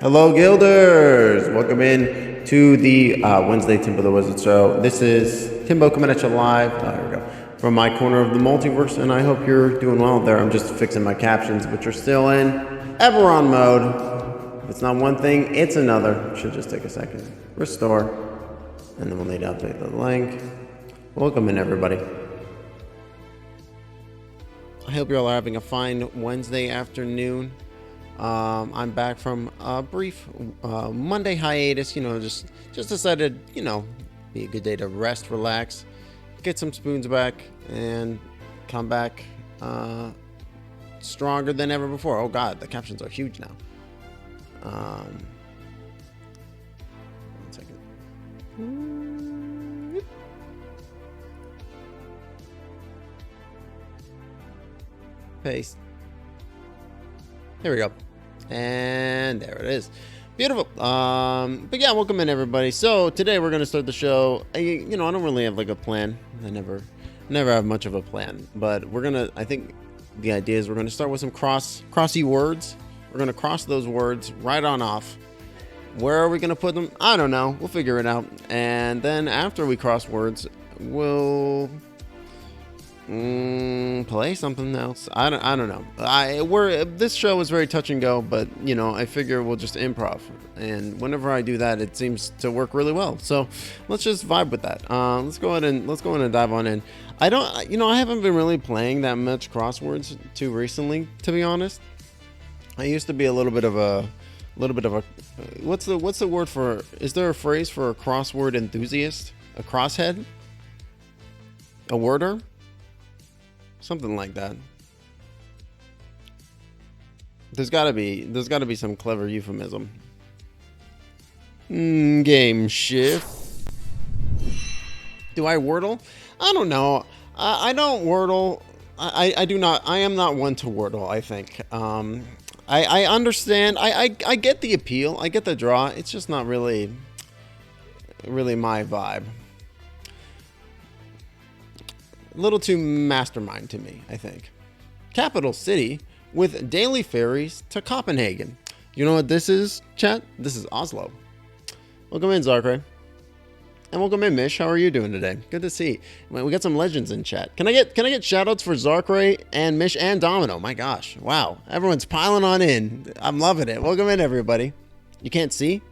Hello, Guilders! Welcome in to the Wednesday Timbo the Wizard Show. This is Timbo coming at you live. Here we go. From my corner of the multiverse, and I hope you're doing well there. I'm just fixing my captions, which are still in Everon mode. It's not one thing, it's another. Should just take a second. Restore. And then we'll need to update the link. Welcome in, everybody. I hope you're all having a fine Wednesday afternoon. I'm back from a brief Monday hiatus. Just decided, be a good day to rest, relax, get some spoons back, and come back stronger than ever before. Oh God, the captions are huge now. 1 second. Paste. Here we go. And there it is. Beautiful. But yeah, welcome in, everybody. So today we're going to start the show. I don't really have like a plan. I never have much of a plan, but I think the idea is we're going to start with some crossy words. We're going to cross those words right on off. Where are we going to put them? I don't know. We'll figure it out. And then after we cross words, we'll play something else. I don't know. This show is very touch and go, but I figure we'll just improv, and whenever I do that, it seems to work really well. So let's just vibe with that. Let's go ahead and dive on in. I haven't been really playing that much Crosswords too recently, to be honest. I used to be a little bit of a what's the word for? Is there a phrase for a crossword enthusiast? A crosshead? A worder? Something like that. There's gotta be some clever euphemism. Game shift. Do I wordle? I don't know. I don't wordle. I do not. I am not one to wordle, I think. I understand. I get the appeal. I get the draw. It's just not really my vibe. A little too mastermind to me, I think. Capital city with daily ferries to Copenhagen. You know what this is, chat? This is Oslo. Welcome in, Zarkray. And welcome in, Mish. How are you doing today? Good to see. We got some legends in chat. Can I get shoutouts for Zarkray and Mish and Domino? My gosh. Wow. Everyone's piling on in. I'm loving it. Welcome in, everybody. You can't see?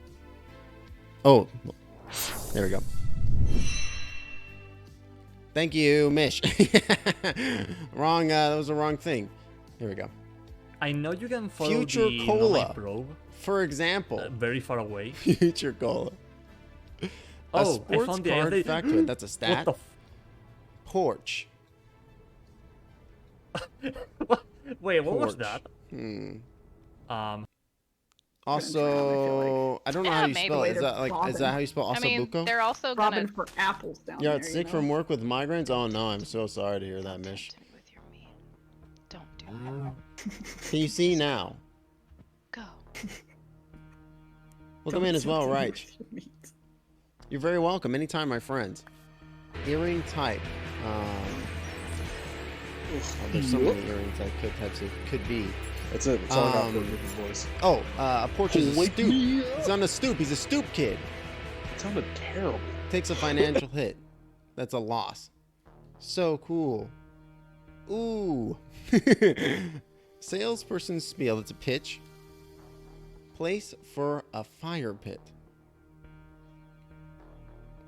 Oh. There we go. Thank you, Mish. Wrong, that was the wrong thing. Here we go. I know you can follow Future the Cola, probe, for example. very far away. Future Cola. Oh, a sports I found the card other... factoid. That's a stat. What Porch. the Wait, what was Porch. that? Also, I don't know how you maybe. spell it. Is Robin. that how you spell I mean, Osabuco? they're also Robin gonna. for apples down Yeah, there. it's sick from work with migraines. Oh no, I'm so sorry to hear that, Mish. Tempt me with your meat. Don't do it. Can you see now? Go. Welcome in as well, right? You're very welcome. Anytime, my friends. Earring type. There's so many earring types it could be. That's it. That's all I got for his voice. Oh, a porch is a stoop. He's on a stoop. He's a stoop kid. It sounded terrible. Takes a financial hit. That's a loss. So cool. Ooh. Salesperson spiel. It's a pitch. Place for a fire pit.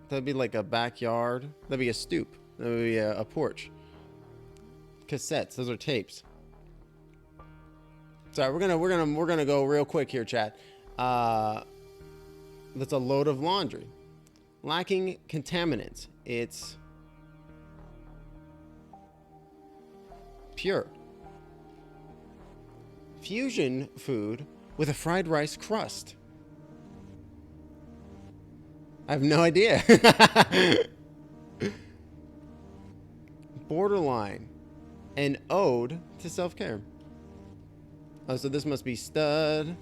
That'd be like a backyard. That'd be a stoop. That would be a porch. Cassettes. Those are tapes. Sorry, we're gonna go real quick here, chat. That's a load of laundry. Lacking contaminants. It's pure. Fusion food with a fried rice crust. I have no idea. Borderline. An ode to self-care. Oh, so this must be stud.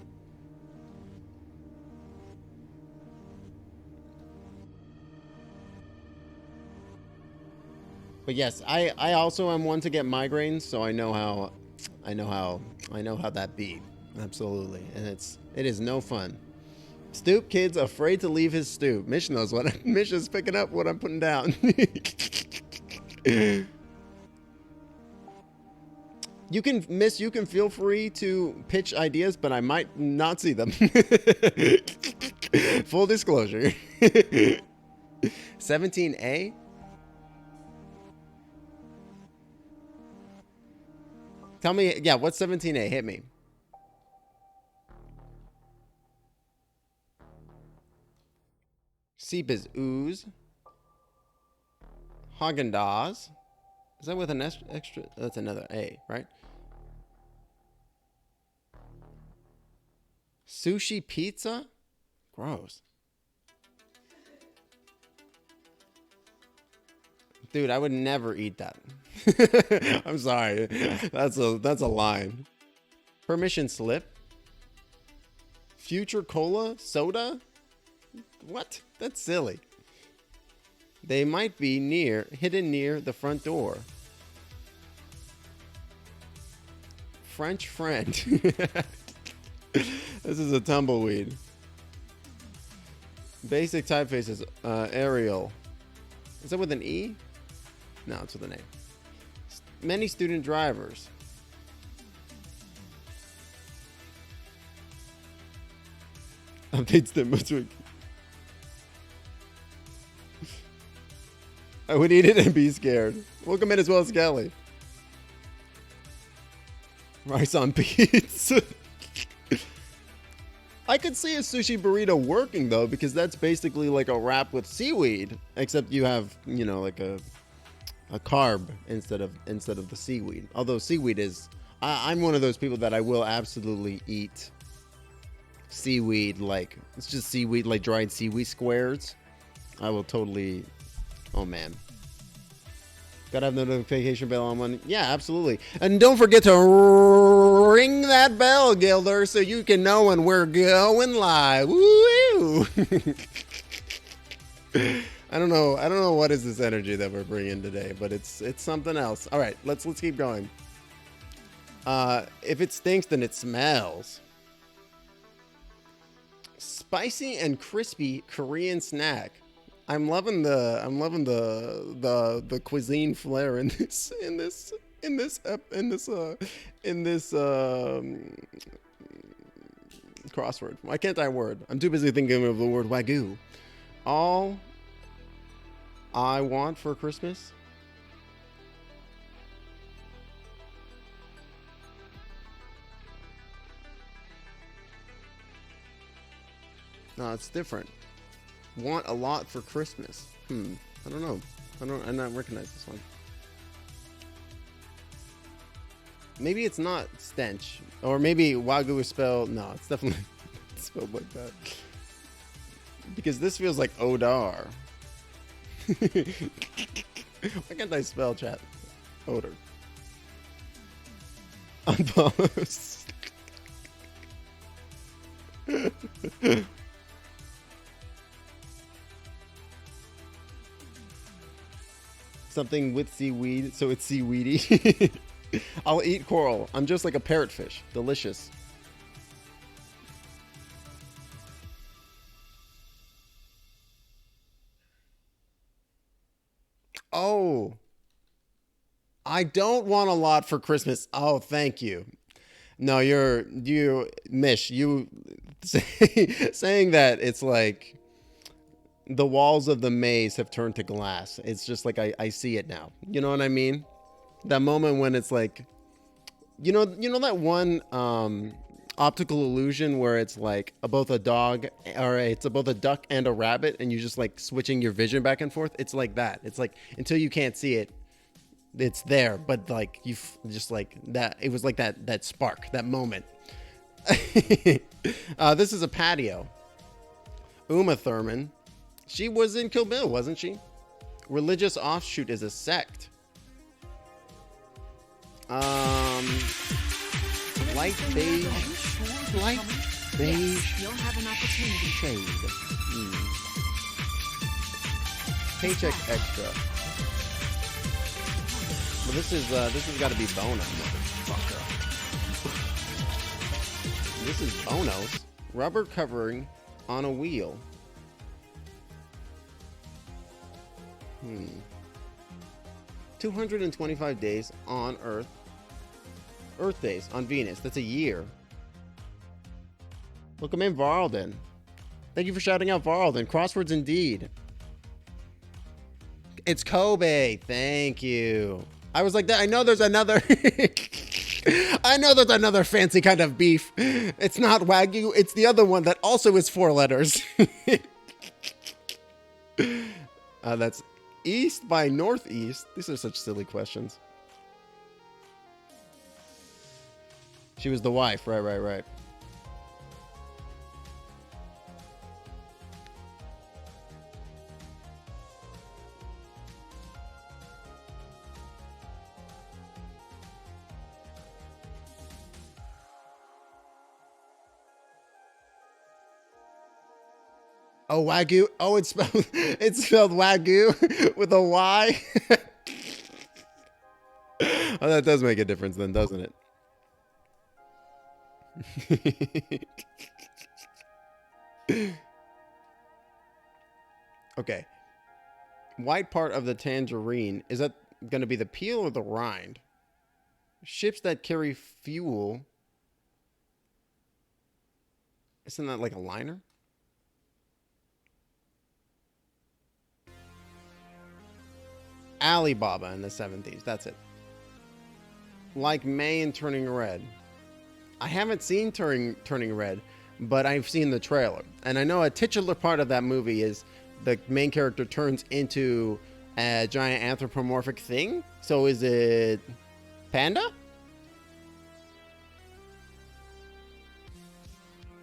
But yes, I also am one to get migraines, so I know how that be. Absolutely. And it is no fun. Stoop kid's afraid to leave his stoop. Mish knows what Mish is picking up what I'm putting down. You can feel free to pitch ideas, but I might not see them. Full disclosure. 17A? Tell me, yeah, what's 17A? Hit me. Seep is ooze. Haagen-Dazs. Is that with an extra? That's another A, right? Sushi pizza? Gross. Dude, I would never eat that. I'm sorry. That's a line. Permission slip. Future cola soda? What? That's silly. They might be hidden near the front door. French friend. This is a tumbleweed. Basic typefaces. Arial. Is that with an E? No, it's with an A. Many student drivers. Updates them this week. I would eat it and be scared. Welcome in as well as Kelly. Rice on pizza. I could see a sushi burrito working though, because that's basically like a wrap with seaweed, except you have, you know, like a carb instead of the seaweed. Although seaweed is, I'm one of those people that I will absolutely eat seaweed, like it's just seaweed, like dried seaweed squares. I will totally. Oh man. Gotta have the notification bell on one. Yeah, absolutely. And don't forget to ring that bell, Gilder, so you can know when we're going live. Woo! I don't know what is this energy that we're bringing today, but it's something else. All right, let's keep going. If it stinks, then it smells. Spicy and crispy Korean snack. I'm loving the cuisine flair in this crossword. Why can't I word? I'm too busy thinking of the word wagyu. All I want for Christmas. No, it's different. Want a lot for Christmas. I don't know. I don't recognize this one. Maybe it's not stench. Or maybe wagyu is spelled. No, it's definitely spelled like that. Because this feels like odor. Why can't I spell chat? Odor. Unpost. Something with seaweed, so it's seaweedy. I'll eat coral. I'm just like a parrotfish. Delicious. Oh. I don't want a lot for Christmas. Oh, thank you. No, Mish, you saying that it's like the walls of the maze have turned to glass. It's just like I see it now. You know what I mean? That moment when it's like, you know that one optical illusion where it's like both a dog, or it's both a duck and a rabbit, and you're just like switching your vision back and forth. It's like that. It's like until you can't see it, it's there. But like you just like that. It was like that spark, that moment. This is a patio. Uma Thurman. She was in Kill Bill, wasn't she? Religious offshoot is a sect. Light beige. Light beige. You'll have an opportunity. Shade. Paycheck extra. Well, this has got to be Bona, motherfucker. This is Bonos. Rubber covering on a wheel. 225 days on Earth. Earth days on Venus. That's a year. Welcome in, Varlden. Thank you for shouting out Varlden. Crosswords indeed. It's Kobe. Thank you. I was like that. I know there's another. I know there's another fancy kind of beef. It's not Wagyu. It's the other one that also is 4 letters. That's east by northeast. These are such silly questions. She was the wife. Right. Oh, Wagyu. Oh, it's spelled Wagyu with a Y. Oh, that does make a difference then, doesn't it? Okay. White part of the tangerine, is that going to be the peel or the rind? Ships that carry fuel. Isn't that like a liner? Alibaba in the 70s. That's it. Like May in Turning Red. I haven't seen Turning Red, but I've seen the trailer. And I know a titular part of that movie is the main character turns into a giant anthropomorphic thing. So is it Panda?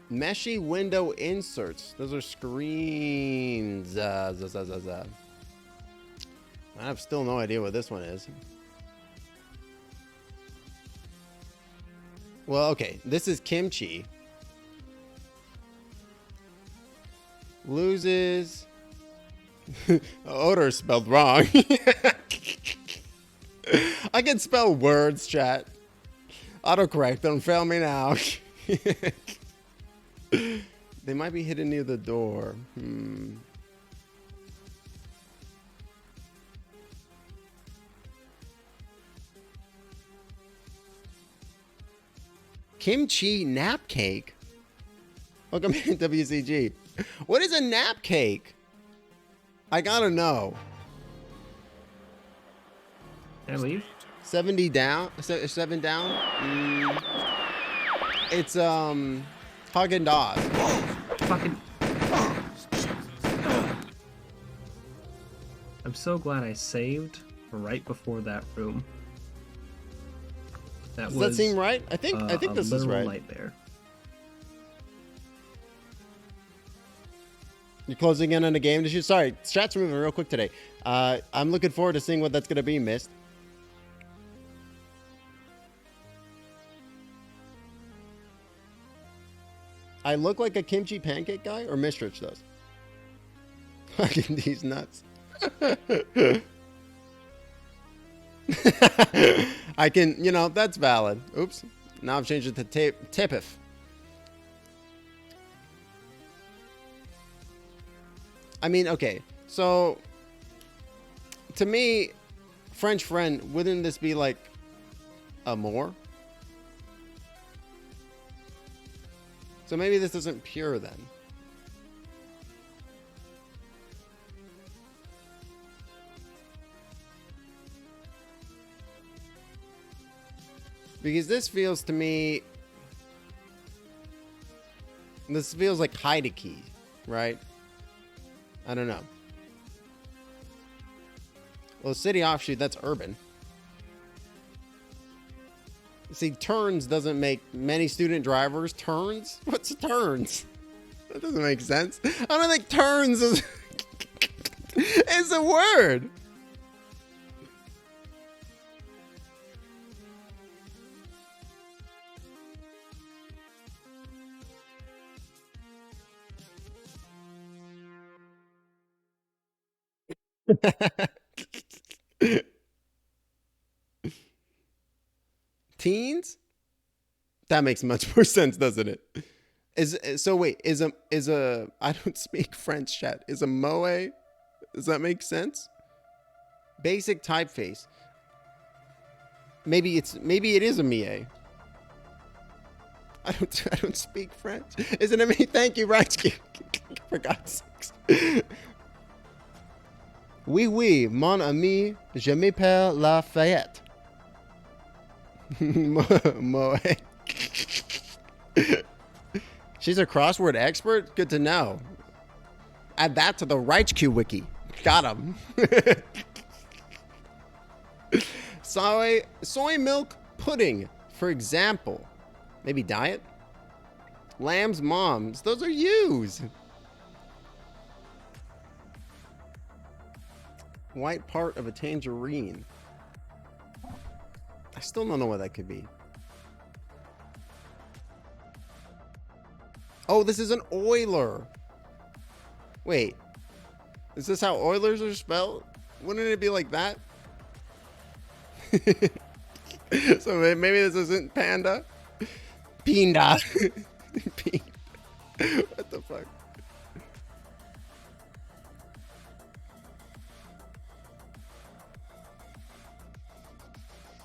Meshy window inserts. Those are screens. I have still no idea what this one is. Well, okay. This is kimchi. Loses. Odor spelled wrong. I can spell words, chat. Autocorrect. Don't fail me now. They might be hidden near the door. Kimchi nap cake. Welcome in, WCG. What is a nap cake? I gotta know. Can I leave? 70 down? 7 down? It's Haagen-Dazs. Fucking. I'm so glad I saved right before that room. Does that seem right? I think this is right. Nightmare. You're closing in on a game to shoot. Sorry, chat's moving real quick today. I'm looking forward to seeing what that's gonna be, Mist. I look like a kimchi pancake guy, or Mistrich does. Fucking these nuts. I can, that's valid. Oops. Now I've changed it to Tipif. I mean, okay. So, to me, French friend, wouldn't this be like a more? So maybe this isn't pure then. Because this feels to me, this feels like Heideki, right? I don't know. Well, city offshoot, that's urban. See, turns doesn't make many student drivers. Turns? What's turns? That doesn't make sense. I don't think turns is, is a word. Teens? That makes much more sense, doesn't it? So wait, is a I don't speak French, chat. Is a moe? Does that make sense? Basic typeface. Maybe it is a mie. I don't speak French. Isn't it me? Thank you, Rajki. For God's sakes. Oui, oui, mon ami, je m'appelle Lafayette. Moe. She's a crossword expert? Good to know. Add that to the RightsQ wiki. Got him. Soy milk pudding, for example. Maybe diet? Lamb's moms. Those are yous. White part of a tangerine. I still don't know what that could be. Oh, this is an Euler. Wait. Is this how Oilers are spelled? Wouldn't it be like that? So maybe this isn't panda? Pinda. What the fuck?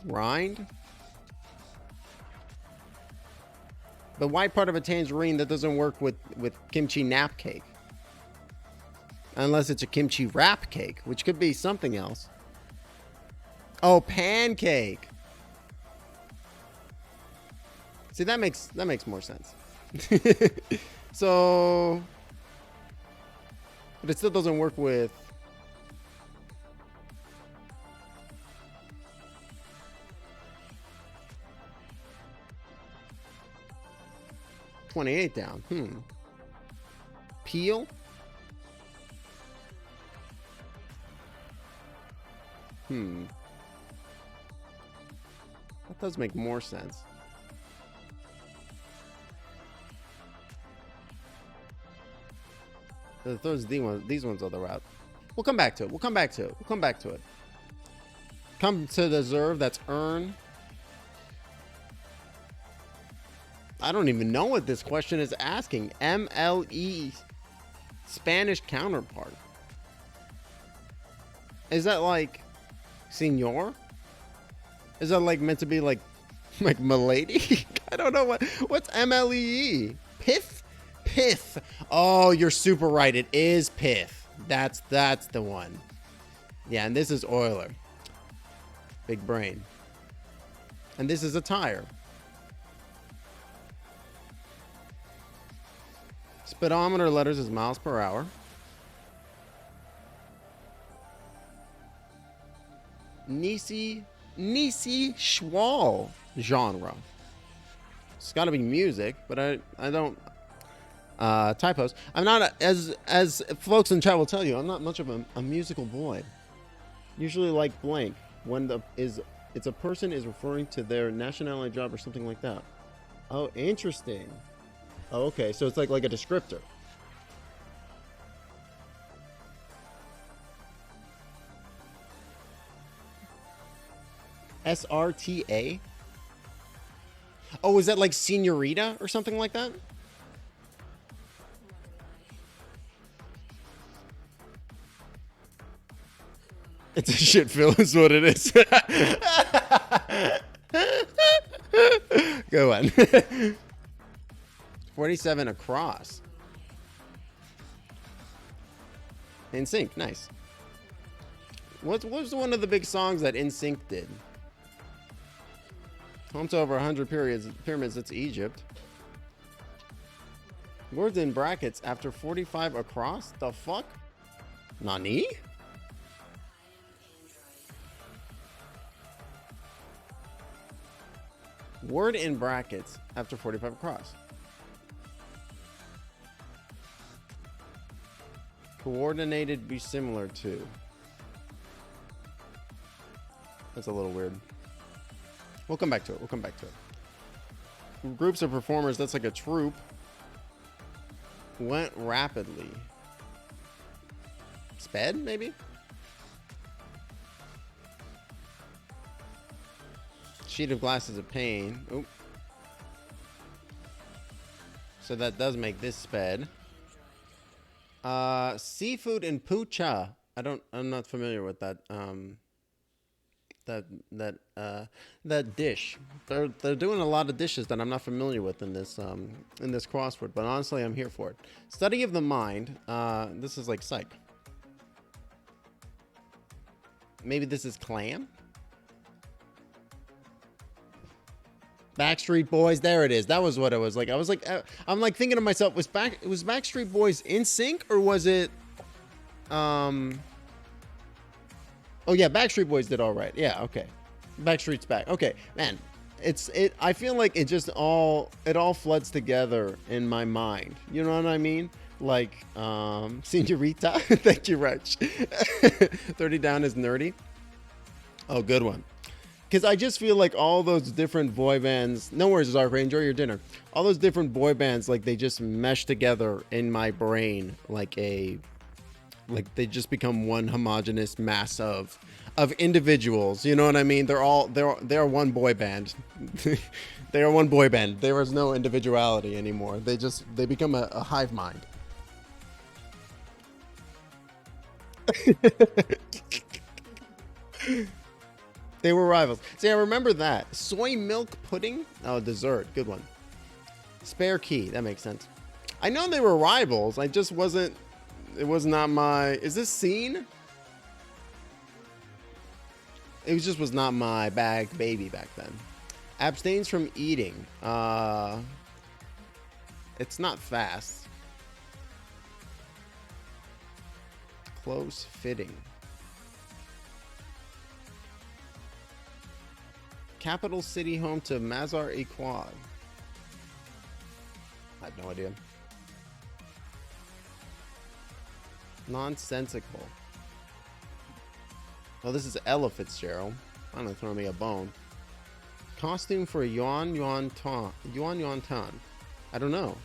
Rind? The white part of a tangerine, that doesn't work with kimchi nap cake. Unless it's a kimchi wrap cake, which could be something else. Oh, pancake. See, that makes more sense. So, but it still doesn't work with 28 down. Peel? That does make more sense. Those these ones are the route. We'll come back to it. Come to deserve, that's earn. I don't even know what this question is asking. MLE, Spanish counterpart. Is that like senor? Is that like meant to be like milady? I don't know what's MLE. Pith? Pith. Oh, you're super right. It is pith. That's the one. Yeah, and this is Euler. Big brain. And this is a tire. Speedometer letters is miles per hour. Nisi Schwal genre. It's got to be music, but I don't typos. I'm not as folks in chat will tell you. I'm not much of a musical boy. Usually like blank when it's a person is referring to their nationality, job, or something like that. Oh, interesting. Oh, okay, so it's like a descriptor. SRTA? Oh, is that like senorita or something like that? It's a shit fill is what it is. Go on. 47 across. In Sync, nice. What was one of the big songs that In Sync did? Home to over 100 pyramids, that's Egypt. Words in brackets after 45 across? The fuck? Nani? Word in brackets after 45 across. Coordinated be similar to. That's a little weird. We'll come back to it. Groups of performers, that's like a troupe. Went rapidly. Sped, maybe? Sheet of glass is a pain. Oop. So that does make this sped. Seafood and pucha. I'm not familiar with that. That dish. They're doing a lot of dishes that I'm not familiar with in this crossword, but honestly I'm here for it. Study of the mind. This is like psych. Maybe this is clam? Backstreet Boys, there it is. That was what it was like. I'm like thinking to myself, was Backstreet Boys in sync or was it Oh yeah, Backstreet Boys did all right. Yeah, okay. Backstreet's back. Okay, man. I feel like it all floods together in my mind. You know what I mean? Like, Senorita. Thank you, Rich. 30 Down is nerdy. Oh, good one. Because I just feel like all those different boy bands, no worries, Zarkray, enjoy your dinner. All those different boy bands, like they just mesh together in my brain like they just become one homogenous mass of individuals. You know what I mean? They're one boy band. They are one boy band. There is no individuality anymore. They become a hive mind. They were rivals. See, I remember that. Soy milk pudding? Oh, dessert. Good one. Spare key. That makes sense. I know they were rivals. I just wasn't... It was not my... Is this scene? It was not my baby back then. Abstains from eating. It's not fast. Close fitting. Capital city home to Mazar-e-Quad. I have no idea. Nonsensical. Oh, this is Ella Fitzgerald. I'm gonna throw me a bone. Costume for Yuan Yuan Tan. I don't know.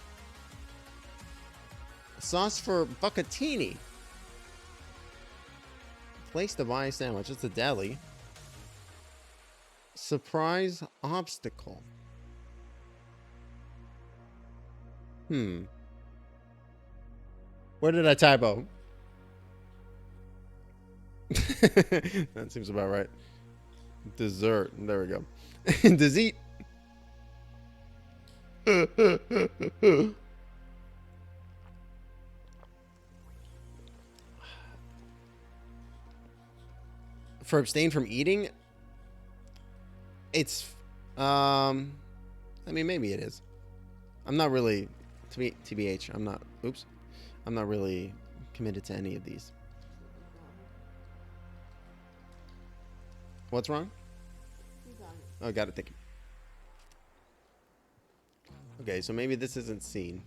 Sauce for bucatini. Place to buy a sandwich. It's a deli. Surprise obstacle. Where did I typo? That seems about right. Dessert. There we go. Dessert. For abstain from eating, it's I mean, maybe it is. I'm not really TBH. I'm not really committed to any of these. What's wrong? Oh, got it. Thank you. Okay, so maybe this isn't seen.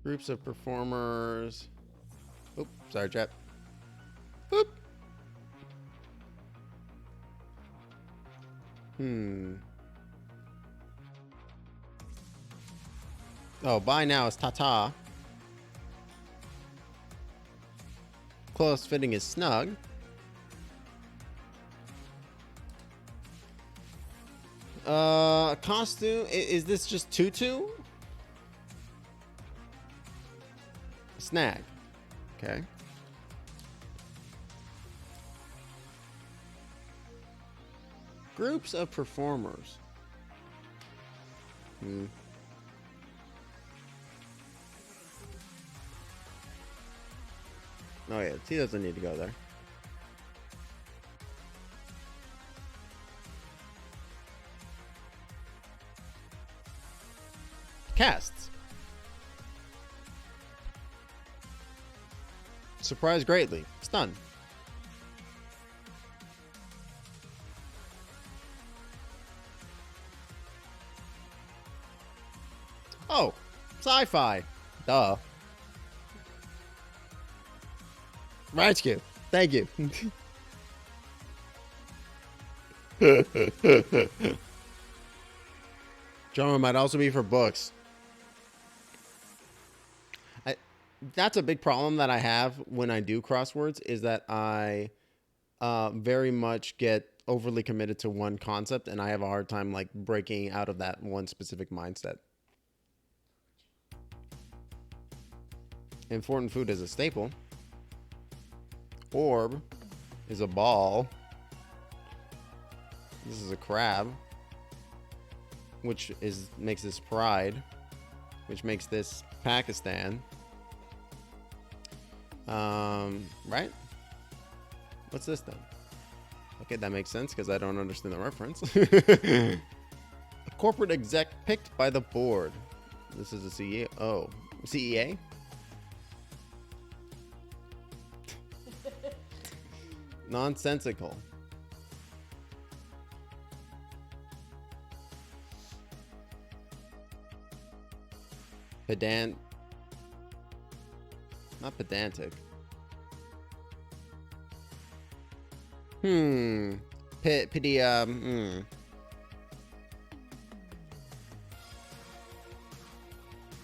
Groups of performers. Oop, sorry, chat. Boop. Oh, bye now is ta-ta. Close fitting is snug. Costume, is this just tutu? Snag. Okay. Groups of performers. Oh yeah, T doesn't need to go there. Casts. Surprise greatly. Stun. Oh, sci-fi. Duh. Right, thank you. Drama might also be for books. That's a big problem that I have when I do crosswords, is that I very much get overly committed to one concept, and I have a hard time like breaking out of that one specific mindset. Important food is a staple. Orb is a ball. This is a crab, which makes this pride, which makes this Pakistan. Right? What's this then? Okay, that makes sense because I don't understand the reference. A corporate exec picked by the board. This is a CEO. Oh, CEA? Nonsensical. Pedant. Not pedantic. Pity, And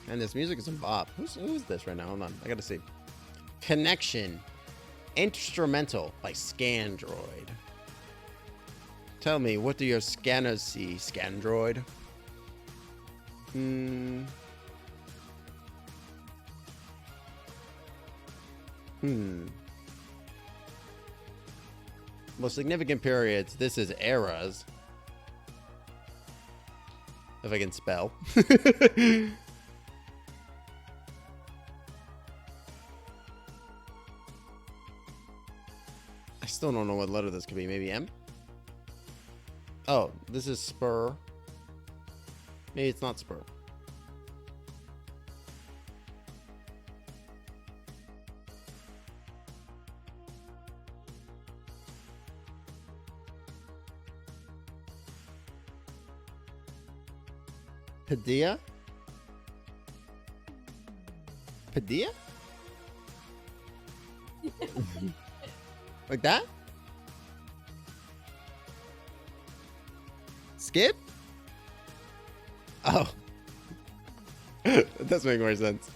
this music is a bop. Who's this right now? Hold on. I gotta see. Connection. Instrumental by Scandroid. Tell me, what do your scanners see, Scandroid? Most significant periods. This is eras. If I can spell. I still don't know what letter this could be. Maybe M? Oh, this is spur. Maybe it's not spur. Padilla? Padilla? Like that? Skip? Oh. That does make more sense.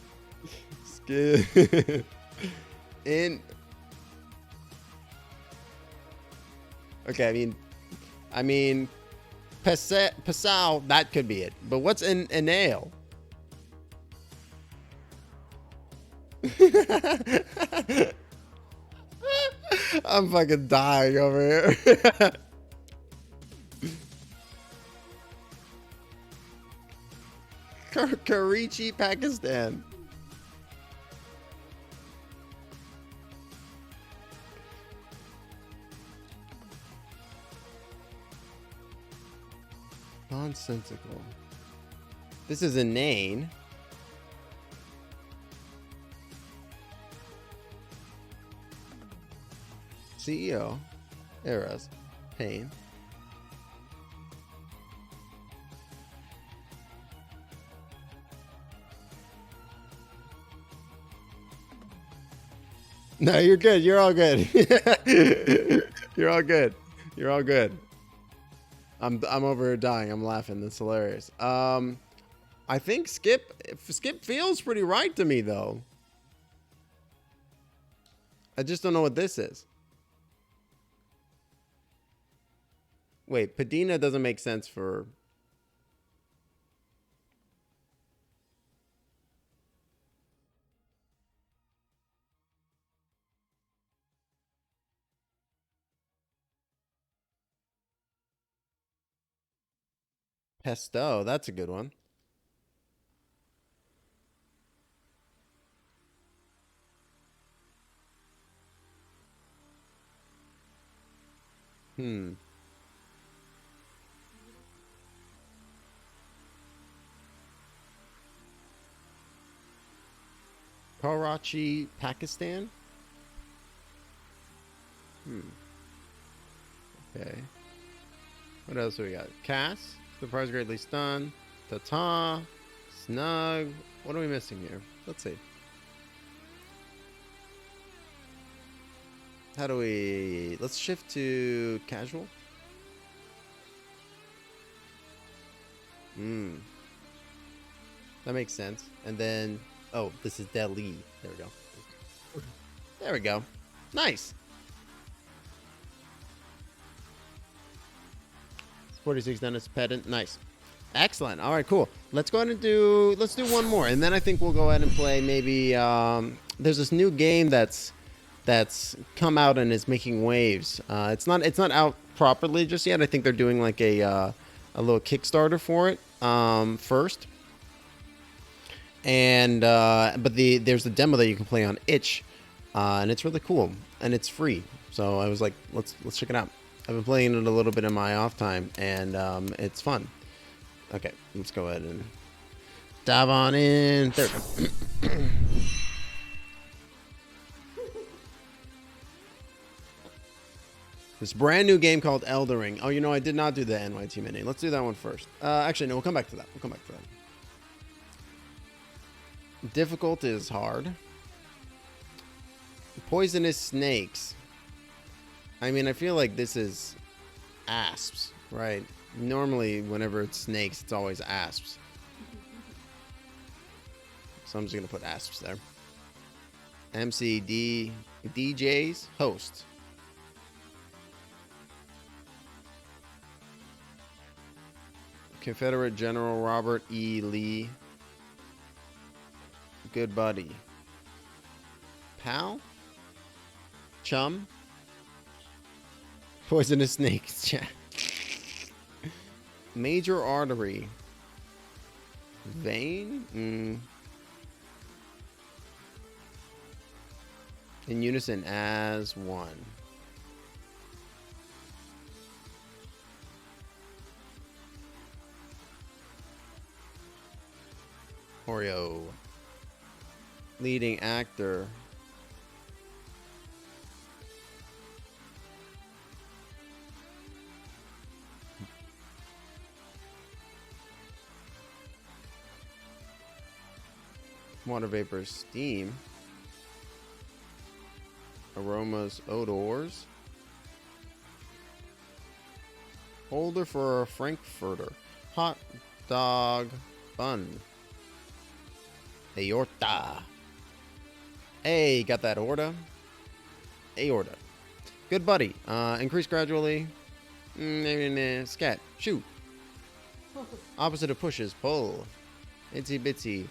Skip. Okay, I mean, Passau, that could be it. But what's in a nail? I'm fucking dying over here. Karachi, Pakistan. Nonsensical. This is inane. CEO. Eras. Pain. No, you're good. You're all good. You're all good. You're all good. I'm over here dying. I'm laughing. That's hilarious. I think Skip feels pretty right to me though. I just don't know what this is. Wait, Padina doesn't make sense for... Pesto, that's a good one. Karachi, Pakistan? Okay. What else do we got? Cass, surprise greatly stunned. Tata, snug. What are we missing here? Let's see. How do we... Let's shift to casual. That makes sense. And then... Oh, this is Delhi. There we go. There we go. Nice. 46 Dennis Pedant. Nice. Excellent. All right, cool. Let's go ahead and let's do one more, and then I think we'll go ahead and play maybe. There's this new game that's come out and is making waves. It's not out properly just yet. I think they're doing like a little Kickstarter for it first. And but there's a demo that you can play on itch, and it's really cool and it's free. So I was like, let's check it out. I've been playing it a little bit in my off time, and it's fun. Okay, let's go ahead and dive on in. There we go. This brand new game called Elden Ring. Oh, you know, I did not do the NYT mini. Let's do that one first. Actually, no, we'll come back to that. Difficult is hard. Poisonous snakes. I mean, I feel like this is asps, right? Normally, whenever it's snakes, it's always asps. So I'm just going to put asps there. MCD DJs host. Confederate General Robert E. Lee. Good buddy. Pal? Chum? Poisonous snakes. Chat. Major artery. Vein? In unison as one. Oreo. Leading actor. Water vapor, steam. Aromas, odors. Holder for a Frankfurter. Hot dog bun. Aorta. Hey, got that aorta? Aorta. Good buddy. Increase gradually. Scat. Shoot. Opposite of pushes. Pull. Itsy bitsy.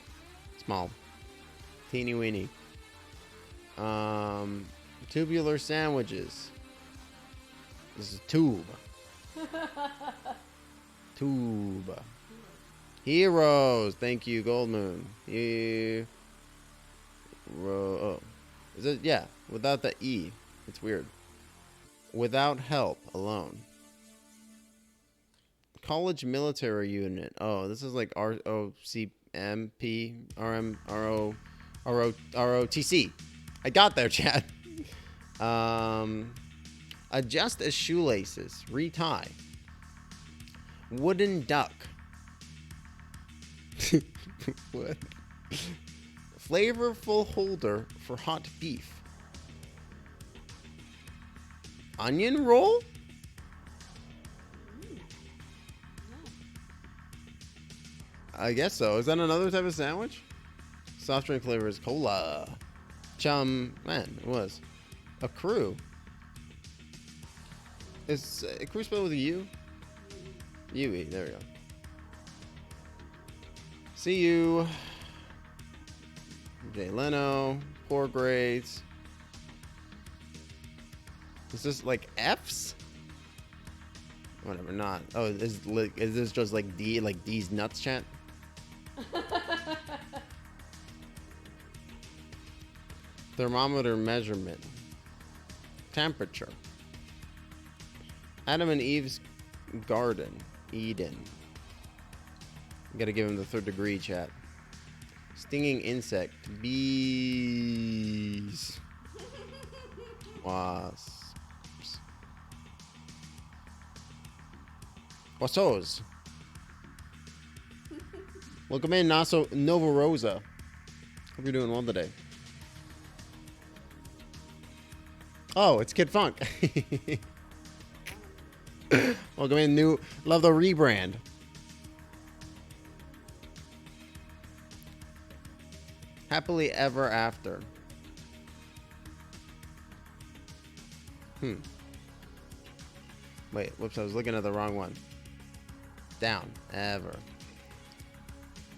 Small. Teeny weeny. Tubular sandwiches. This is tube. Tube. Heroes. Thank you, Gold Moon. Hero. Oh. Is it? Yeah. Without the E. It's weird. Without help. Alone. College military unit. Oh, this is like ROCMP. ROTC. I got there, Chad. Adjust as shoelaces. Retie. Wooden duck. What? Flavorful holder for hot beef. Onion roll? I guess so. Is that another type of sandwich? Soft drink flavor is cola. Chum. Man, it was. A crew. Is a crew spelled with a U? UE. There we go. See you. Jay Leno. Poor grades. Is this like F's? Whatever, not. Oh, is this just like D, like D's nuts, chat? Thermometer measurement. Temperature. Adam and Eve's garden. Eden. Gotta give him the 3rd degree, chat. Stinging insect. Bees. Wasps. Wassos. Welcome in, Nova Rosa. Hope you're doing well today. Oh, it's Kid Funk. Welcome in, love the rebrand. Happily ever after. Wait, whoops, I was looking at the wrong one. Down. Ever.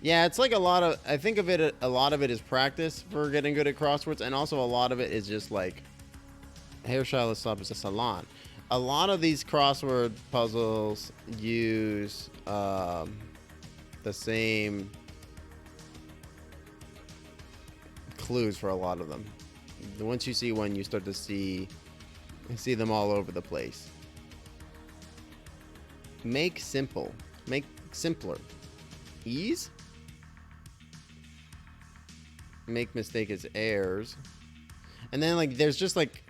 Yeah, it's like a lot of, I think of it, a lot of it is practice for getting good at crosswords, and also a lot of it is just like, hairstyle stop is a salon. A lot of these crossword puzzles use the same clues for a lot of them. Once you see one, you start to see them all over the place. Make simple. Make simpler. Ease? Make mistake as errors. And then like there's just like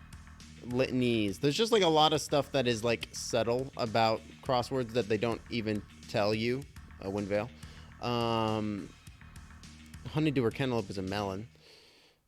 litanies. There's just like a lot of stuff that is like subtle about crosswords that they don't even tell you. Windvale. Honeydew or cantaloupe is a melon.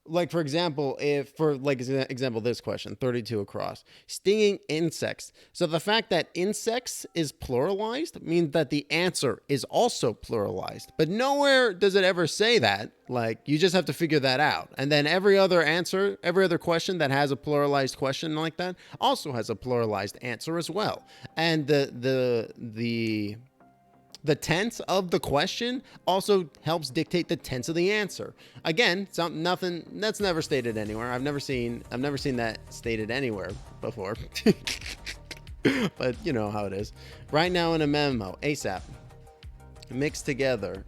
Like, for example, if for like example, this question, 32 across, stinging insects. So the fact that insects is pluralized means that the answer is also pluralized, but nowhere does it ever say that. Like, you just have to figure that out. And then every other answer, every other question that has a pluralized question like that also has a pluralized answer as well. And the tense of the question also helps dictate the tense of the answer. Again, nothing that's never stated anywhere. I've never seen that stated anywhere before. But you know how it is. Right now in a memo, ASAP. Mix together,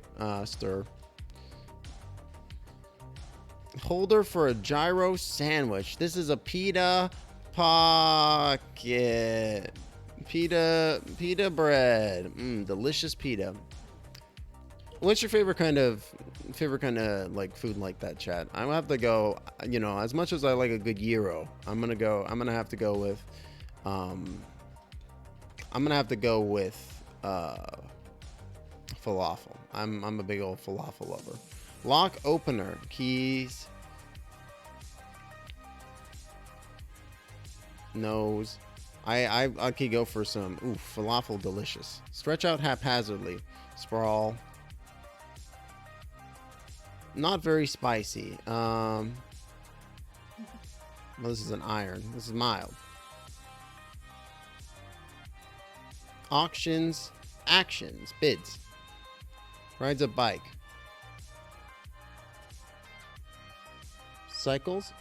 stir. Holder for a gyro sandwich. This is a pita pocket. Pita bread. Delicious pita. What's your favorite kind of like food like that, chat? I have to go, you know, as much as I like a good gyro, I'm gonna have to go with falafel. I'm a big old falafel lover. Lock opener, keys, nose. I could go for some falafel, delicious. Stretch out haphazardly. Sprawl. Not very spicy. Well, this is an iron. This is mild. Auctions, actions, bids. Rides a bike. Cycles.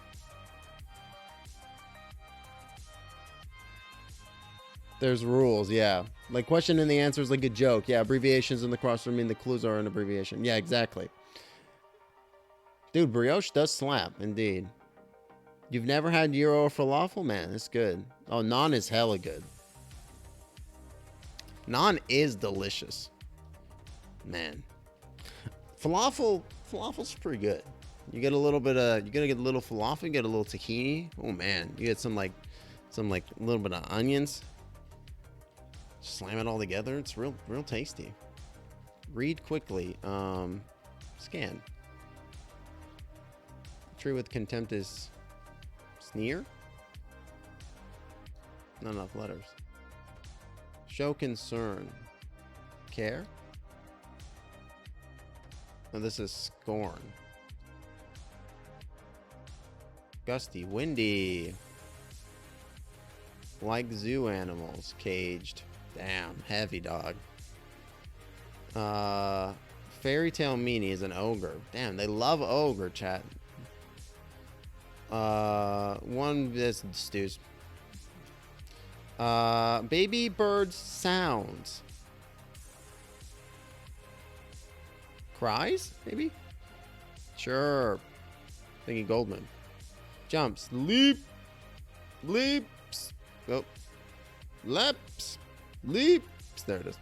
There's rules, yeah. Like question and the answer is like a joke. Yeah, abbreviations in the crossword mean the clues are an abbreviation. Yeah, exactly. Dude, brioche does slap, indeed. You've never had gyro or falafel? Man, it's good. Oh, naan is hella good. Naan is delicious. Man. Falafel's pretty good. You get a little bit of, you gotta get a little falafel, you get a little tahini. Oh man, you get some little bit of onions. Slam it all together. It's real tasty. Read quickly. Scan. Tree with contempt is sneer. Not enough letters. Show concern. Care. Oh, this is scorn. Gusty. Windy. Like zoo animals. Caged. Damn, heavy dog. Fairy tale meanie is an ogre. Damn, they love ogre, chat. One this stews. Baby bird sounds. Cries, maybe? Sure. Thinking Goldman. Jumps. Leap. Leaps. Oh. Leaps. Leaps. There it is.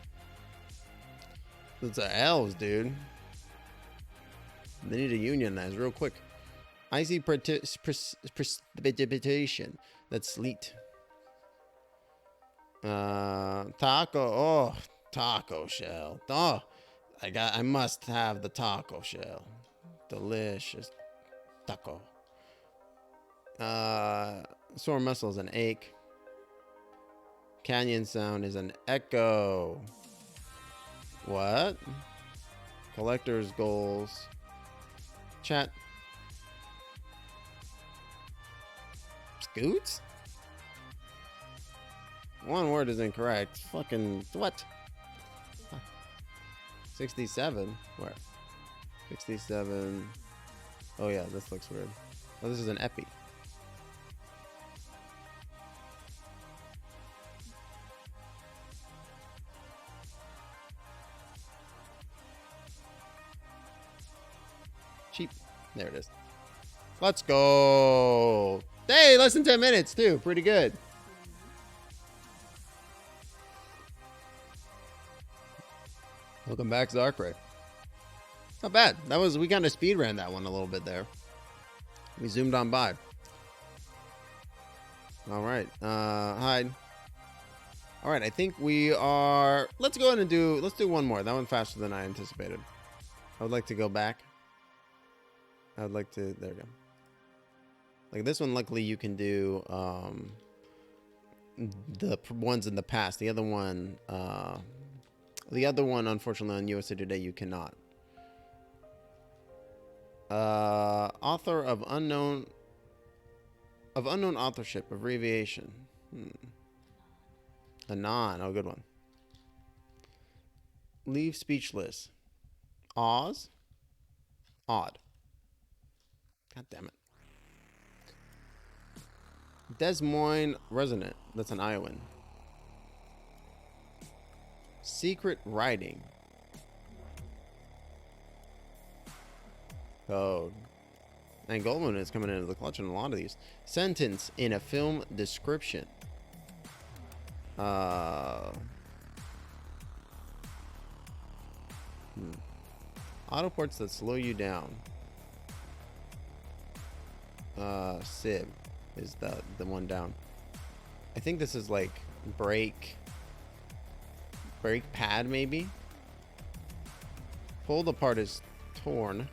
It's a elves, dude. They need to unionize real quick. Icy precipitation. That's sleet. Taco. Oh, taco shell. Oh, I must have the taco shell. Delicious taco. Sore muscle is an ache. Canyon sound is an echo. What? Collector's goals. Chat. Scoots? One word is incorrect. Fucking what? 67? Where? 67. Oh yeah, this looks weird. Oh, this is an epi. Cheap. There it is. Let's go. Hey, less than 10 minutes too. Pretty good. Welcome back, Zarkray. Not bad. That was, we kind of speed ran that one a little bit there. We zoomed on by. All right. Hide. All right. I think we are. Let's go ahead and do. Let's do one more. That one faster than I anticipated. I would like to go back. I would like to. There we go. Like this one, luckily you can do the ones in the past. The other one, unfortunately, on USA Today, you cannot. Author of unknown authorship, abbreviation. Anon. Oh, good one. Leave speechless. Oz. Odd. God damn it. Des Moines resident. That's an Iowan. Secret writing. Code. And Goldman is coming into the clutch on a lot of these. Sentence in a film description. Auto parts that slow you down. Sib is the one down. I think this is like brake pad maybe. Pulled apart is torn.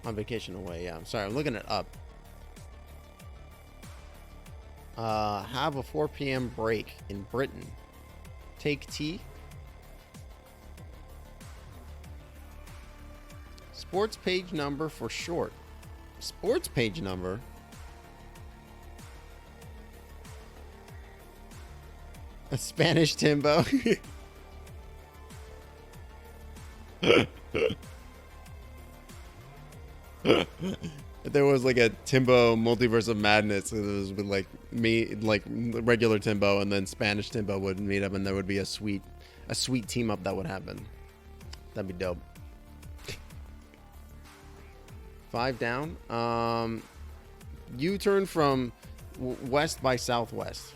On vacation away, yeah. I'm sorry, I'm looking it up. Have a 4 p.m. break in Britain. Take tea. Sports page number for short. Sports page number? A Spanish Timbo. If there was like a Timbo multiverse of madness, it was with like me, like regular Timbo, and then Spanish Timbo would meet up, and there would be a sweet team up that would happen. That'd be dope. 5 down. U-turn from west by southwest.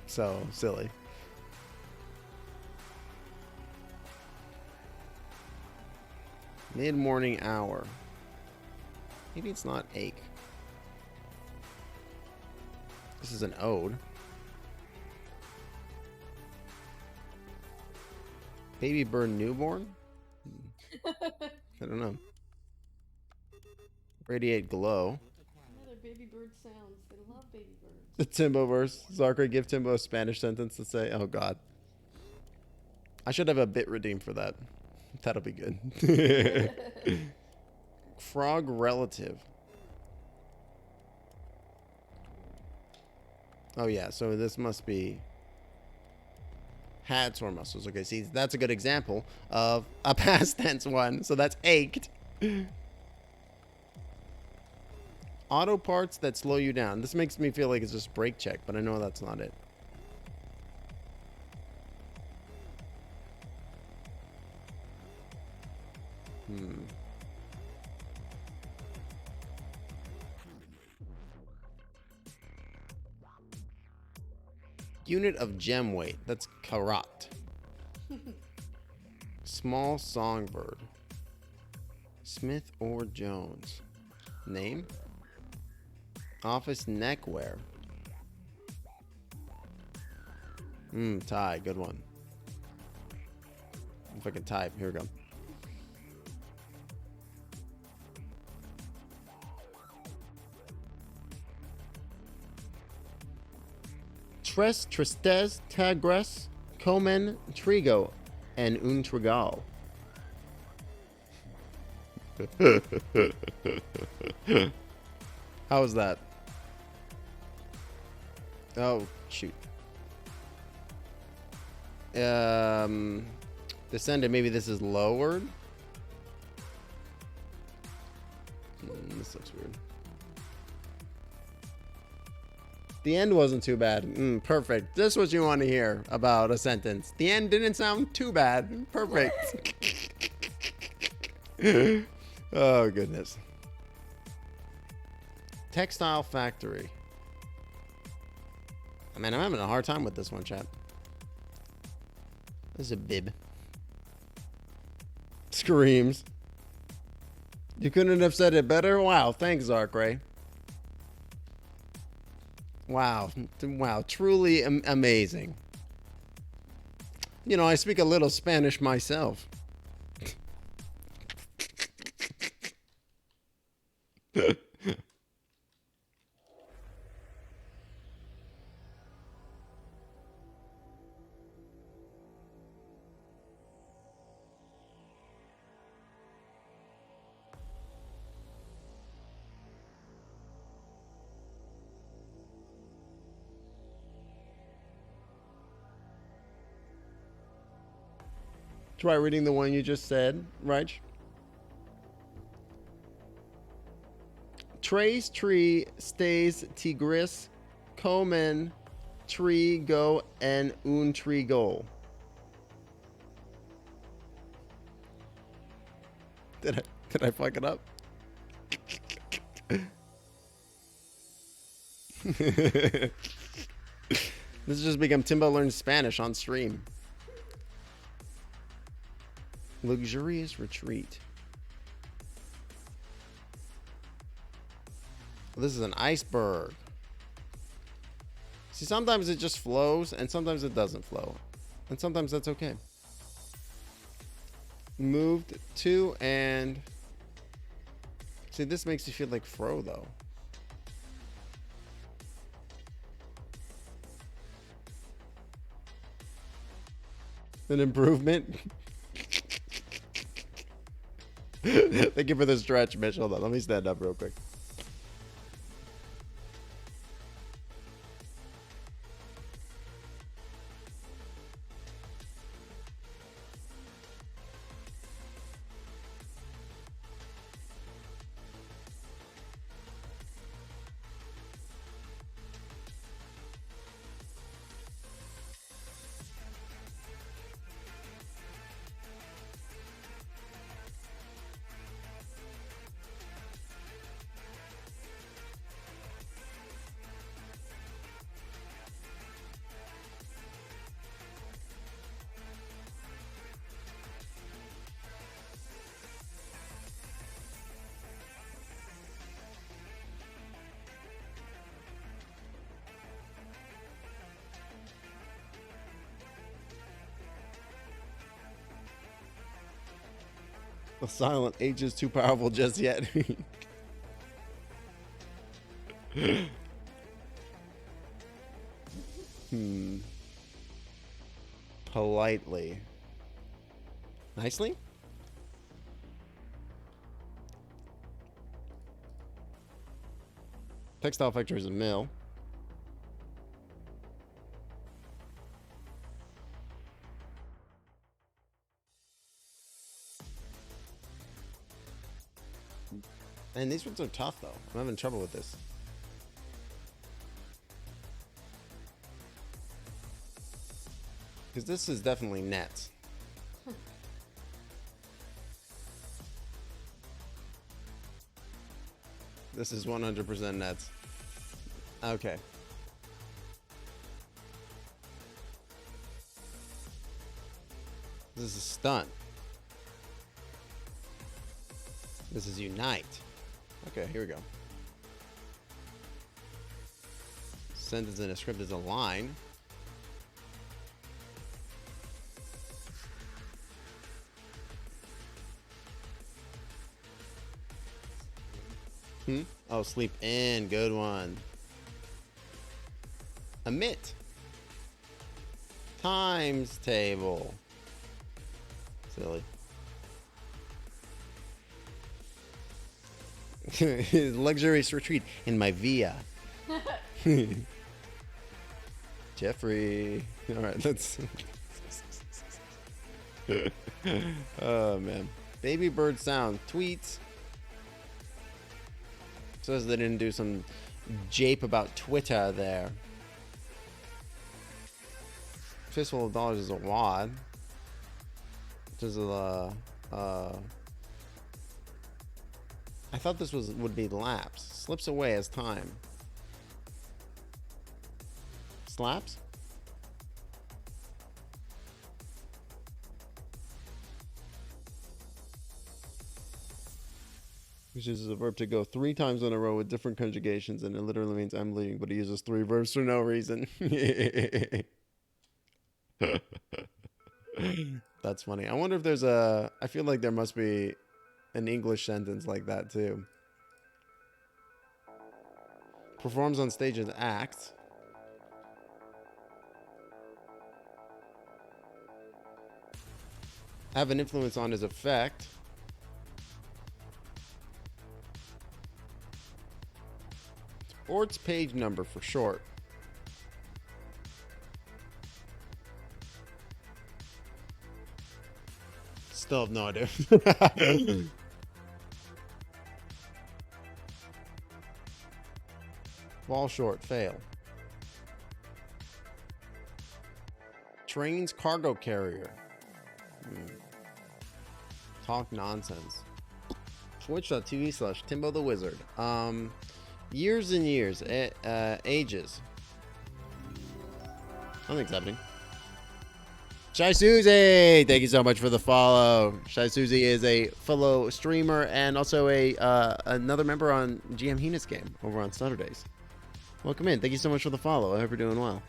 So silly. Mid-morning hour. Maybe it's not ache. This is an ode. Baby bird newborn? I don't know. Radiate glow. Another baby bird sounds. They love baby birds. The Timbo verse. Zarkra, give Timbo a Spanish sentence to say. Oh god. I should have a bit redeemed for that. That'll be good. Frog relative. Oh yeah, so this must be had sore muscles. Okay, see, that's a good example of a past tense one. So that's ached. Auto parts that slow you down. This makes me feel like it's just brake check, but I know that's not it. Unit of gem weight. That's karat. Small songbird. Smith or Jones. Name. Office neckwear. Tie. Good one. If I can type. Here we go. Tres, Tristes, Tagres, Comen, Trigo, and Un Trigal. How was that? Oh, shoot. Descended, maybe this is lowered. This looks weird. The end wasn't too bad. Perfect. This is what you want to hear about a sentence. The end didn't sound too bad. Perfect. Oh, goodness. Textile factory. I mean, I'm having a hard time with this one, chat. This is a bib. Screams. You couldn't have said it better? Wow, thanks, Zarkray. Wow. Wow, truly amazing. You know, I speak a little Spanish myself. Try reading the one you just said, Raj. Trace tree stays tigris, comen tree go and un tree goal. Did I fuck it up? This has just become Timbo learns Spanish on stream. Luxurious retreat. This is an iceberg. See, sometimes it just flows, and sometimes it doesn't flow. And sometimes that's okay. Moved to and... See, this makes you feel like Fro, though. An improvement? Thank you for the stretch, Mitch. Hold on, let me stand up real quick. The silent H is too powerful just yet. Politely. Nicely? Textile factory is a mill. And these ones are tough, though. I'm having trouble with this. Because this is definitely nets. This is 100% nets. Okay. This is a stunt. This is unite. Okay, here we go. Sentence in a script is a line. Oh, sleep in. Good one. Emit. Times table. Silly. Luxurious retreat in my villa. Jeffrey. All right, let's. Oh man, baby bird sound tweets. Says they didn't do some jape about Twitter there. Fistful of dollars is a wad. Which is a I thought this would be lapse. Slips away as time. Slaps? Which is a verb to go 3 times in a row with different conjugations, and it literally means I'm leaving, but he uses 3 verbs for no reason. That's funny. I wonder if there's I feel like there must be an English sentence like that too. Performs on stage as act. Have an influence on his effect. Or its page number for short. Still have no idea. Fall short, fail. Trains cargo carrier. Talk nonsense. Twitch.tv/Timbo the Wizard. Years and years. Ages. Nothing's happening. Shy Susie, thank you so much for the follow. Shy Susie is a fellow streamer and also another member on GM Heena's game over on Saturdays. Welcome in. Thank you so much for the follow. I hope you're doing well.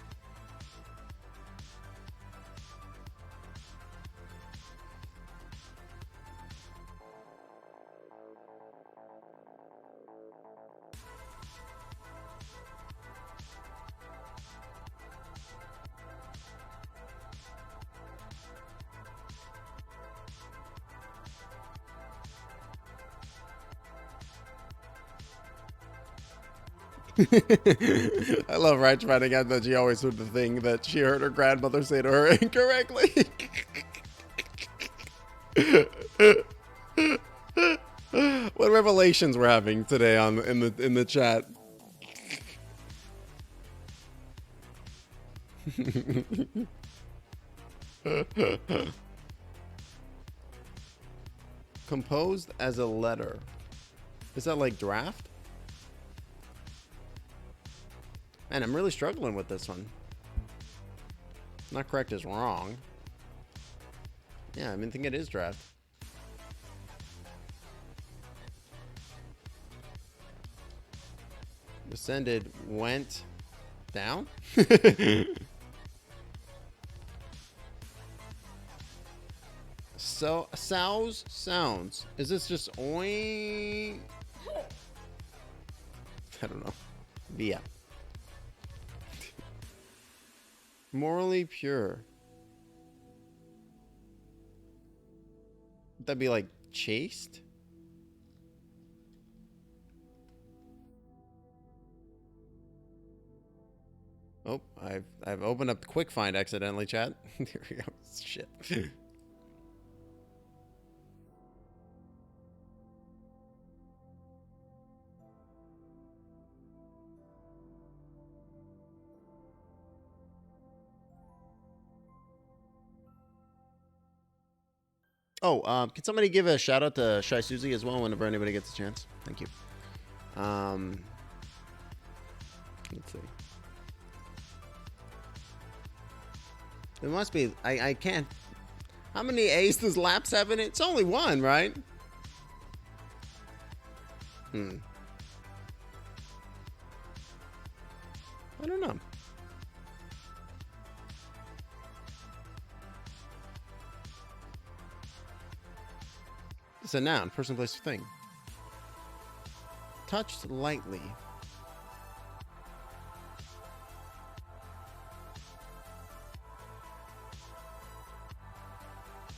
I love Rach finding out that she always heard the thing that she heard her grandmother say to her incorrectly. What revelations we're having today in the chat. Composed as a letter. Is that like draft? Man, I'm really struggling with this one. Not correct is wrong. Yeah, I think it is draft. Descended, went down? So, sounds. Is this just oink? I don't know. Yeah. Morally pure. Would that be like chaste? Oh, I've opened up Quick Find accidentally, chat. There we go. Shit. Oh, can somebody give a shout out to Shy Susie as well whenever anybody gets a chance? Thank you. Let's see. It must be. I can't. How many A's does Laps have in it? It's only one, right? I don't know. It's a noun, person, place, or thing. Touched lightly.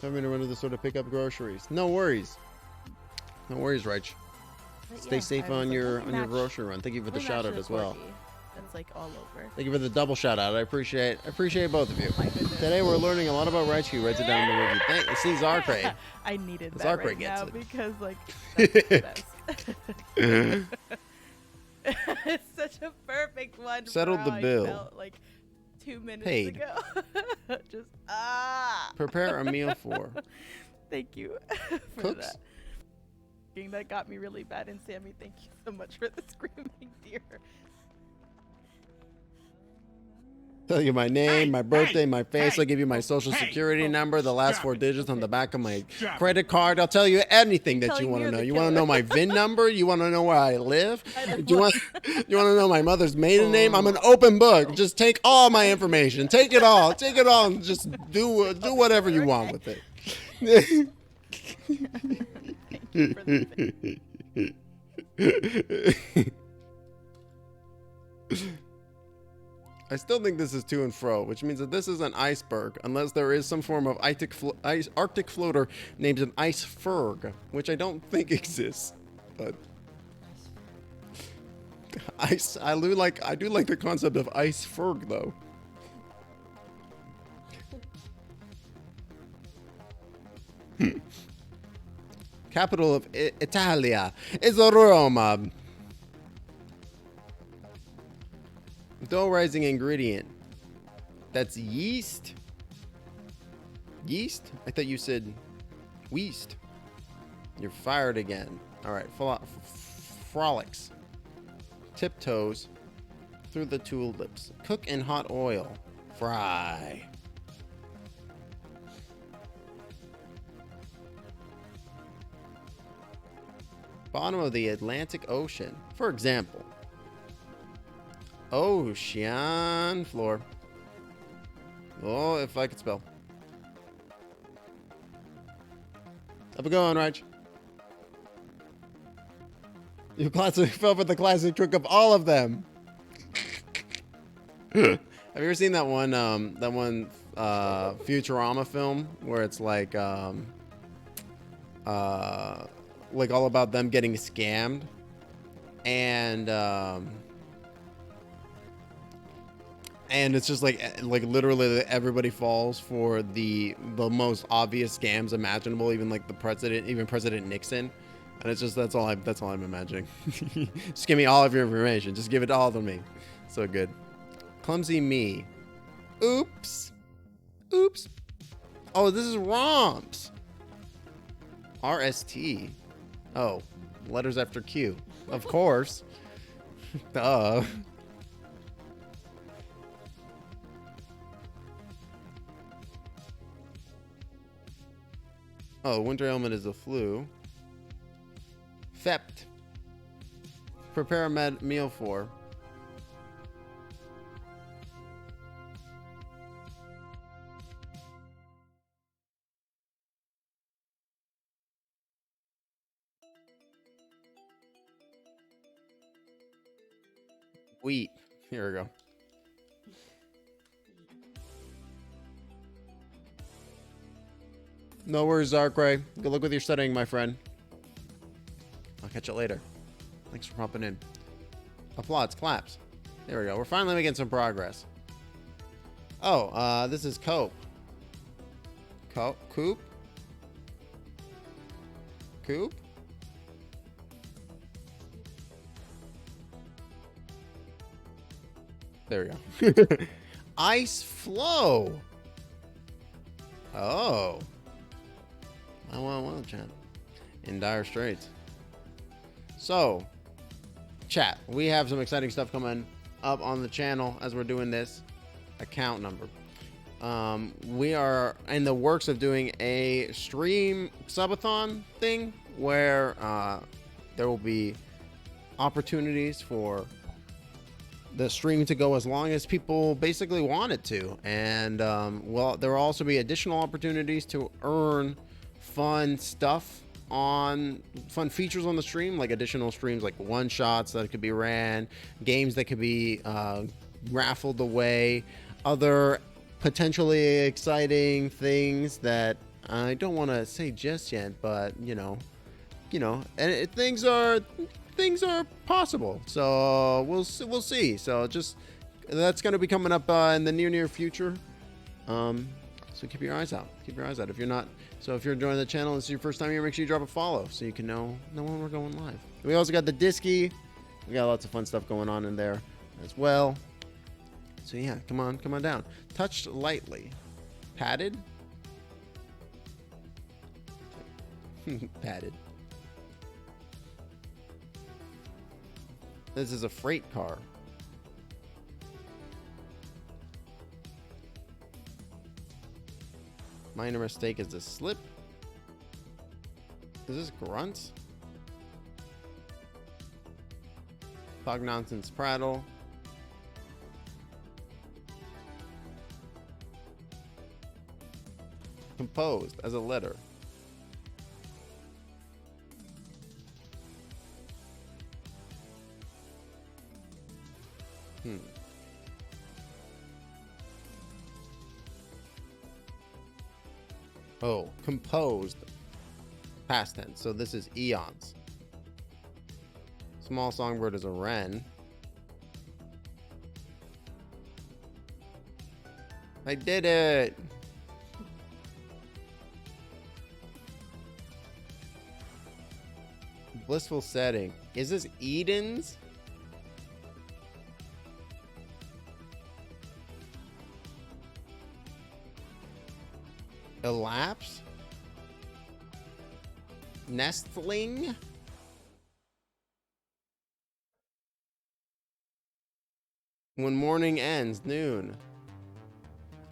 Tell me to run to the store to pick up groceries. No worries. No worries, Rach. Stay safe on your grocery run. Thank you for the shout out as well. That's like all over. Thank you for the double shout out. I appreciate both of you. My goodness. Today we're learning a lot about Raichu. Writes it down in the review. See Zarkray. I needed that Zarkray right gets now it. because like that's the best. It's such a perfect one. for Settled the how I bill. felt, like 2 minutes Paid. ago. Just Prepare a meal for. Thank you for Cooks? that. That got me really bad. And Sammy, thank you so much for the screaming deer. Tell you my name, my birthday, my face. I'll give you my social security number, the last 4 digits on the back of my credit card. I'll tell you anything that you Telling want me to you're know. the You want to killer. know my VIN number? You want to know where I live? I Do you want to know my mother's maiden name? I'm an open book. Just take all my information. Take it all. Take it all and just do whatever you want with it. Thank you for the I still think this is to and fro, which means that this is an iceberg, unless there is some form of Arctic floater named an iceberg, which I don't think exists. But I do like the concept of iceberg though. Capital of Italia is Roma. Dough rising ingredient. That's yeast. Yeast? I thought you said weast. You're fired again. All right. Frolics. Tiptoes through the tulips. Cook in hot oil. Fry. Bottom of the Atlantic Ocean. For example. Ocean floor. Oh, if I could spell. Up and going, Raj. You classic fell for the classic trick of all of them. Have you ever seen that one Futurama film where it's like all about them getting scammed and it's just like literally everybody falls for the most obvious scams imaginable, even like President Nixon, and it's just that's all I'm imagining. Just give me all of your information. Just give it all to me. So good. Clumsy me. Oops. Oops. Oh, this is ROMs. RST. Oh, letters after Q. Of course. Duh. Oh, winter ailment is the flu. Fept. Prepare a meal for. Wheat. Here we go. No worries, Zarkray. Good luck with your studying, my friend. I'll catch you later. Thanks for popping in. Applause, claps. There we go. We're finally making some progress. Oh, this is Cope. Coop? Coop? There we go. Ice flow. Oh. Well, chat. In dire straits. So, chat, we have some exciting stuff coming up on the channel as we're doing this. Account number. We are in the works of doing a stream subathon thing where there will be opportunities for the stream to go as long as people basically want it to, and well, there will also be additional opportunities to earn fun stuff on fun features on the stream, like additional streams, like one shots that could be ran, games that could be raffled away, other potentially exciting things that I don't want to say just yet, but you know, you know, and things are possible. So we'll see. So just that's going to be coming up in the near future. So keep your eyes out. Keep your eyes out. If you're enjoying the channel and this is your first time here, make sure you drop a follow so you can know when we're going live. We also got the Disky. We got lots of fun stuff going on in there as well. So yeah, come on down. Touched lightly. Padded. Padded. This is a freight car. Minor mistake is a slip. Is this grunt? Talk nonsense prattle. Composed as a letter. Oh, composed. Past tense. So this is eons. Small songbird is a wren. I did it. Blissful setting. Is this Eden's? Elapse? Nestling? When morning ends, noon.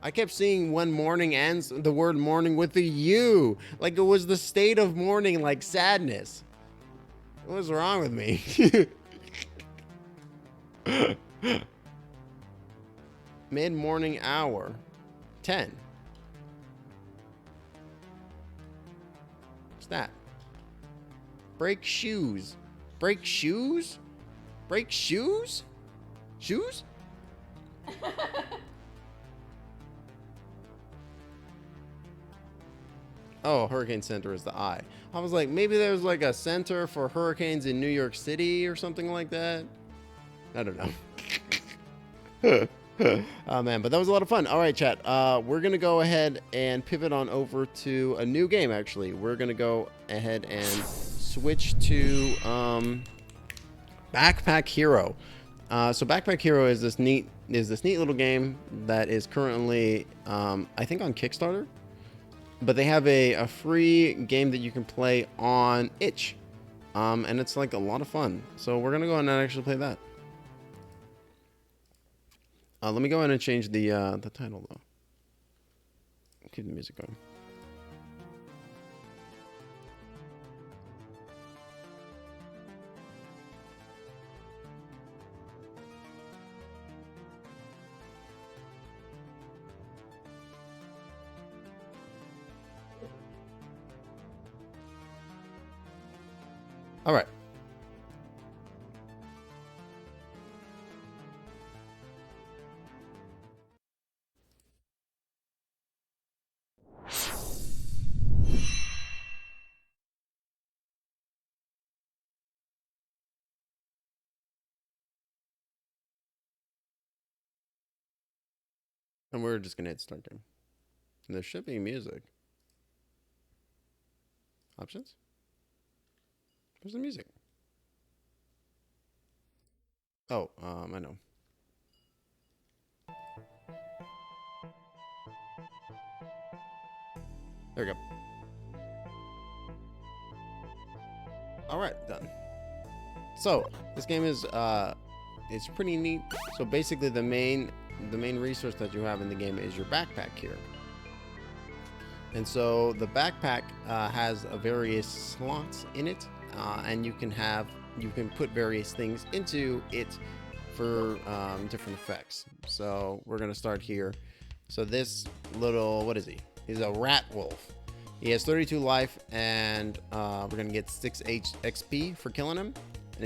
I kept seeing when morning ends, the word morning with a U. Like it was the state of mourning, like sadness. What was wrong with me? Mid-morning hour. 10. What's that? Break shoes. Break shoes? Break shoes? Shoes? Oh, Hurricane Center is the I. I was like, maybe there's like a center for hurricanes in New York City or something like that. I don't know. Oh man, but that was a lot of fun. All right, chat. We're gonna go ahead and pivot on over to a new game. Actually, we're gonna go ahead and switch to Backpack Hero. So Backpack Hero is this neat little game that is currently I think on Kickstarter. But they have a free game that you can play on itch. And it's like a lot of fun. So we're going to go ahead and actually play that. Let me go ahead and change the title, though. Keep the music going. All right. And we're just going to hit start game. And there should be music. Options? Where's the music? Oh, I know. There we go. All right, done. So this game is it's pretty neat. So basically, the main resource that you have in the game is your backpack here. And so the backpack has various slots in it, and you can put various things into it for different effects. So we're gonna start here. So this little, what is he? He's a rat wolf. He has 32 life, and we're gonna get 6 XP for killing him. And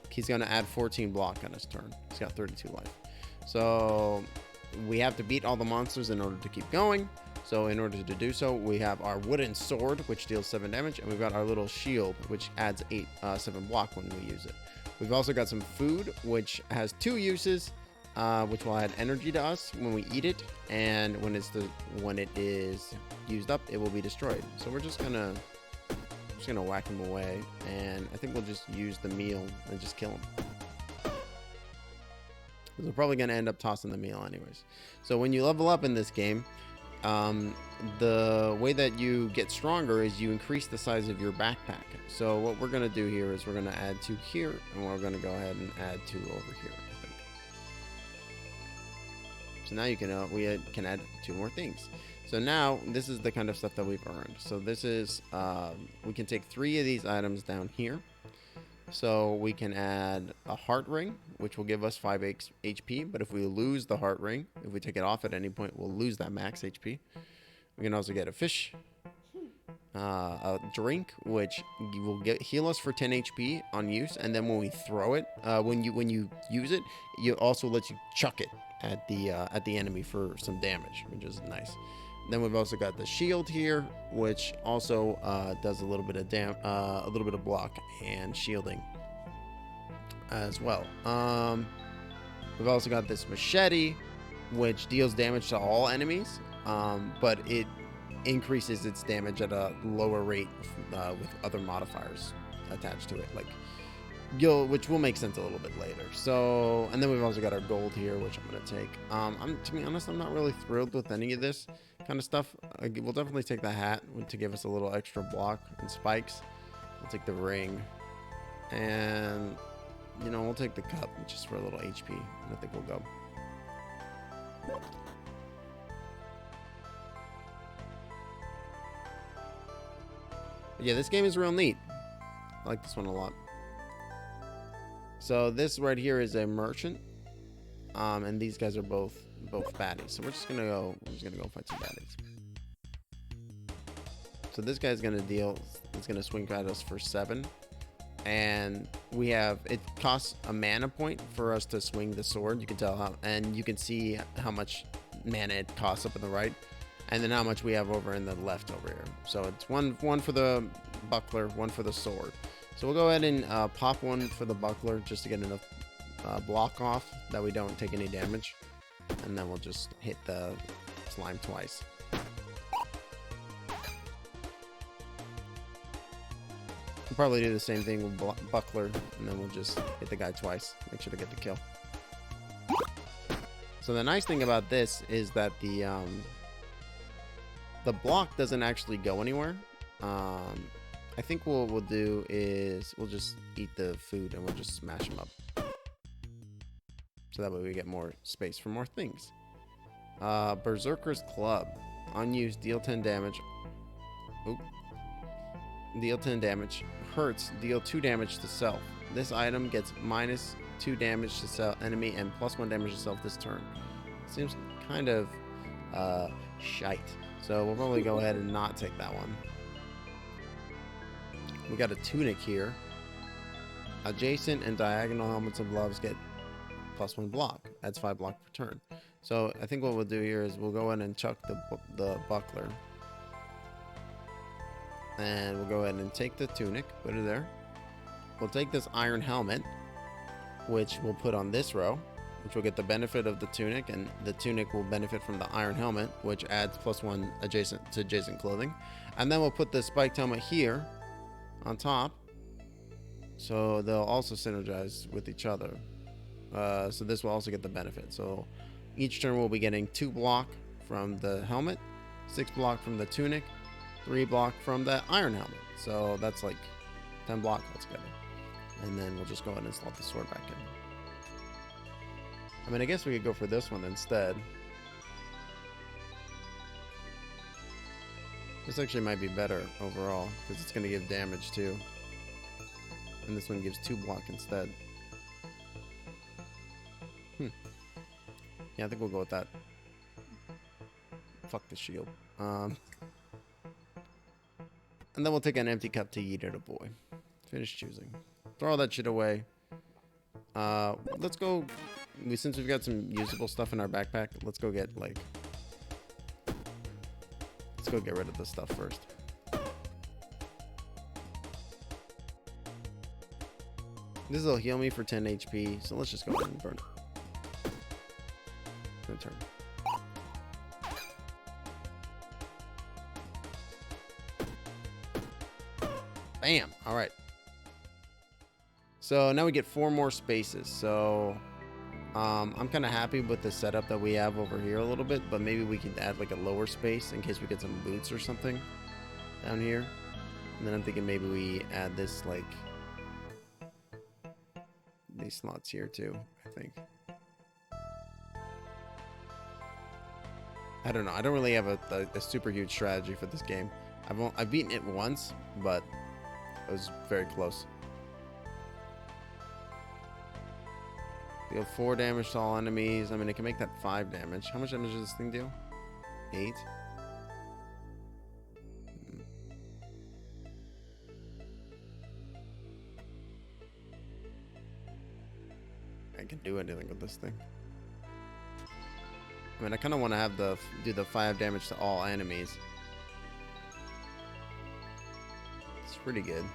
he's gonna add 14 block on his turn. He's got 32 life. So we have to beat all the monsters in order to keep going. So in order to do so, we have our wooden sword, which deals 7 damage, and we've got our little shield, which adds 7 block when we use it. We've also got some food, which has 2 uses, which will add energy to us when we eat it, and when it is used up, it will be destroyed. So we're just gonna whack him away, and I think we'll just use the meal and just kill him. Because we're probably gonna end up tossing the meal anyways. So when you level up in this game, the way that you get stronger is you increase the size of your backpack. So what we're going to do here is we're going to add 2 here, and we're going to go ahead and add 2 over here, I think. So now we can add 2 more things. So now this is the kind of stuff that we've earned. So this is, we can take 3 of these items down here. So we can add a heart ring, which will give us 5 HP. But if we lose the heart ring, if we take it off at any point, we'll lose that max HP. We can also get a fish, a drink, which will heal us for 10 HP on use. And then when we throw it, when you use it, it also lets you chuck it at the enemy for some damage, which is nice. Then we've also got the shield here, which also does a little bit of block and shielding as well. We've also got this machete, which deals damage to all enemies, but it increases its damage at a lower rate with other modifiers attached to it, which will make sense a little bit later. So, and then we've also got our gold here, which I'm going to take. To be honest, I'm not really thrilled with any of this kind of stuff. We'll definitely take the hat to give us a little extra block and spikes. We'll take the ring, and we'll take the cup just for a little HP, and I think we'll go. But yeah, this game is real neat. I like this one a lot. So this right here is a merchant, and these guys are both baddies. So we're just gonna go fight some baddies. So this guy's gonna swing at us for 7, and it costs a mana point for us to swing the sword. You can tell how, and you can see how much mana it costs up in the right, and then how much we have over in the left over here. So it's one for the buckler, 1 for the sword. So we'll go ahead and pop 1 for the buckler just to get enough block off that we don't take any damage. And then we'll just hit the slime twice. We'll probably do the same thing with buckler, and then we'll just hit the guy twice. Make sure to get the kill. So the nice thing about this is that the block doesn't actually go anywhere. I think what we'll do is we'll just eat the food and we'll just smash them up. So that way we get more space for more things. Berserker's Club. Unused, deal 10 damage. Oop. Deal 10 damage. Hurts, deal 2 damage to self. This item gets -2 damage to enemy and +1 damage to self this turn. Seems kind of shite. So we'll probably go ahead and not take that one. We got a tunic here. Adjacent and diagonal helmets of loves get +1 block. Adds 5 block per turn. So I think what we'll do here is we'll go in and chuck the buckler. And we'll go ahead and take the tunic, put it there. We'll take this iron helmet, which we'll put on this row, which will get the benefit of the tunic, and the tunic will benefit from the iron helmet, which adds +1 adjacent clothing. And then we'll put the spiked helmet here on top, so they'll also synergize with each other. So this will also get the benefit. So each turn we'll be getting 2 block from the helmet, 6 block from the tunic, 3 block from the iron helmet. So that's like 10 block altogether. And then we'll just go ahead and slot the sword back in. I mean, I guess we could go for this one instead. This actually might be better overall, because it's going to give damage too. And this one gives 2 block instead. Yeah, I think we'll go with that. Fuck the shield. And then we'll take an empty cup to eat it a boy. Finish choosing. Throw all that shit away. Let's go. Since we've got some usable stuff in our backpack, let's go get, like, Let's go get rid of this stuff first. This will heal me for 10 HP, so let's just go ahead and burn it. Good turn. Bam! Alright. So now we get 4 more spaces. So I'm kind of happy with the setup that we have over here a little bit, but maybe we can add like a lower space in case we get some boots or something down here. And then I'm thinking maybe we add this like these slots here too, I think. I don't know. I don't really have a super huge strategy for this game. I've beaten it once, but it was very close. Deal 4 damage to all enemies. I mean, it can make that 5 damage. How much damage does this thing deal? 8? I can do anything with this thing. I mean, I kind of want to have do the 5 damage to all enemies. It's pretty good.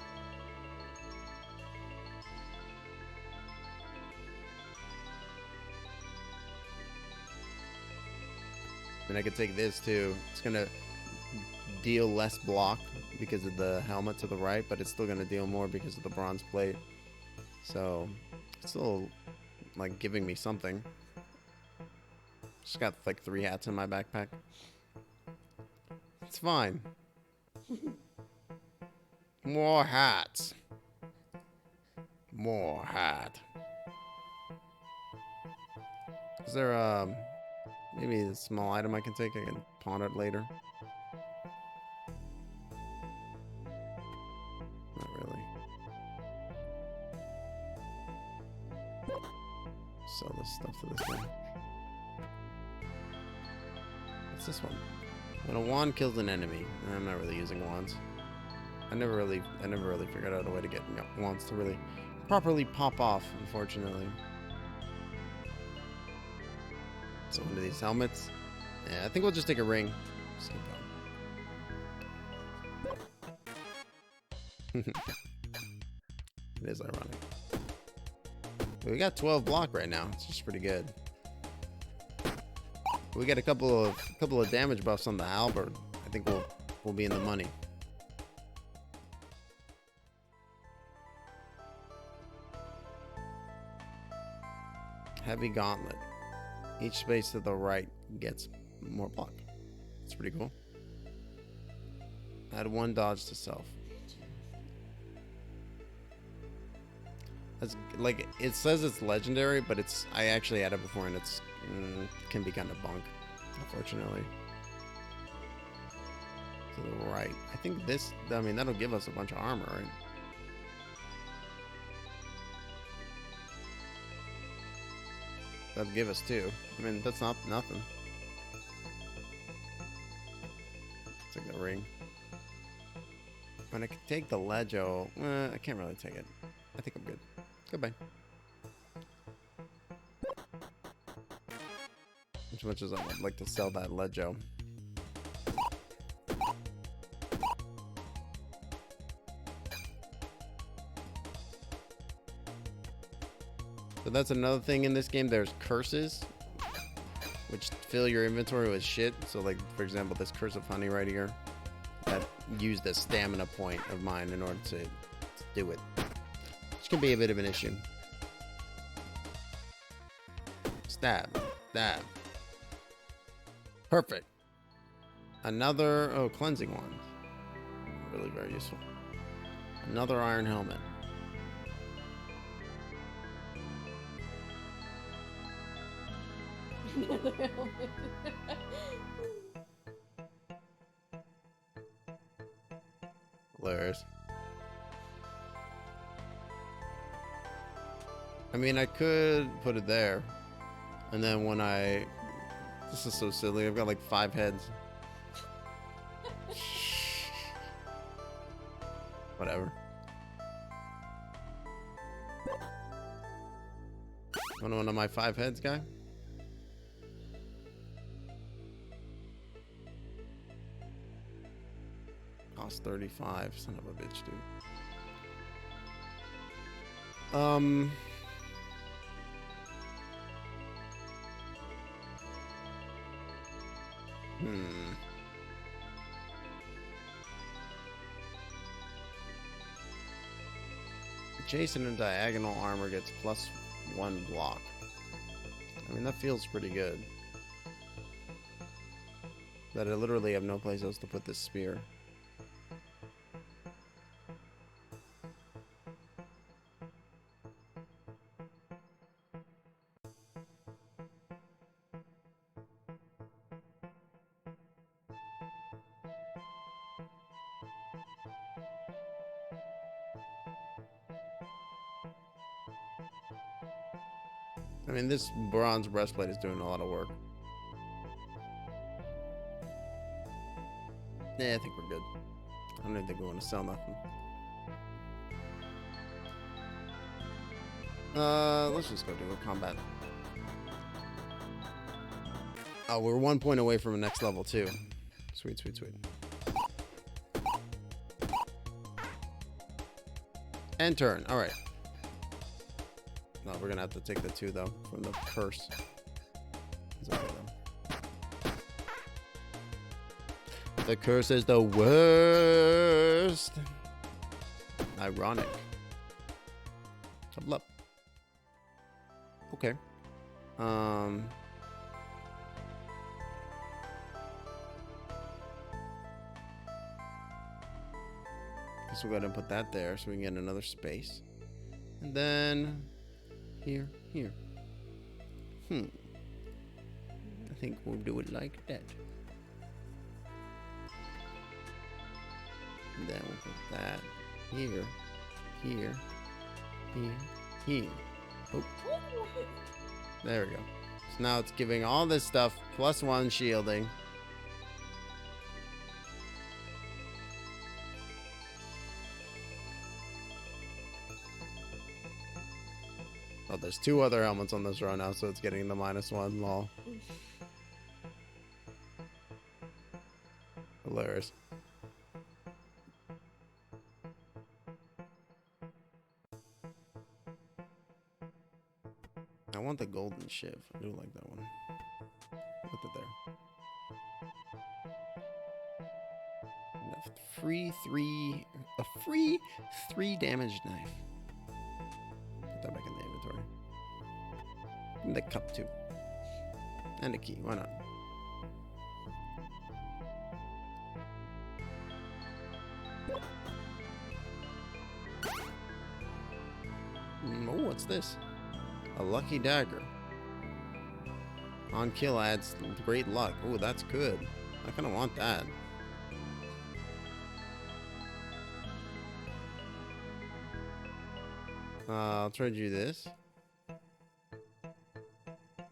I mean, I could take this too. It's gonna deal less block because of the helmet to the right, but it's still gonna deal more because of the bronze plate. So, it's still like giving me something. Just got like 3 hats in my backpack. It's fine. More hats. More hat. Is there maybe a small item I can take? I can pawn it later. Not really. Sell this stuff to this guy. What's this one? When a wand kills an enemy. I'm not really using wands. I never really figured out a way to get wands to really properly pop off, unfortunately. So one of these helmets. Yeah, I think we'll just take a ring. Just keep going. It is ironic. But we got 12 block right now. It's just pretty good. We got a couple of damage buffs on the halberd. I think we'll be in the money. Heavy gauntlet. Each space to the right gets more block. That's pretty cool. Add 1 dodge to self. That's like it says it's legendary, but I actually had it before and it's can be kind of bunk, unfortunately. To the right. I think this. I mean, that'll give us a bunch of armor, right? That'll give us 2. I mean, that's not nothing. Take the ring. And I can take the Legio. I can't really take it. I think I'm good. Goodbye. As much as I would like to sell that Legio. So that's another thing in this game. There's curses, which fill your inventory with shit. So like, for example, this curse of honey right here, that used the stamina point of mine in order to do it. Which can be a bit of an issue. Stab. Stab. Perfect. Another, cleansing wand. Really very useful. Another iron helmet. Another helmet. Hilarious. I mean, I could put it there. And then when this is so silly. I've got like 5 heads. Whatever. Want one of my 5 heads, guy? 35. Son of a bitch, dude. Adjacent and diagonal armor gets +1 block. I mean, that feels pretty good. That I literally have no place else to put this spear. I mean, this bronze breastplate is doing a lot of work. Yeah, I think we're good. I don't even think we want to sell nothing. Let's just go do a combat. Oh, we're 1 point away from a next level, too. Sweet, sweet, sweet. And turn. All right. No, we're gonna have to take the 2 though from the curse. It's okay, though. The curse is the worst. Ironic. Double up. Okay. Guess we'll go ahead and put that there so we can get another space. And then here. I think we'll do it like that. And then we'll put that here. Oh. There we go. So now it's giving all this stuff +1 shielding. Oh, there's 2 other helmets on this row now, so it's getting the -1, lol. Hilarious. I want the golden shiv. I do like that one. Put it there. And a free 3 damage knife. Put that back in the inventory. And the cup too. And a key. Why not? Oh, what's this? A lucky dagger. On kill adds great luck. Oh, that's good. I kind of want that. I'll trade you this.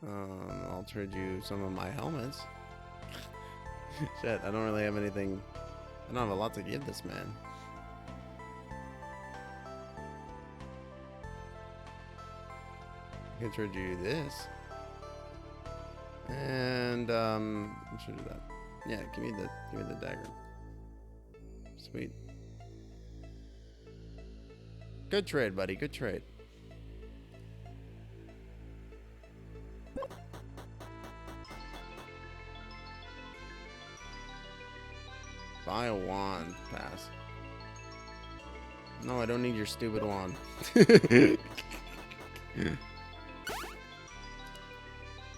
I'll trade you some of my helmets. Shit, I don't really have anything. I don't have a lot to give this man. I can trade you this. And I should do that. Yeah, give me the dagger. Sweet. Good trade, buddy. Good trade. Buy a wand. Pass. No, I don't need your stupid wand.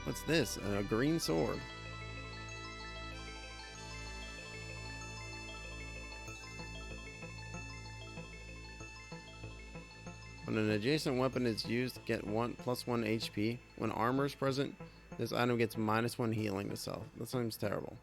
What's this? A green sword. When an adjacent weapon is used, get +1 HP. When armor is present, this item gets -1 healing to self. That seems terrible.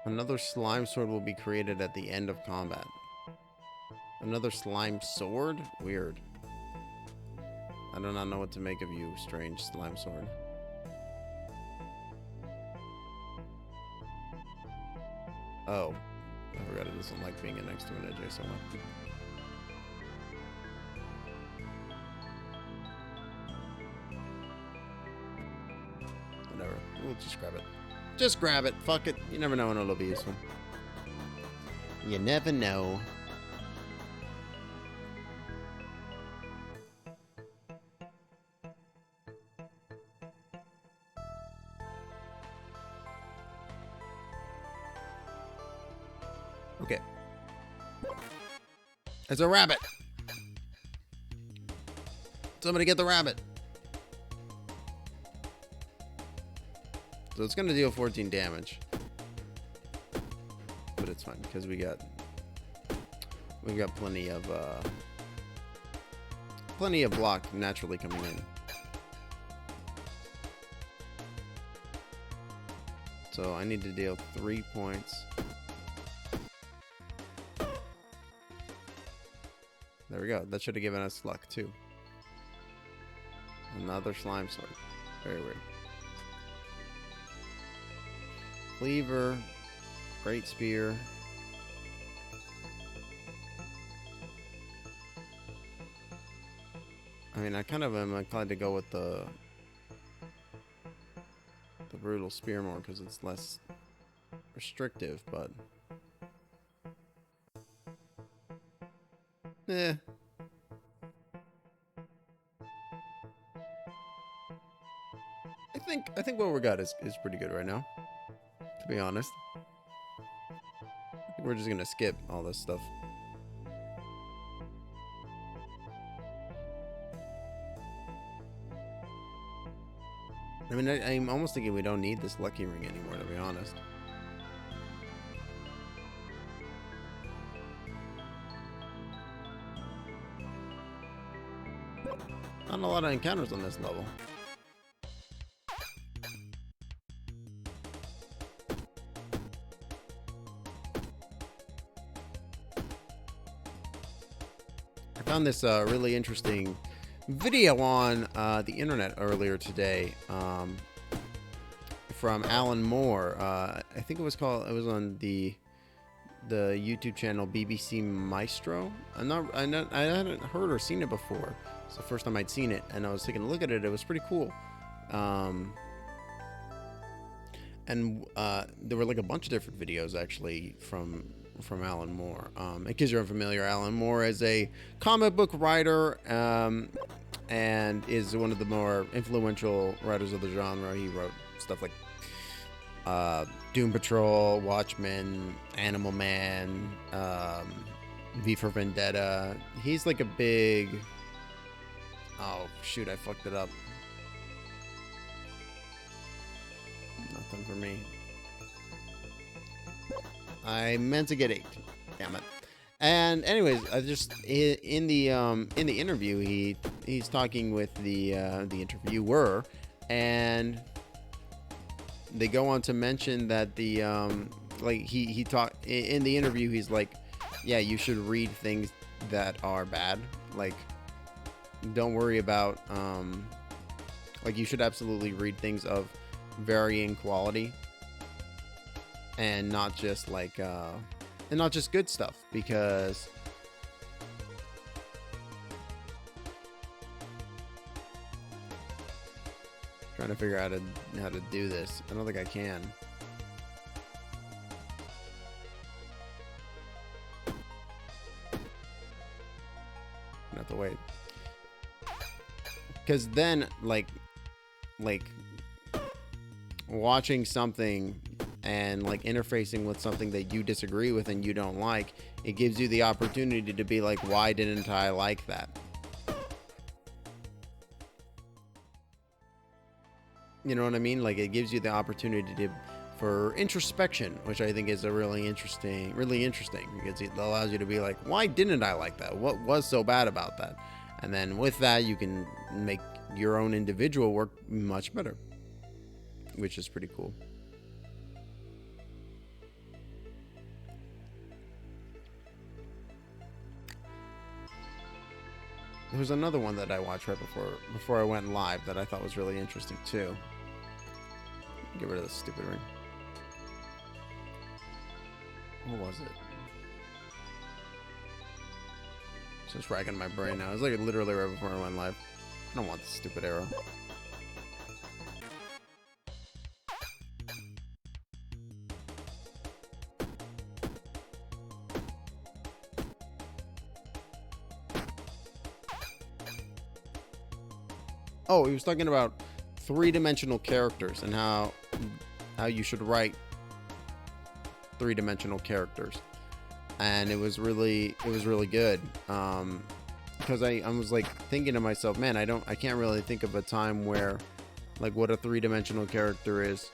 Another slime sword will be created at the end of combat. Another slime sword? Weird. I do not know what to make of you, strange slime sword. Oh. I forgot it doesn't like being next to an adjacent weapon. Whatever. We'll just grab it. Just grab it. Fuck it. You never know when it'll be useful. You never know. Okay. It's a rabbit. Somebody get the rabbit. So it's going to deal 14 damage. But it's fine because we've got plenty of block naturally coming in. So I need to deal 3 points. There we go. That should have given us luck too. Another slime sword. Very weird. Cleaver. Great spear. I mean, I kind of am inclined to go with the brutal spear more because it's less restrictive, but eh. I think what we got is pretty good right now, to be honest. I think we're just gonna skip all this stuff. I mean, I'm almost thinking we don't need this lucky ring anymore, to be honest. Not a lot of encounters on this level. I found this really interesting video on the internet earlier today from Alan Moore. I think it was on the YouTube channel BBC Maestro. I hadn't heard or seen it before. It's the first time I'd seen it, and I was taking a look at it. It was pretty cool. And there were like a bunch of different videos actually from Alan Moore. In case you're unfamiliar, Alan Moore is a comic book writer and is one of the more influential writers of the genre. He wrote stuff like Doom Patrol, Watchmen, Animal Man, V for Vendetta. He's like a big... Oh, shoot, I fucked it up. Nothing for me. I meant to get 8. Damn it. And anyways, I just in the interview he's talking with the interviewer, and they go on to mention that the like he talked in the interview. He's like, yeah, you should read things that are bad. Like, don't worry about like, you should absolutely read things of varying quality, and not just like and not just good stuff, because trying to figure out how to do this. I don't think I can. I have to wait, because then like watching something and like interfacing with something that you disagree with and you don't like, it gives you the opportunity to be like, why didn't I like that? You know what I mean? Like, it gives you the opportunity for introspection, which I think is a really interesting, because it allows you to be like, why didn't I like that? What was so bad about that? And then with that, you can make your own individual work much better, which is pretty cool. There was another one that I watched right before I went live that I thought was really interesting too. Get rid of this stupid ring. What was it? It's just racking my brain now. It was like literally right before I went live. I don't want this stupid arrow. Oh, he was talking about three-dimensional characters and how you should write three-dimensional characters, and it was really good. Because I was like thinking to myself, man, I can't really think of a time where, like, what a three-dimensional character is,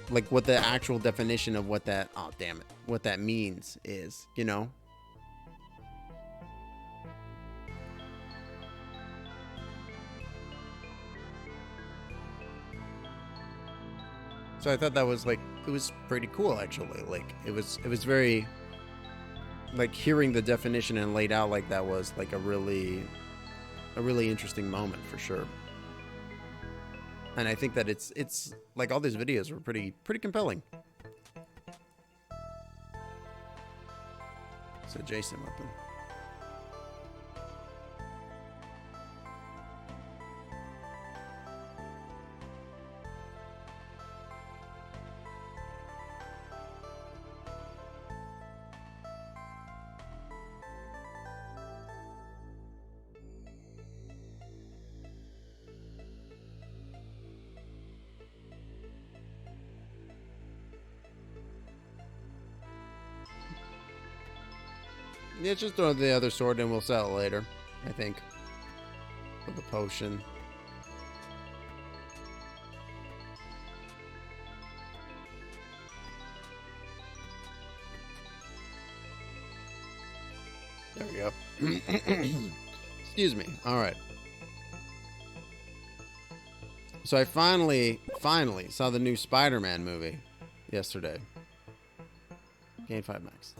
like what the actual definition of what that, oh damn it, what that means is, you know. So I thought that was like, it was pretty cool actually. Like it was very, like, hearing the definition and laid out like that was like a really interesting moment for sure. And I think that it's like all these videos were pretty compelling. It's a Jason weapon. Yeah, just throw the other sword and we'll sell it later, I think. With the potion. There we go. Excuse me. Alright. So I finally saw the new Spider-Man movie yesterday. Game 5 Max.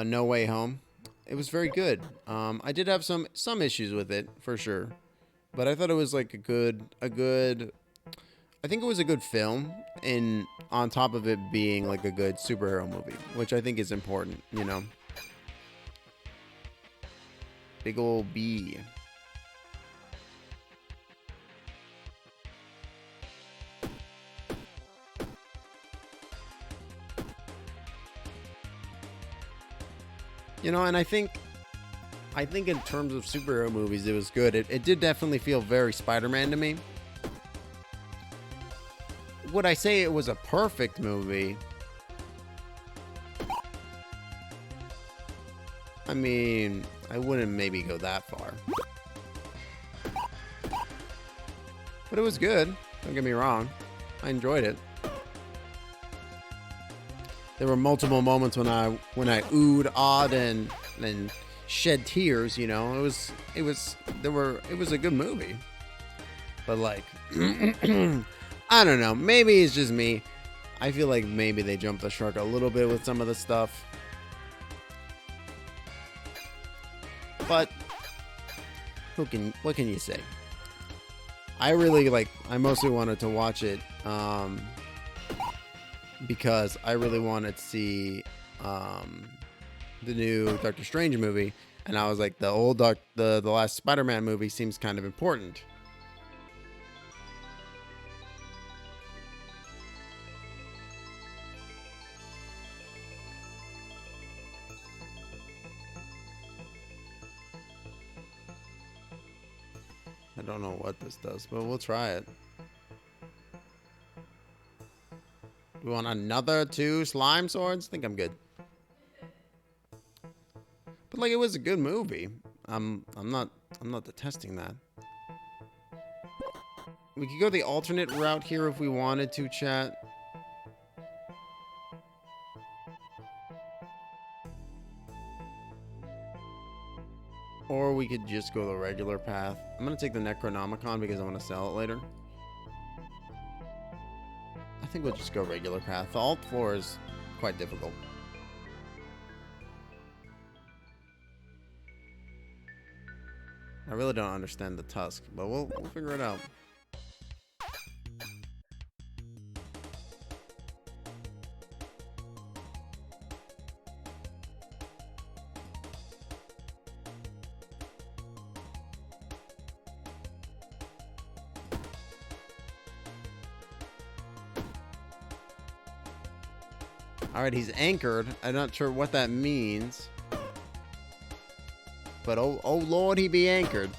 No Way Home. It was very good. I did have some issues with it for sure, but I thought it was like a good. I think it was a good film, and on top of it being like a good superhero movie, which I think is important. You know. Big ol' B. You know, and I think in terms of superhero movies, it was good. It did definitely feel very Spider-Man to me. Would I say it was a perfect movie? I mean, I wouldn't maybe go that far. But it was good. Don't get me wrong. I enjoyed it. There were multiple moments when I oohed, awed, and shed tears. You know, it was a good movie. But like, I don't know. Maybe it's just me. I feel like maybe they jumped the shark a little bit with some of the stuff. But what can you say? I mostly wanted to watch it. Because I really wanted to see the new Doctor Strange movie, and I was like, the last Spider-Man movie seems kind of important. I don't know what this does, but we'll try it. We want another 2 slime swords? I think I'm good. But like, it was a good movie. I'm not detesting that. We could go the alternate route here if we wanted to, chat. Or we could just go the regular path. I'm gonna take the Necronomicon because I want to sell it later. I think we'll just go regular path. The alt floor is quite difficult. I really don't understand the tusk, but we'll figure it out. Alright, he's anchored. I'm not sure what that means. But oh Lord, he be anchored.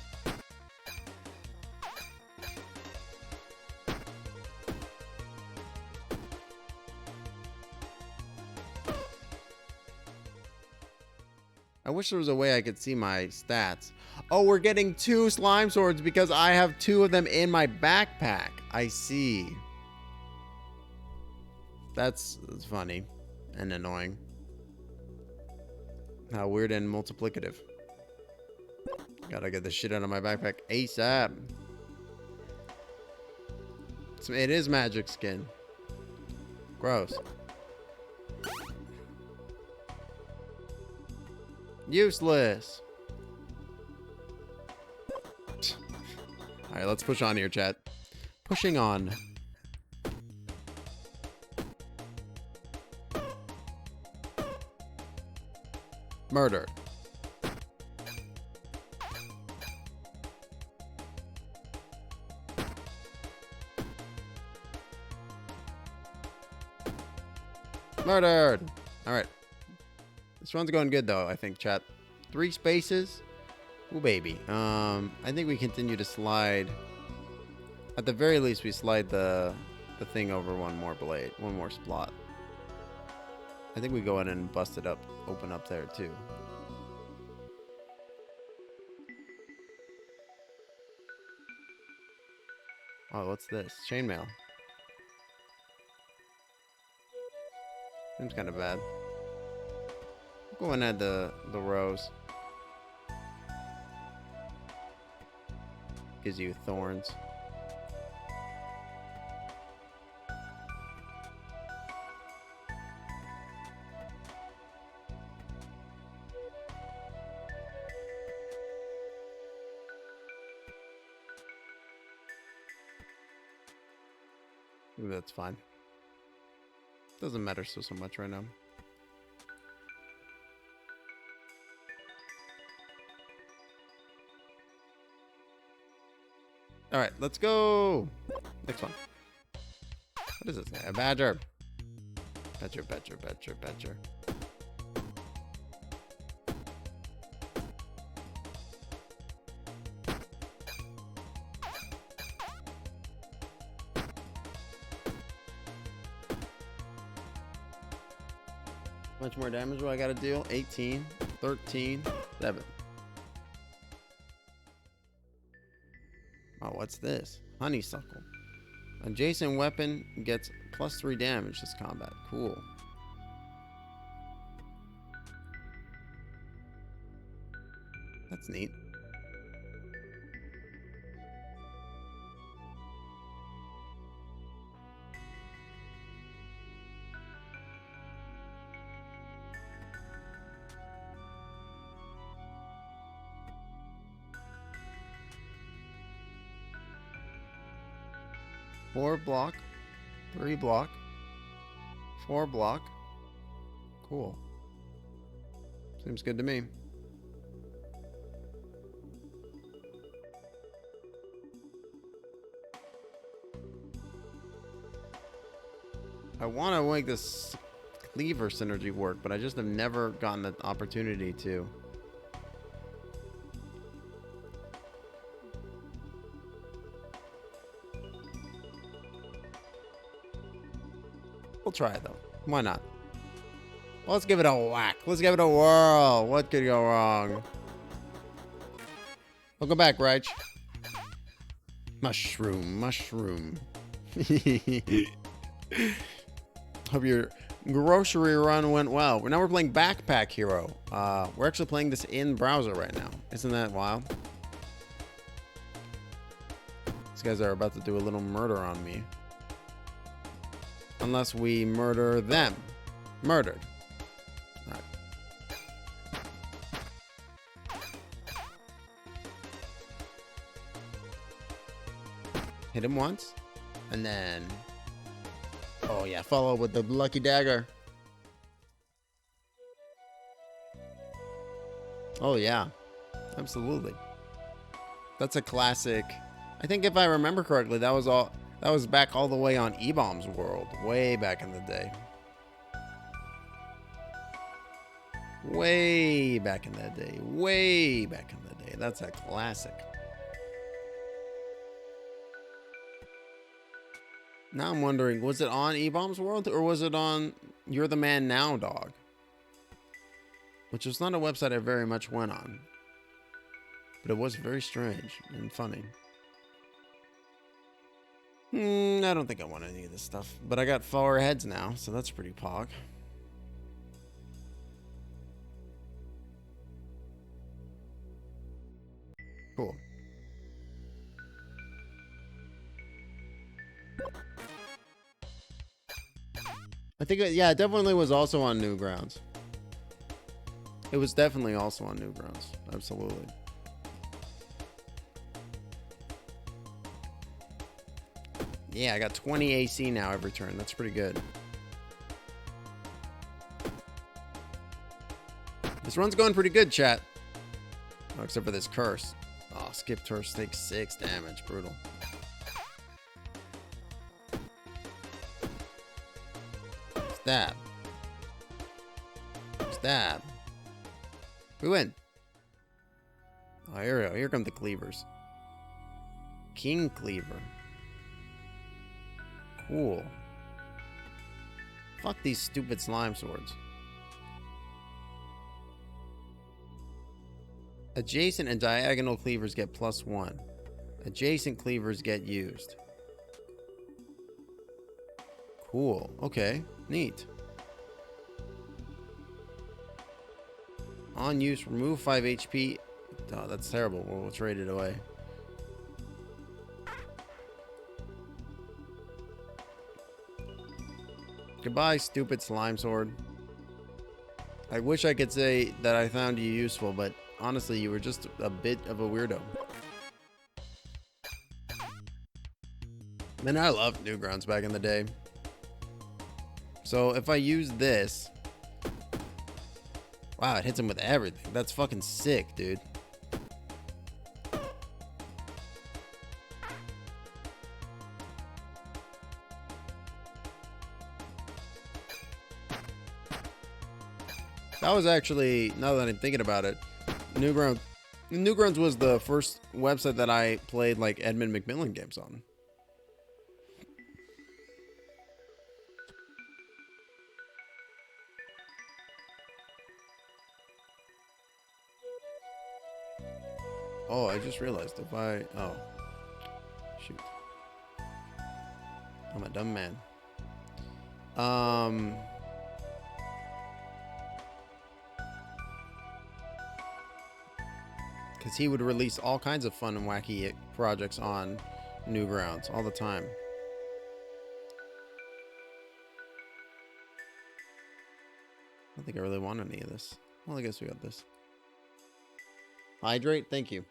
I wish there was a way I could see my stats. Oh, we're getting 2 slime swords because I have 2 of them in my backpack. I see. That's funny and annoying. How weird and multiplicative. Gotta get the shit out of my backpack ASAP. It is magic skin. Gross. Useless. Alright, let's push on here, chat. Pushing on. Murder. Murdered. All right. This one's going good though, I think, chat. 3 spaces. Ooh, baby. I think we continue to slide. At the very least, we slide the thing over one more blade, one more slot. I think we go in and bust it up, open up there too. Oh, what's this? Chainmail. Seems kind of bad. Go and add the rows. Gives you thorns. Ooh, that's fine. Doesn't matter so much right now. All right, let's go. Next one. What is this? A badger. Badger, badger, badger, badger. How much more damage do I gotta deal? 18, 13, 7. Oh, what's this? Honeysuckle. Adjacent weapon gets +3 damage this combat. Cool. That's neat. Four block, 3 block, 4 block. Cool. Seems good to me. I want to make this cleaver synergy work, but I just have never gotten the opportunity to. We'll try it though. Why not? Well, let's give it a whack. Let's give it a whirl. What could go wrong? Welcome back, Rach. Mushroom, mushroom. Hope your grocery run went well. Now we're playing Backpack Hero. We're actually playing this in browser right now. Isn't that wild? These guys are about to do a little murder on me. Unless we murder them. Murdered. All right. Hit him once. And then... oh yeah, follow with the lucky dagger. Oh yeah. Absolutely. That's a classic. I think if I remember correctly, that was back all the way on E-Bomb's World, way back in the day. Way back in the day. Way back in the day. That's a classic. Now I'm wondering, was it on E-Bomb's World or was it on You're the Man Now, dog? which was not a website I very much went on. But it was very strange and funny. I don't think I want any of this stuff. But I got 4 heads now, so that's pretty pog. Cool. I think, yeah, it definitely was also on Newgrounds. It was definitely also on Newgrounds. Absolutely. Yeah, I got 20 AC now every turn. That's pretty good. This run's going pretty good, chat. Oh, except for this curse. Oh, skip curse takes 6 damage. Brutal. Stab. Stab. We win. Oh, here we go. Here come the cleavers. King Cleaver. Cool. Fuck these stupid slime swords. Adjacent and diagonal cleavers get +1. Adjacent cleavers get used. Cool. Okay. Neat. On use, remove 5 HP. Oh, that's terrible. We'll trade it away. Goodbye, stupid slime sword. I wish I could say that I found you useful, but honestly, you were just a bit of a weirdo. Man, I loved Newgrounds back in the day. So if I use this... Wow, it hits him with everything. That's fucking sick, dude. That was actually, now that I'm thinking about it, Newgrounds was the first website that I played like Edmund Macmillan games on. Oh, I just realized if I... Oh. Shoot. I'm a dumb man. Because he would release all kinds of fun and wacky projects on Newgrounds all the time. I don't think I really want any of this. Well, I guess we got this. Hydrate, thank you.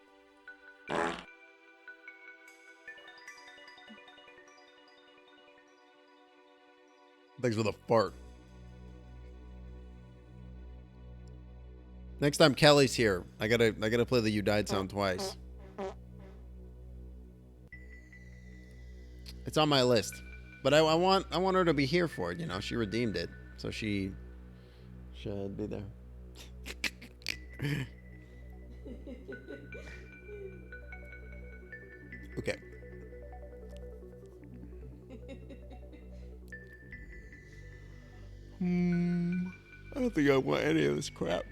Thanks for the fart. Next time Kelly's here, I gotta play the "You Died" sound twice. It's on my list, but I want her to be here for it. You know, she redeemed it, so she should be there. Okay. I don't think I want any of this crap.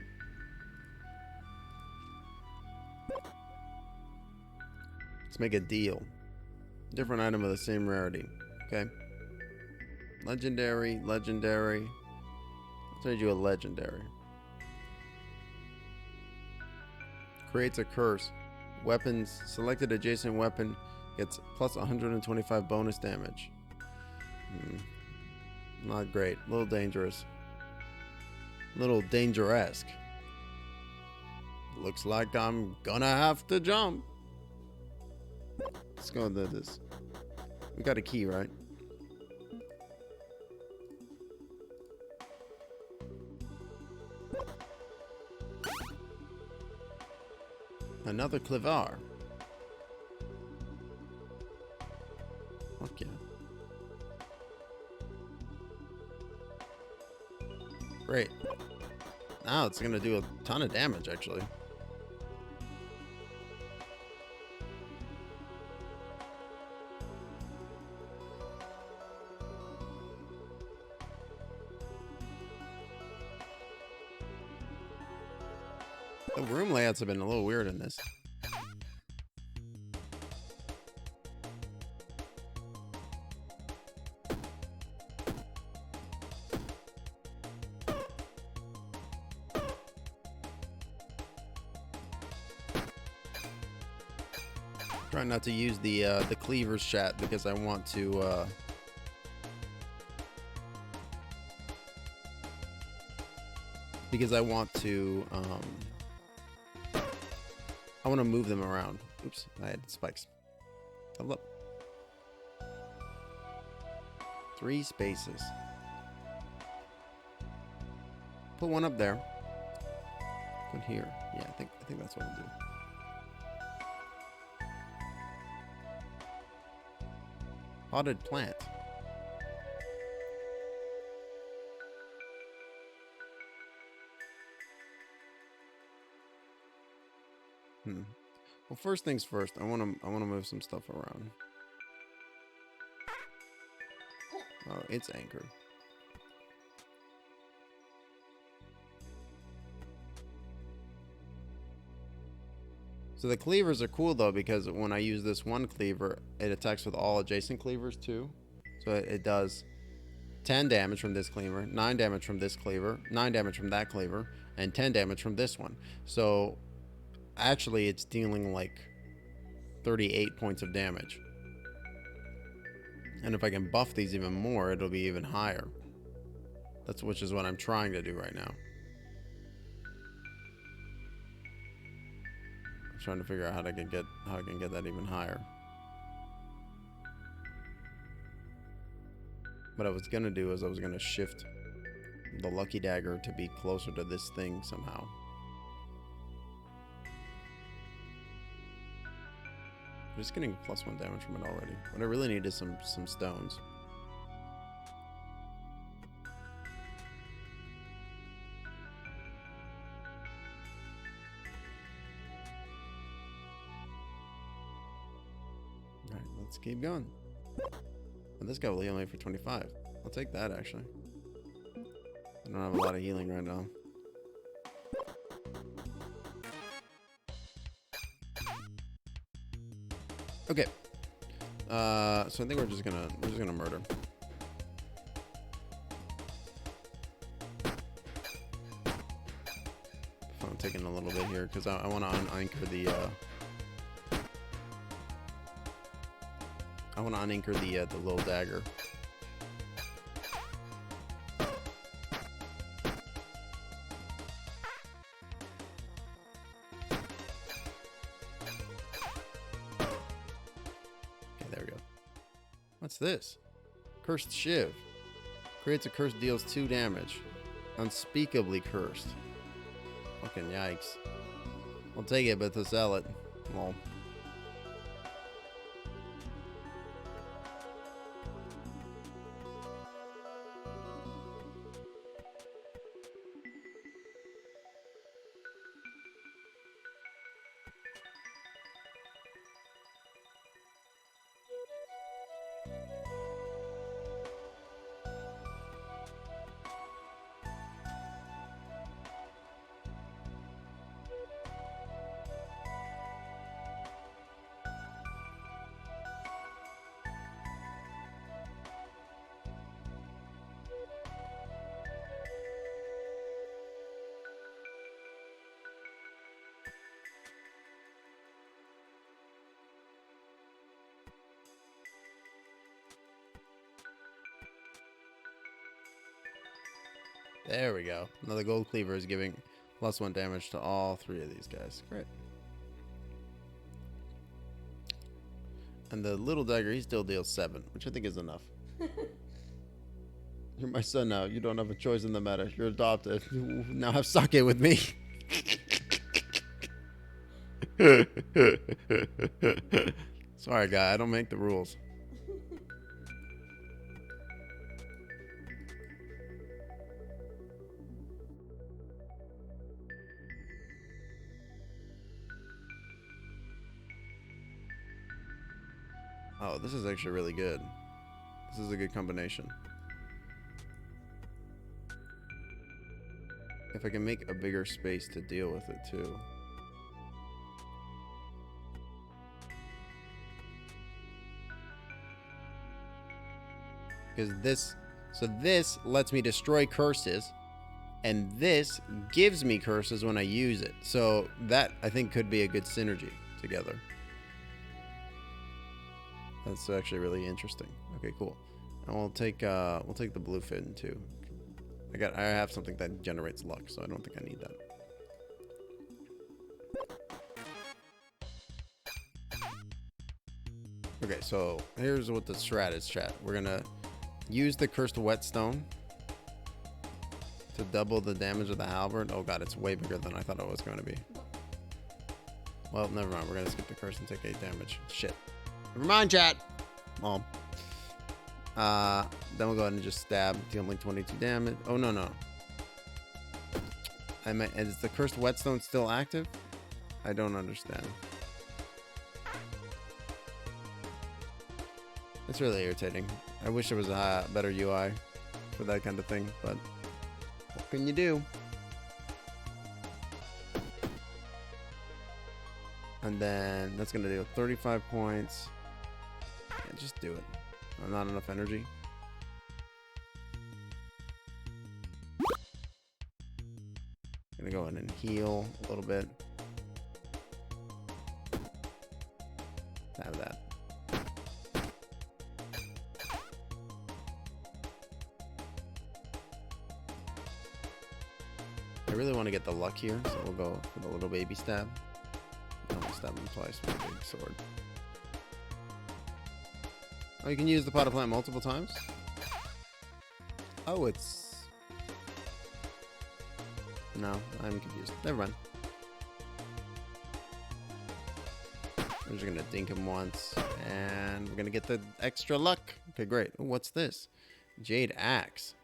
Let's make a deal. Different item of the same rarity. Okay. Legendary, legendary. I'll trade you a legendary. Creates a curse. Weapons. Selected adjacent weapon gets plus 125 bonus damage. Not great. A little dangerous. A little danger-esque. Looks like I'm gonna have to jump. Let's go into this. We got a key, right? Another Cleaver. Fuck yeah. Great. Now it's gonna do a ton of damage, actually. The room layouts have been a little weird in this. Trying not to use the cleavers chat because I want to I want to move them around. Oops, I had spikes. Level up. 3 spaces. Put one up there. Put here. Yeah, I think that's what I'll do. Potted plant. Well, first things first. I want to move some stuff around. Oh, it's anchored. So the cleavers are cool though, because when I use this one cleaver, it attacks with all adjacent cleavers too. So it does 10 damage from this cleaver, 9 damage from this cleaver, 9 damage from that cleaver, and 10 damage from this one. So actually it's dealing like 38 points of damage. And if I can buff these even more, it'll be even higher. Which is what I'm trying to do right now. I'm trying to figure out how I can get that even higher. What I was gonna do is I was gonna shift the lucky dagger to be closer to this thing somehow. I'm just getting +1 damage from it already. What I really need is some stones. Alright, let's keep going. And this guy will heal me for 25. I'll take that actually. I don't have a lot of healing right now. Okay. So I think we're just gonna murder. I'm taking a little bit here because I want to unanchor the the little dagger. What's this? Cursed Shiv. Creates a curse, deals 2 damage. Unspeakably cursed. Fucking yikes. I'll take it, but to sell it. Well. There we go. Another gold cleaver is giving +1 damage to all 3 of these guys. Great. And the little dagger, he still deals 7, which I think is enough. You're my son now. You don't have a choice in the matter. You're adopted. You now have sake with me. Sorry, guy. I don't make the rules. Oh, this is actually really good. This is a good combination. if I can make a bigger space to deal with it too. Because this lets me destroy curses, and this gives me curses when I use it. So that, I think, could be a good synergy together. That's actually really interesting. Okay, cool. And we'll take the blue fin too. I have something that generates luck, so I don't think I need that. Okay, so here's what the strat is, chat. We're gonna use the cursed whetstone to double the damage of the halberd. Oh god, it's way bigger than I thought it was going to be. Well, never mind. We're gonna skip the curse and take 8 damage. Shit. Never mind, chat. Mom. Then we'll go ahead and just stab, dealing 22 damage. Oh no. Is the cursed whetstone still active? I don't understand. It's really irritating. I wish there was a better UI for that kind of thing, but what can you do? And then that's gonna do 35 points. Yeah, just do it. Not enough energy. Gonna go in and heal a little bit. Have that. I really want to get the luck here, so we'll go for the little baby stab. I'll stab him twice with a big sword. Oh, you can use the pot of plant multiple times? Oh, it's... No, I'm confused. Never mind. We're just gonna dink him once, and we're gonna get the extra luck. Okay, great. Ooh, what's this? Jade Axe.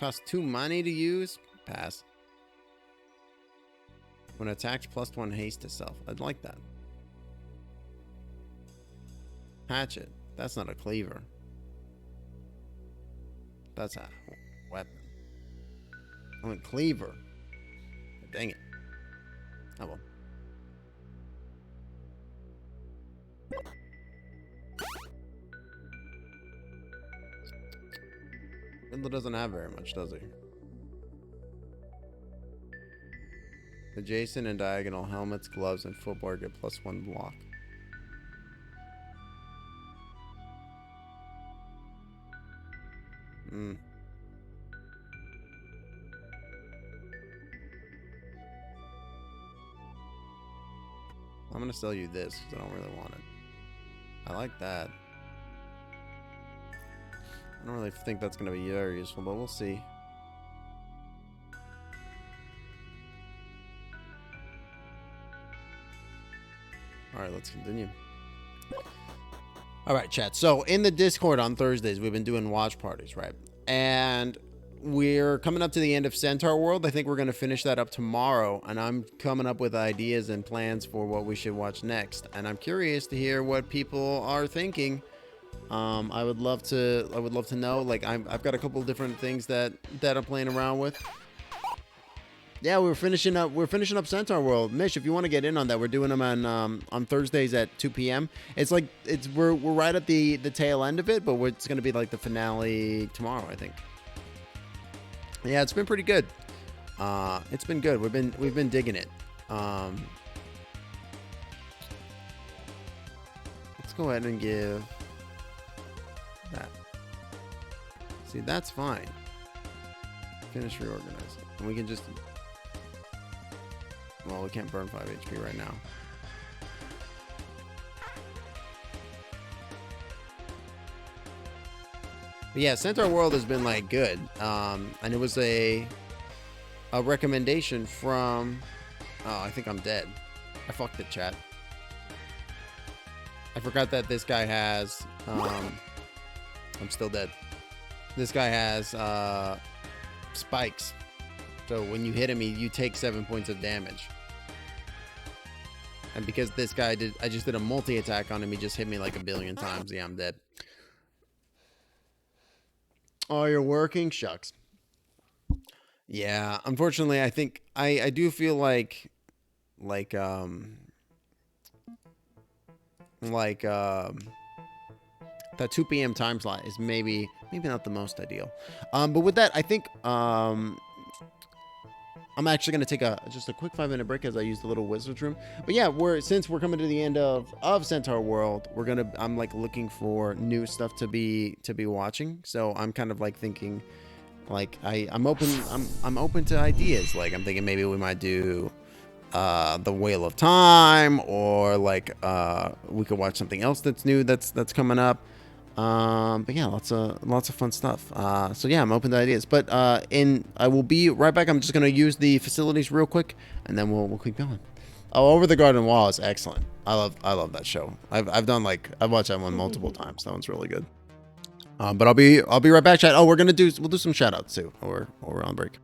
Costs 2 money to use? Pass. When attacked, +1 haste to self. I'd like that. Hatchet. That's not a cleaver. That's a weapon. I want cleaver. Dang it. Oh well. Riddler doesn't have very much, does he? Adjacent and diagonal helmets, gloves, and footwear get +1 block. I'm gonna sell you this because I don't really want it. I like that. I don't really think that's gonna be very useful, but we'll see. Alright, let's continue. Alright, chat. So, in the Discord on Thursdays, we've been doing watch parties, right? And we're coming up to the end of Centaur World. I think we're going to finish that up tomorrow. And I'm coming up with ideas and plans for what we should watch next. And I'm curious to hear what people are thinking. I would love to know. Like, I've got a couple of different things that I'm playing around with. Yeah, we're finishing up Centaur World. Mish, if you want to get in on that, we're doing them on Thursdays at 2 p.m. It's like we're right at the tail end of it, but it's going to be like the finale tomorrow, I think. Yeah, it's been pretty good. It's been good. We've been digging it. Let's go ahead and give that. See, that's fine. Finish reorganizing, and we can just. Well, we can't burn 5 HP right now. But yeah, Centaur World has been like good. And it was a recommendation from... Oh, I think I'm dead. I fucked it, chat. I forgot that this guy has... I'm still dead. This guy has spikes. So when you hit him, you take 7 points of damage. And because this guy I just did a multi-attack on him, he just hit me like a billion times. Yeah, I'm dead. Oh, you're working? Shucks. Yeah, unfortunately, I think I do feel like um like that 2 p.m. time slot is maybe not the most ideal. But with that, I think I'm actually gonna take just a quick 5-minute break as I use the little wizard's room. But yeah, since we're coming to the end of Centaur World, I'm like looking for new stuff to be watching. So I'm kind of like thinking, like I'm open to ideas. Like I'm thinking maybe we might do the Wheel of Time, or like we could watch something else that's new that's coming up. But yeah, lots of fun stuff. So yeah, I'm open to ideas. But I will be right back. I'm just gonna use the facilities real quick, and then we'll keep going. Oh, Over the Garden Wall is excellent. I love that show. I've watched that one multiple times. That one's really good. But I'll be right back, chat. Oh, we'll do some shout outs too, or we're on break.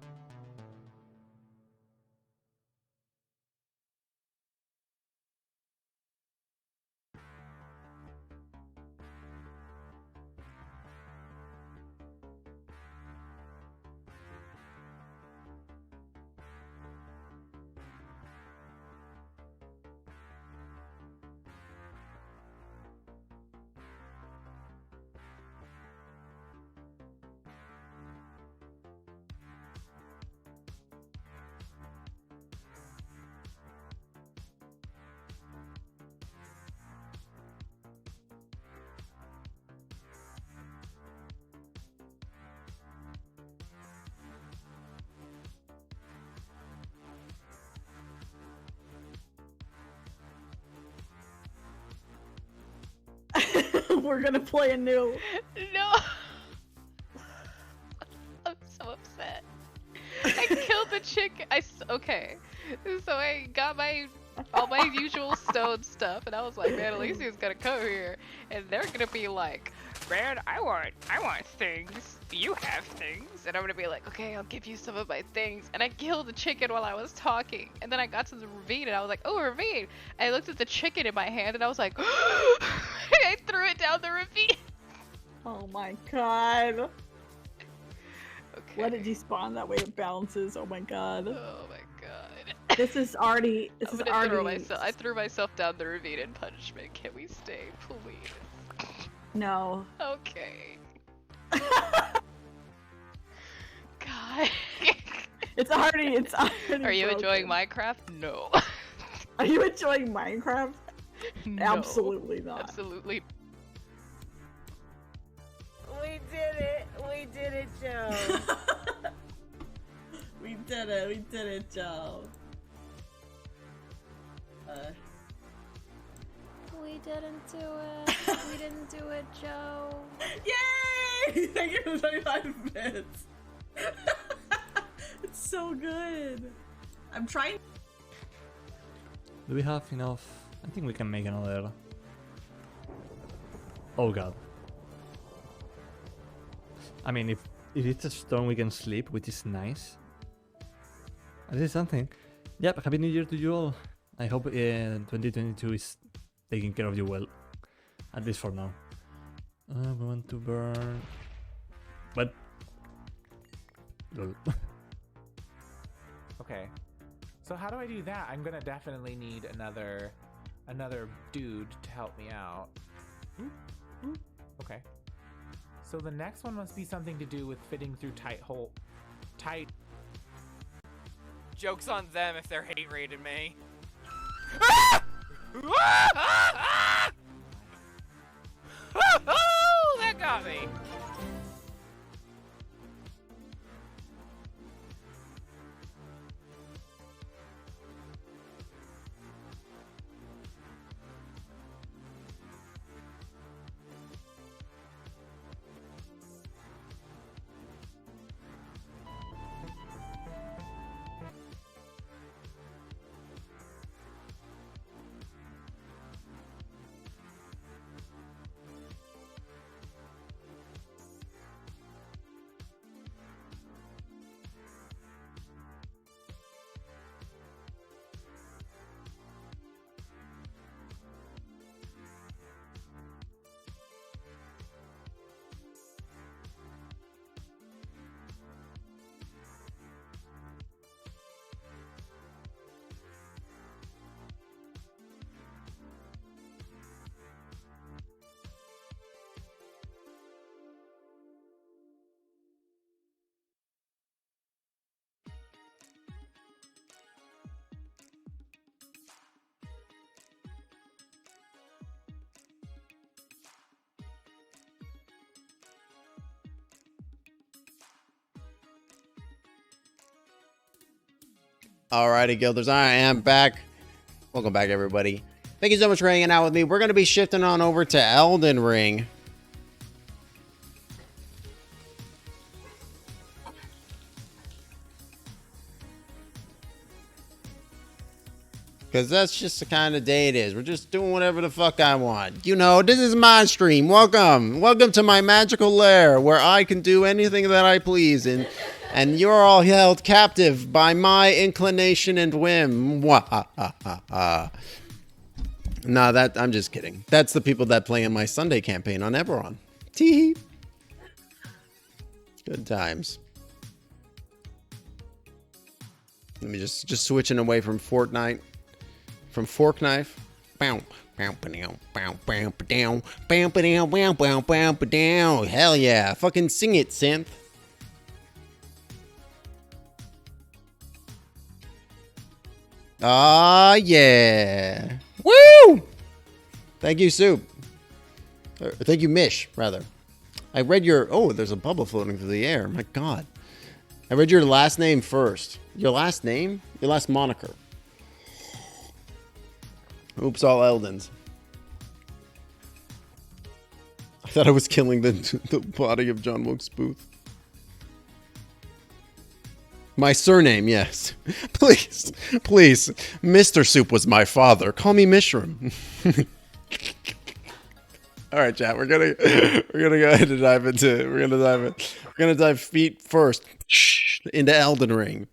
We're gonna play a new. No. I'm so upset. I killed the chicken. Okay. So I got all my usual stone stuff, and I was like, man, Alicia's gonna come here, and they're gonna be like, man, I want things. You have things. And I'm gonna be like, okay, I'll give you some of my things. And I killed the chicken while I was talking. And then I got to the ravine, and I was like, oh, ravine. And I looked at the chicken in my hand, and I was like, I threw it down the ravine. Oh my god. Okay. What did you spawn? That way it bounces. Oh my god. Oh my god. This is already. I threw myself down the ravine in punishment. Can we stay, please? No. Okay. God. It's already. Are you broken. enjoying Minecraft? No. Are you enjoying Minecraft? No. Absolutely not. Absolutely. We did it. We did it, Joe. We did it. We did it, Joe. We didn't do it. We didn't do it, Joe. Yay! Thank you for 25 bits. It's so good. I'm trying. Do we have enough? I think we can make another. Oh god. I mean, if it's a storm, we can sleep, which is nice. This is something. Yep, Happy New Year to you all. I hope 2022 is taking care of you well. At least for now. We want to burn... But... Lol. Okay. So how do I do that? I'm gonna definitely need another dude to help me out. Okay. So the next one must be something to do with fitting through tight. Joke's on them if they're hate raiding me. That got me. Alrighty, Guilders, I am back. Welcome back, everybody. Thank you so much for hanging out with me. We're going to be shifting on over to Elden Ring. Because that's just the kind of day it is. We're just doing whatever the fuck I want. You know, this is my stream. Welcome. Welcome to my magical lair where I can do anything that I please. And you're all held captive by my inclination and whim. Nah, I'm just kidding. That's the people that play in my Sunday campaign on Eberron. Tee. Good times. Let me just switching away from Fortnite. From Fork Knife. Hell yeah. Fucking sing it, synth. Ah, yeah. Woo! Thank you, Soup. Thank you, Mish, rather. I read your... Oh, there's a bubble floating through the air. My God. I read your last name first. Your last name? Your last moniker. Oops, all Eldens. I thought I was killing the body of John Wilkes Booth. My surname, yes. Please, please. Mr. Soup was my father. Call me Mishram. All right, chat. We're gonna go ahead and dive into. We're gonna dive feet first into Elden Ring.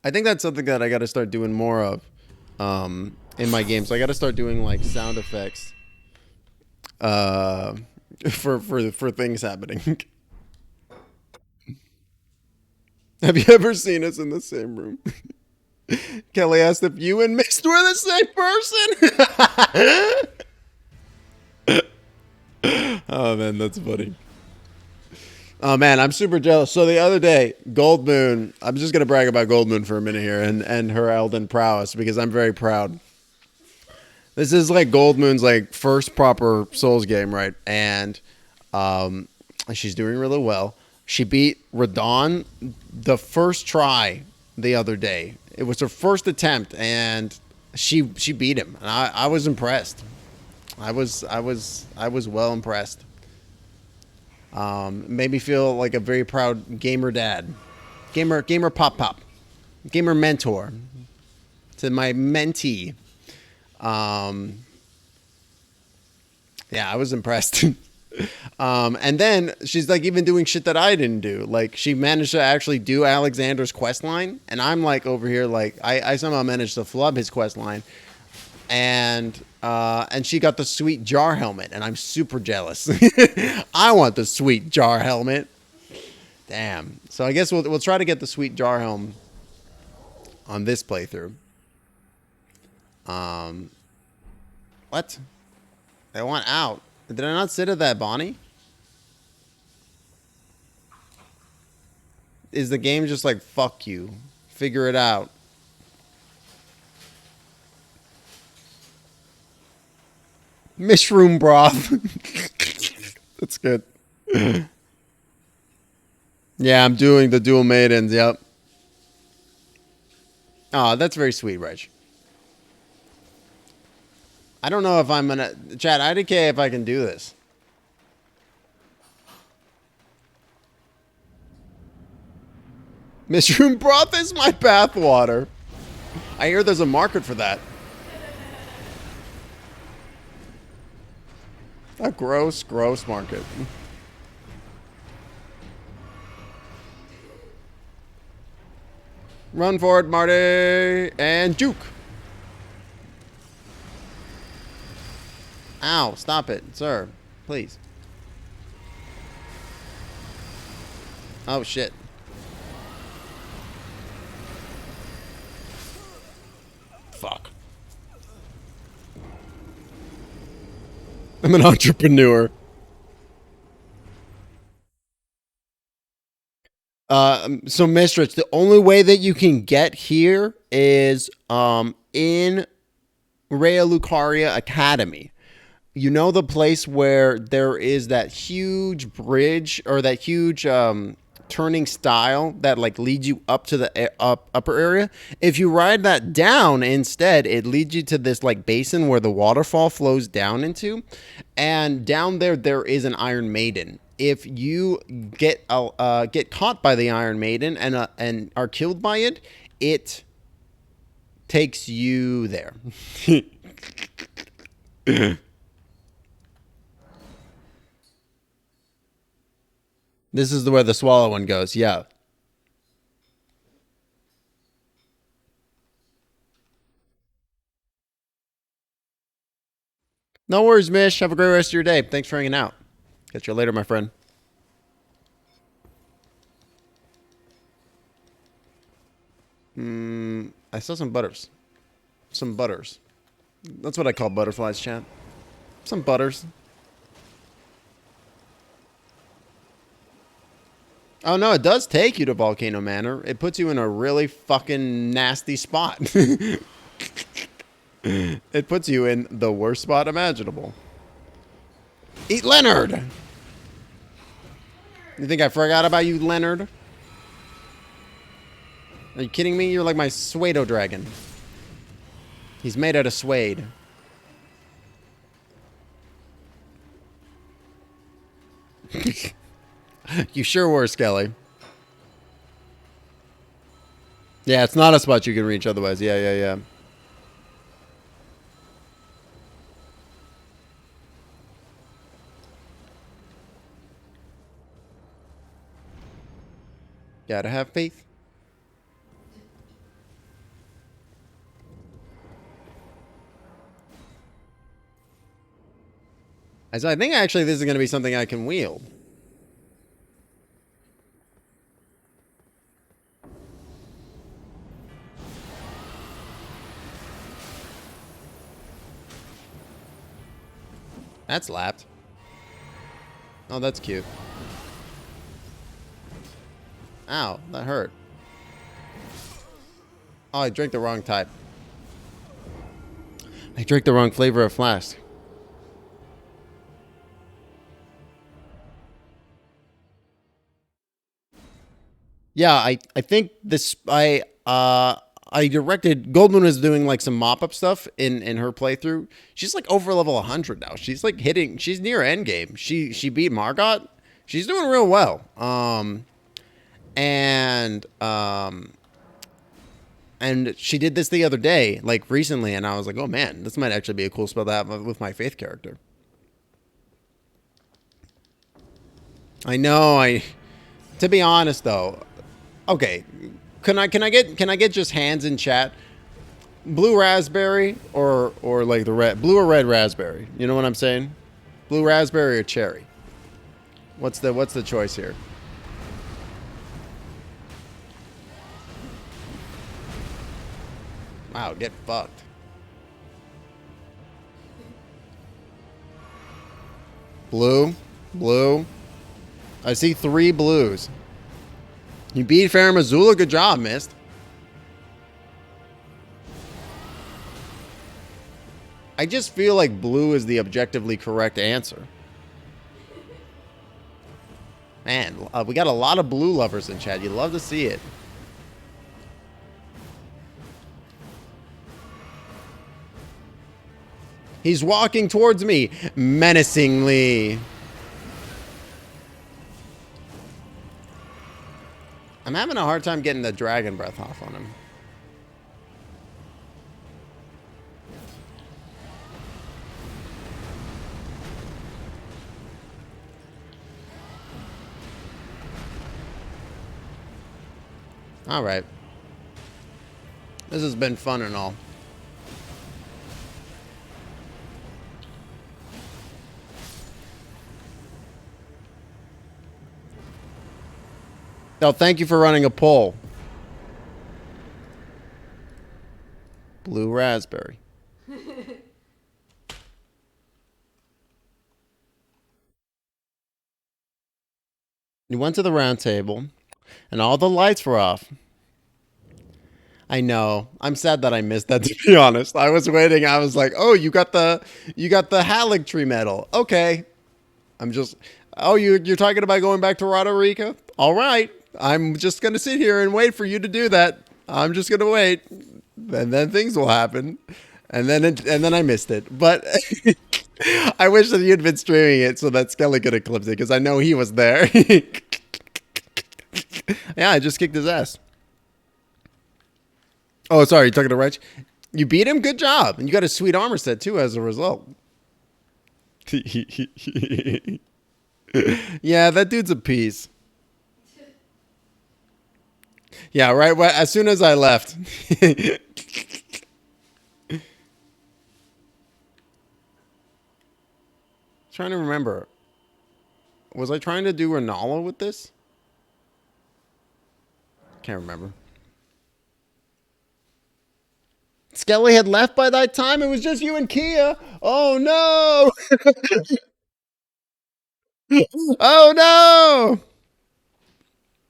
I think that's something that I got to start doing more of. In my games, I got to start doing like sound effects for things happening. Have you ever seen us in the same room? Kelly asked if you and Mist were the same person. Oh man, that's funny. Oh man, I'm super jealous. So the other day, Gold Moon, I'm just gonna brag about Gold Moon for a minute here and her Elden prowess because I'm very proud. This is like Gold Moon's like first proper Souls game, right? And she's doing really well. She beat Radon the first try the other day. It was her first attempt, and she beat him. And I was impressed. I was well impressed. Made me feel like a very proud gamer dad, gamer pop, gamer mentor to my mentee. Yeah, I was impressed. And then she's like even doing shit that I didn't do. Like she managed to actually do Alexander's quest line, and I'm like over here like I somehow managed to flub his quest line, and she got the sweet jar helmet, and I'm super jealous. I want the sweet jar helmet. Damn. So I guess we'll try to get the sweet jar helm on this playthrough. What? They want out. Did I not sit at that Bonnie? Is the game just like, fuck you? Figure it out. Mushroom broth. That's good. Yeah, I'm doing the dual maidens, yep. Oh, that's very sweet, Reg. I don't know if I'm gonna... Chat, IDK if I can do this. Mushroom broth is my bathwater. I hear there's a market for that. A gross market. Run for it, Marty. And juke. Ow, stop it, sir. Please. Oh, shit. Fuck. I'm an entrepreneur. So Mistress, the only way that you can get here is in Rhea Lucaria Academy. You know the place where there is that huge bridge or that huge turning style that like leads you up to the upper area. If you ride that down instead, it leads you to this like basin where the waterfall flows down into, and down there is an Iron Maiden. If you get caught by the Iron Maiden and are killed by it, it takes you there. This is where the swallow one goes. Yeah. No worries, Mish. Have a great rest of your day. Thanks for hanging out. Catch you later, my friend. I saw some butters. Some butters. That's what I call butterflies, chat. Some butters. Oh, no, it does take you to Volcano Manor. It puts you in a really fucking nasty spot. It puts you in the worst spot imaginable. Eat Leonard! You think I forgot about you, Leonard? Are you kidding me? You're like my Suedo dragon. He's made out of suede. You sure were, Skelly. Yeah, it's not a spot you can reach otherwise. Yeah. Gotta have faith. So I think actually this is going to be something I can wield. That's lapped. Oh, that's cute. Ow, that hurt. Oh, I drank the wrong type. I drank the wrong flavor of flask. Yeah, I think this I directed Goldmoon is doing like some mop up stuff in her playthrough. She's like over level 100 now. She's like she's near end game. She beat Margot. She's doing real well. And she did this the other day, like recently, and I was like, oh man, this might actually be a cool spell to have with my Faith character. I know, to be honest though, okay, can I get just hands in chat? Blue raspberry or like the blue or red raspberry? You know what I'm saying? Blue raspberry or cherry? What's the choice here? Wow, get fucked. Blue. I see 3 blues. You beat Farrah Missoula. Good job, Mist. I just feel like blue is the objectively correct answer. Man, we got a lot of blue lovers in chat. You'd love to see it. He's walking towards me menacingly. I'm having a hard time getting the dragon breath off on him. All right. This has been fun and all. No, thank you for running a poll. Blue raspberry. You went to the round table, and all the lights were off. I know. I'm sad that I missed that, to be honest. I was waiting. I was like, oh, you got the Hallig tree medal. Okay. I'm just... Oh, you're talking about going back to Roderica? All right. I'm just going to sit here and wait for you to do that. I'm just going to wait. And then things will happen. And then I missed it. But I wish that you'd been streaming it so that Skelly could have clipped it because I know he was there. Yeah, I just kicked his ass. Oh, sorry. You're talking to Reg? You beat him? Good job. And you got a sweet armor set too as a result. Yeah, that dude's a piece. Yeah, right. As soon as I left. Trying to remember. Was I trying to do Renala with this? Can't remember. Skelly had left by that time. It was just you and Kia. Oh no! Oh no!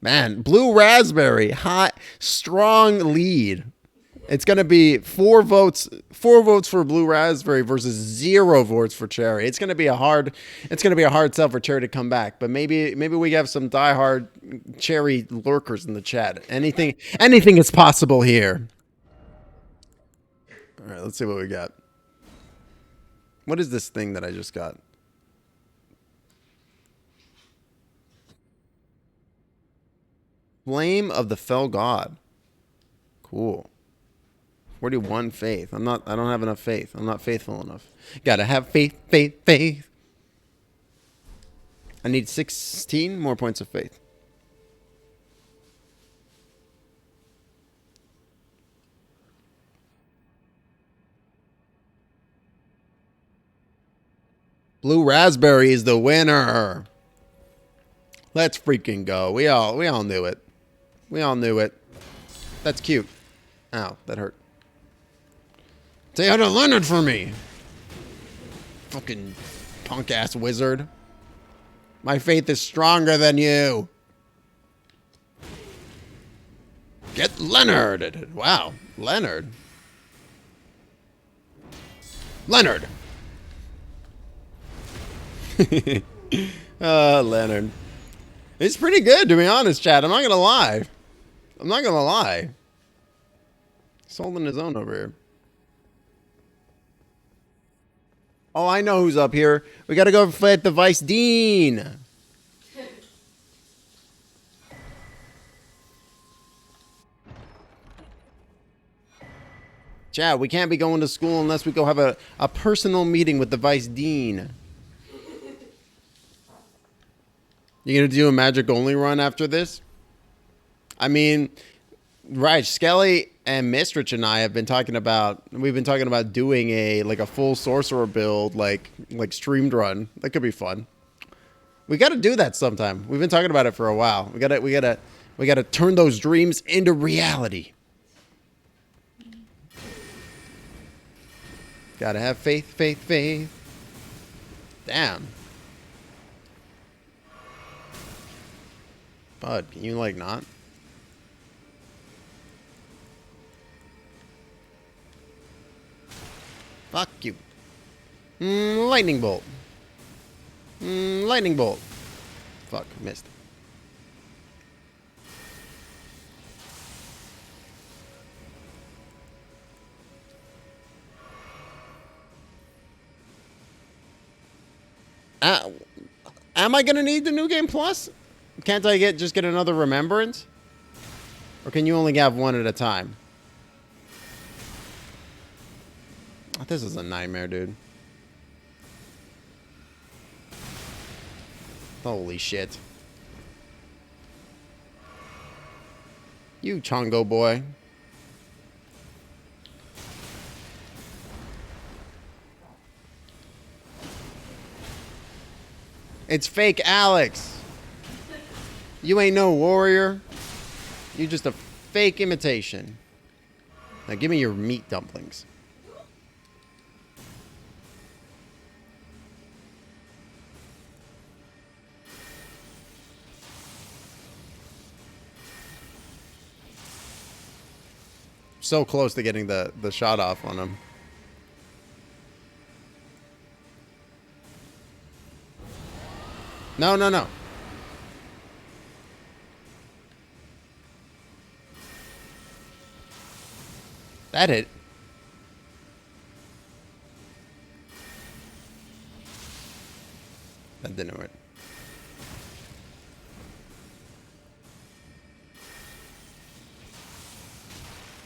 Man, blue raspberry, hot, strong lead. It's gonna be 4 votes for blue raspberry versus 0 votes for cherry. It's gonna be a hard sell for cherry to come back. But maybe we have some diehard cherry lurkers in the chat. Anything is possible here. All right, let's see what we got. What is this thing that I just got? Flame of the Fell God. Cool. 41 faith. I don't have enough faith. I'm not faithful enough. Gotta have faith. I need 16 more points of faith. Blue raspberry is the winner. Let's freaking go. We all knew it. We all knew it. That's cute. Ow, that hurt. Say hi to Leonard for me. Fucking punk ass wizard. My faith is stronger than you. Get Leonard. Wow, Leonard. Leonard. Leonard. It's pretty good, to be honest, Chad. I'm not gonna lie. He's holding his own over here. Oh, I know who's up here. We gotta go fight the Vice Dean. Chad, we can't be going to school unless we go have a personal meeting with the Vice Dean. You gonna do a magic only run after this? I mean, right, Skelly and Mistrich and I have been talking about, doing a full sorcerer build, like streamed run. That could be fun. We got to do that sometime. We've been talking about it for a while. We got to turn those dreams into reality. Got to have faith. Damn. Bud, can you not? Fuck you. Lightning bolt. Lightning bolt. Fuck, missed. Am I gonna need the New Game Plus? Can't I just get another remembrance? Or can you only have one at a time? This is a nightmare, dude. Holy shit. You Chongo boy. It's fake Alex. You ain't no warrior. You just a fake imitation. Now give me your meat dumplings. So close to getting the shot off on him. No, no, no. That hit. That didn't work.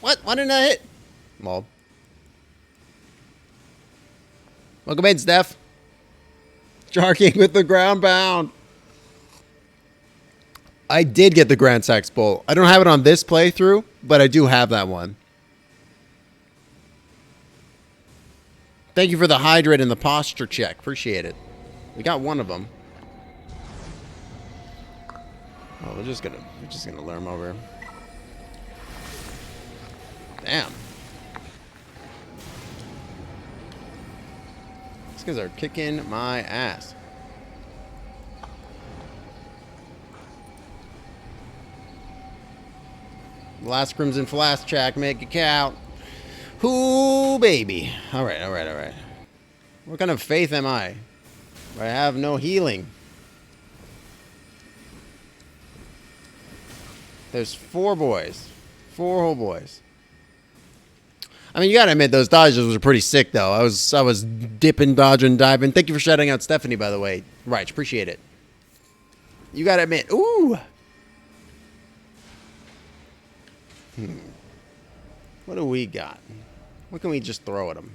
What? Why didn't I hit? Lol. Welcome in, Steph. Sharking with the ground pound. I did get the Grand Sax Bowl. I don't have it on this playthrough, but I do have that one. Thank you for the hydrate and the posture check. Appreciate it. We got one of them. Oh, we're just gonna lure him over. Damn. These guys are kicking my ass. Last Crimson Flask check, make it count. Ooh, baby. Alright, alright, alright. What kind of faith am I? I have no healing. There's 4 boys. 4 whole boys. I mean, you gotta admit, those dodges were pretty sick, though. I was dipping, dodging, diving. Thank you for shouting out Stephanie, by the way. Right, appreciate it. You gotta admit, ooh! What do we got? What can we just throw at them?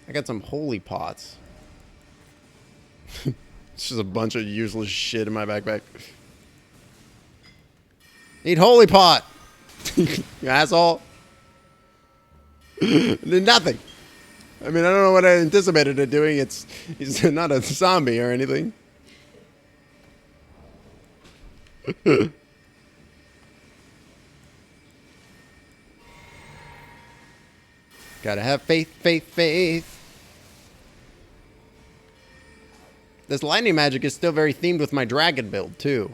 I got some holy pots. It's just a bunch of useless shit in my backpack. Need holy pot! You asshole! Did nothing. I mean, I don't know what I anticipated it doing. He's not a zombie or anything. Gotta have faith, faith, faith. This lightning magic is still very themed with my dragon build, too.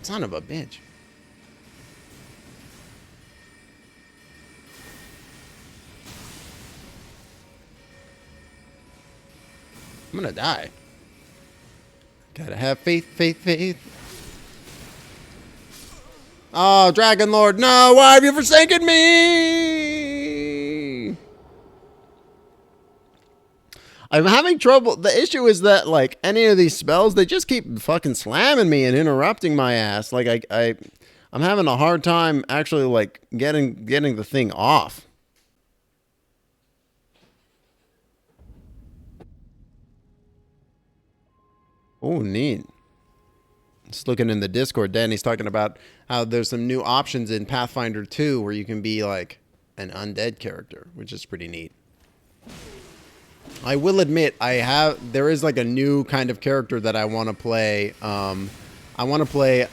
Son of a bitch. I'm gonna die. Gotta have faith, faith, faith. Oh, Dragon Lord, no! Why have you forsaken me? I'm having trouble. The issue is that, like, any of these spells, they just keep fucking slamming me and interrupting my ass. Like, I'm having a hard time actually, like, getting the thing off. Oh, neat. Just looking in the Discord, Danny's talking about how there's some new options in Pathfinder 2 where you can be like an undead character, which is pretty neat. I will admit, there is like a new kind of character that I want to play. I want to play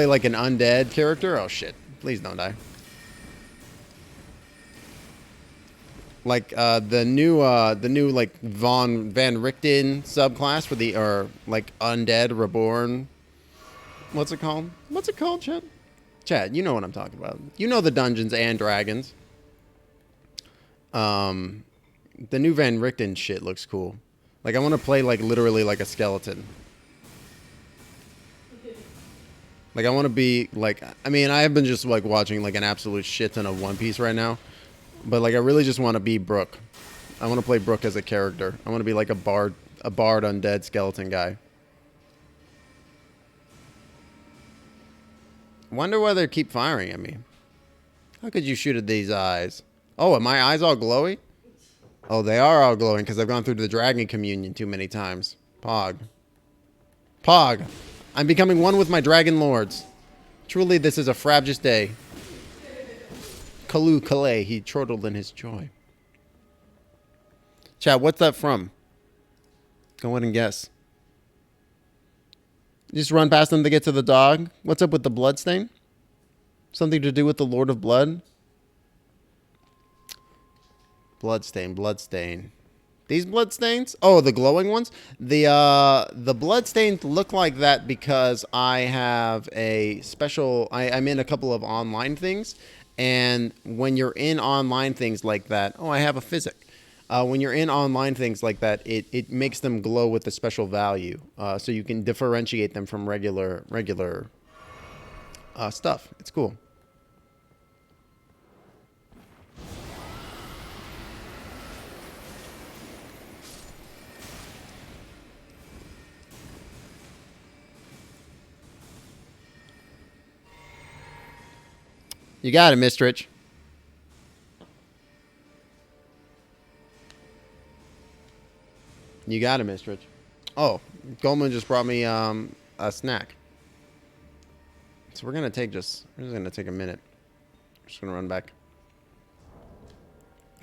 like an undead character. Oh shit! Please don't die. Like the new like Van Richten subclass for the like undead reborn. What's it called? What's it called, Chad? Chad, you know what I'm talking about. You know the Dungeons and Dragons. The new Van Richten shit looks cool. Like I want to play like literally like a skeleton. Like I want to be like, I mean, I have been just like watching like an absolute shit ton of One Piece right now. But like I really just want to be Brook. I want to play Brook as a character. I want to be like a bard undead skeleton guy. Wonder why they keep firing at me. How could you shoot at these eyes? Oh, are my eyes all glowy? Oh, they are all glowing because I've gone through the Dragon Communion too many times. Pog. Pog. I'm becoming one with my Dragon Lords. Truly, this is a frabjous day. Kalu Kalei, he chortled in his joy. Chat, what's that from? Go ahead and guess. You just run past them to get to the dog. What's up with the bloodstain? Something to do with the Lord of Blood? Bloodstain, bloodstain. These bloodstains? Oh, the glowing ones? The bloodstains look like that because I have a special... I'm in a couple of online things, and when you're in online things like that... Oh, I have a physic. When you're in online things like that, it makes them glow with a special value, so you can differentiate them from regular stuff. It's cool. You got it, Mistrich. You got it, Mistrich. Oh, Goldman just brought me a snack. So we're just gonna take a minute. I'm just gonna run back.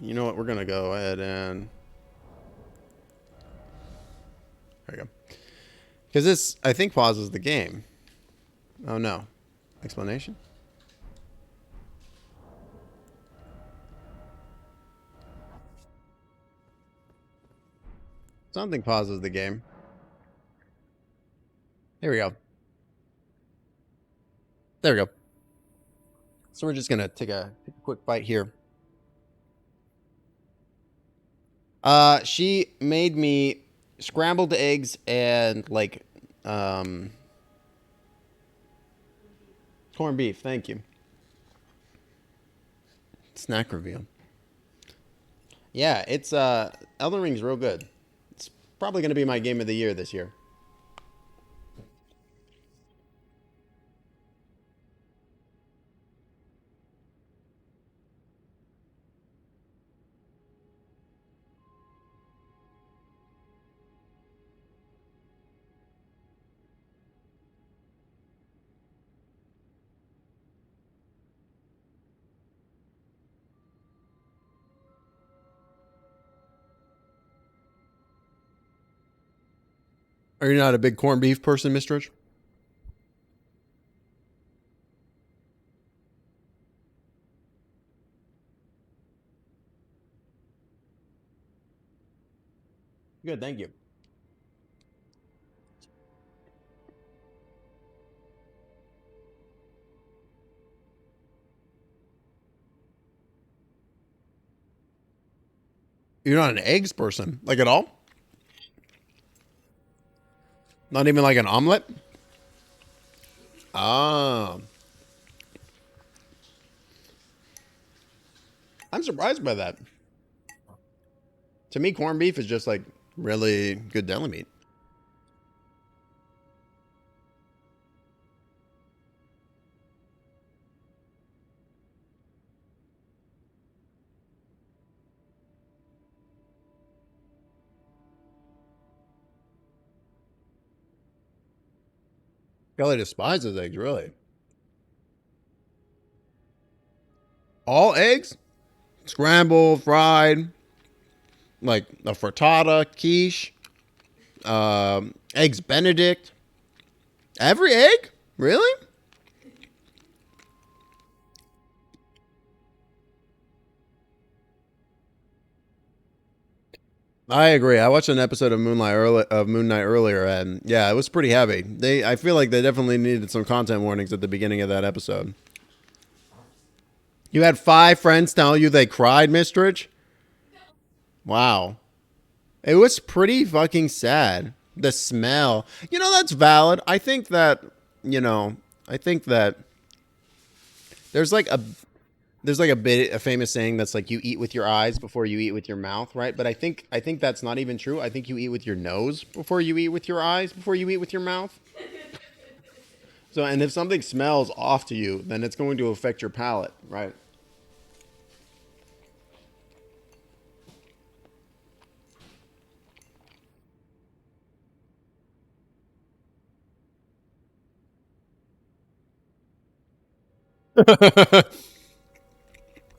You know what? We're gonna go ahead and there we go. Because this, I think, pauses the game. Oh no. Explanation? Something pauses the game. Here we go. There we go. So we're just gonna take a quick bite here. She made me scrambled eggs and like corned beef. Thank you. Snack review. Yeah, it's Elden Ring's real good. It's probably gonna be my game of the year this year. Are you not a big corned beef person, Mr. Rich? Good, thank you. You're not an eggs person, like at all? Not even like an omelet? Ah. I'm surprised by that. To me, corned beef is just like really good deli meat. Kelly despises eggs, really. All eggs? Scrambled, fried, like a frittata, quiche, eggs Benedict. Every egg? Really? I agree. I watched an episode of Moon Knight earlier, and yeah, it was pretty heavy. I feel like they definitely needed some content warnings at the beginning of that episode. You had 5 friends tell you they cried, Mistrich? Wow. It was pretty fucking sad. The smell. You know, that's valid. I think that there's like a famous saying that's like you eat with your eyes before you eat with your mouth, right? But I think that's not even true. I think you eat with your nose before you eat with your eyes, before you eat with your mouth. So, and if something smells off to you, then it's going to affect your palate, right?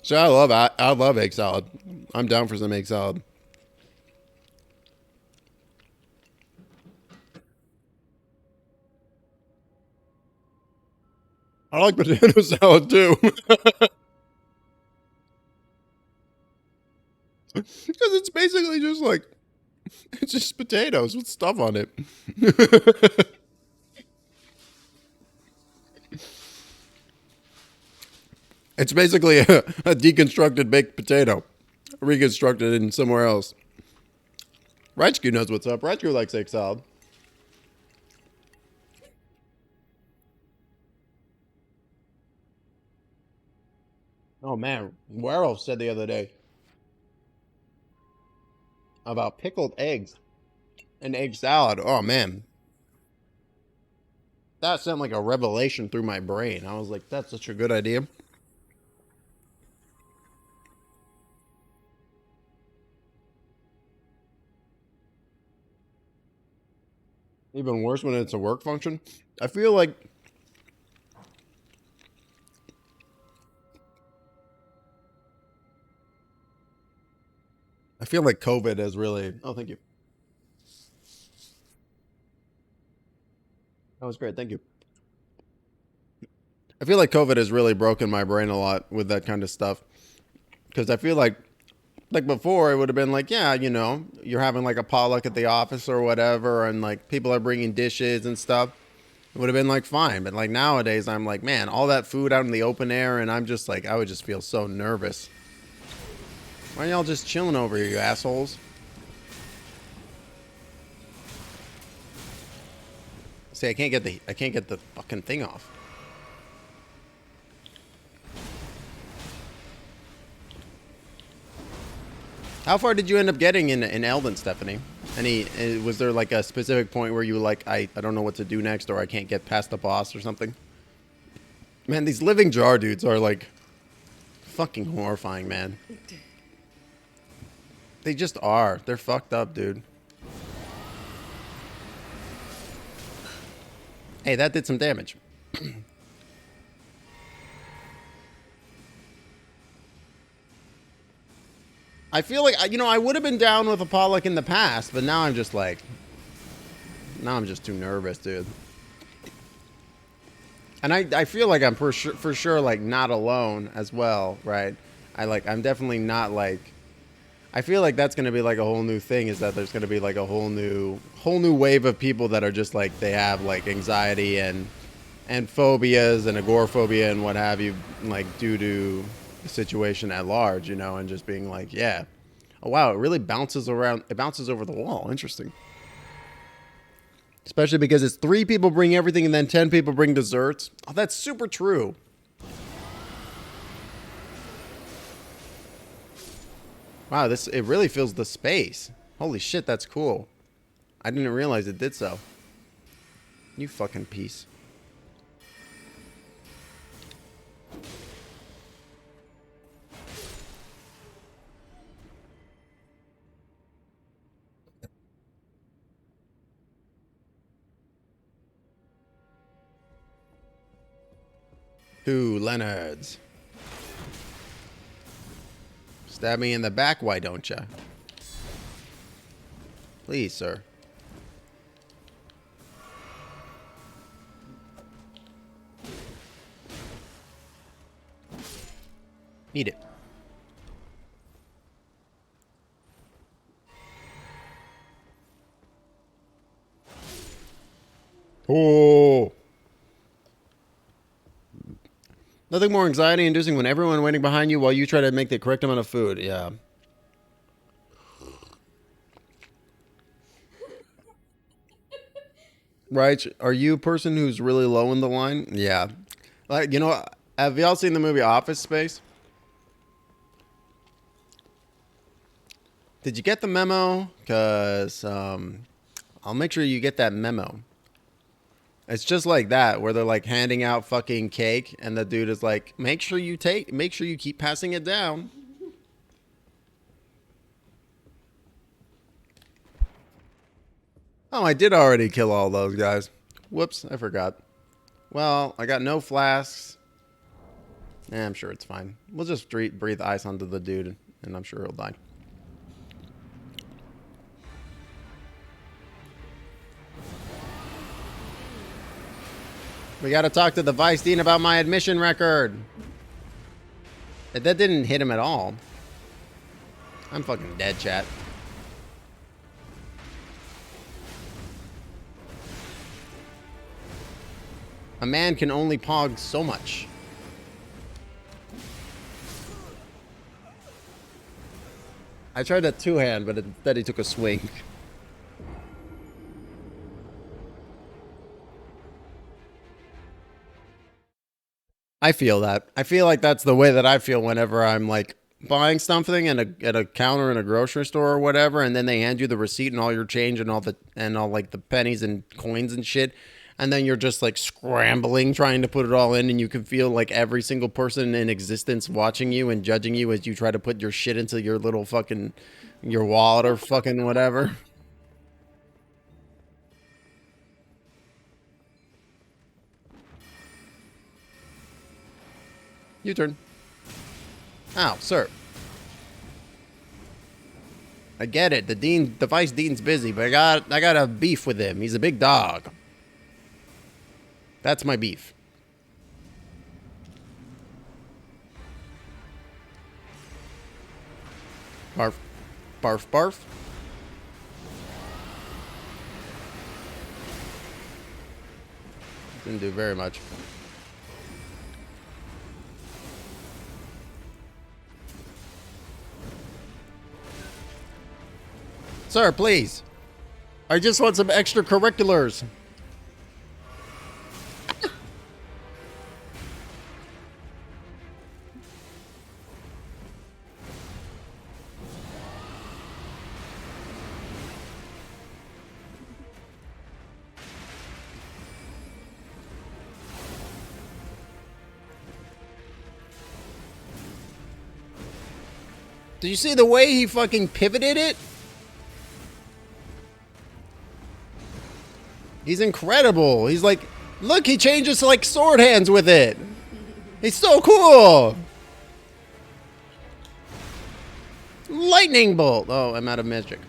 So I love egg salad. I'm down for some egg salad. I like potato salad too. Because it's basically just like It's just potatoes with stuff on it. It's basically a deconstructed baked potato, reconstructed in somewhere else. Raichku knows what's up. Raichku likes egg salad. Oh man, Werewolf said the other day about pickled eggs and egg salad. Oh man. That sent like a revelation through my brain. I was like, that's such a good idea. Even worse when it's a work function. I feel like COVID has really... Oh, thank you. That was great. Thank you. I feel like COVID has really broken my brain a lot with that kind of stuff. Because I feel like before, it would have been like, yeah, you know, you're having like a potluck at the office or whatever, and like people are bringing dishes and stuff. It would have been like fine. But like nowadays, I'm like, man, all that food out in the open air, and I'm just like, I would just feel so nervous. Why are y'all just chilling over here, you assholes? See, I can't get the fucking thing off. How far did you end up getting in Elden, Stephanie? Was there like a specific point where you were like, I don't know what to do next, or I can't get past the boss or something? Man, these living jar dudes are like fucking horrifying, man. They just are. They're fucked up, dude. Hey, that did some damage. I feel like, you know, I would have been down with a potluck in the past, but now I'm just like... Now I'm just too nervous, dude. And I feel like I'm for sure, like, not alone as well, right? I'm definitely not, like... I feel like that's going to be, like, a whole new thing, is that there's going to be, like, a whole new wave of people that are just, like, they have, like, anxiety and phobias and agoraphobia and what have you, like, due to the situation at large, you know, and just being like, yeah. Oh, wow, it really bounces around. It bounces over the wall. Interesting. Especially because it's 3 people bring everything and then 10 people bring desserts. Oh, that's super true. Wow, it really fills the space. Holy shit, that's cool. I didn't realize it did so. You fucking piece. Two Leonards. Stab me in the back, why don't ya? Please, sir. Eat it. Oh. Nothing more anxiety inducing when everyone waiting behind you while you try to make the correct amount of food. Yeah. Right? Are you a person who's really low in the line? Yeah. Like, you know, have y'all seen the movie Office Space? Did you get the memo? Because I'll make sure you get that memo. It's just like that, where they're like handing out fucking cake, and the dude is like, make sure you keep passing it down. Oh, I did already kill all those guys. Whoops, I forgot. Well, I got no flasks. I'm sure it's fine. We'll just breathe ice onto the dude, and I'm sure he'll die. We gotta talk to the Vice Dean about my admission record. That didn't hit him at all. I'm fucking dead, chat. A man can only pog so much. I tried a two-hand, but instead he took a swing. I feel that. I feel like that's the way that I feel whenever I'm like buying something at a counter in a grocery store or whatever, and then they hand you the receipt and all your change and all like the pennies and coins and shit, and then you're just like scrambling trying to put it all in, and you can feel like every single person in existence watching you and judging you as you try to put your shit into your little fucking your wallet or fucking whatever. U-turn. Ow, sir. I get it. The Vice Dean's busy, but I got a beef with him. He's a big dog. That's my beef. Barf. Barf, barf. Didn't do very much. Sir, please. I just want some extracurriculars. Did you see the way he fucking pivoted it? He's incredible. He's like, look, he changes to like sword hands with it. He's so cool. Lightning bolt. Oh, I'm out of magic.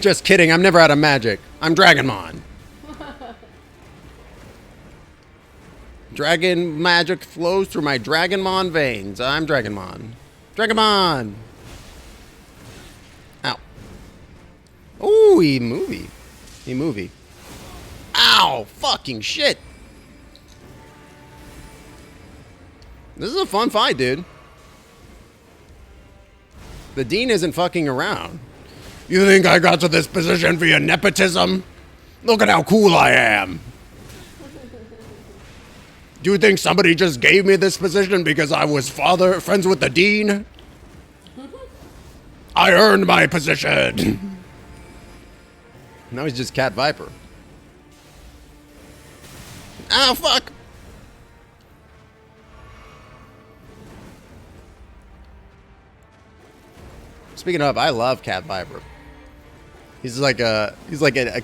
Just kidding. I'm never out of magic. I'm Dragonmon. Dragon magic flows through my Dragonmon veins. I'm Dragonmon. Dragonmon. Ow. Ooh, he movie. Movie. Ow! Fucking shit! This is a fun fight, dude. The Dean isn't fucking around. You think I got to this position via nepotism? Look at how cool I am. Do you think somebody just gave me this position because I was friends with the Dean? I earned my position. Now he's just Cat Viper. Ah, fuck! Speaking of, I love Cat Viper. He's like a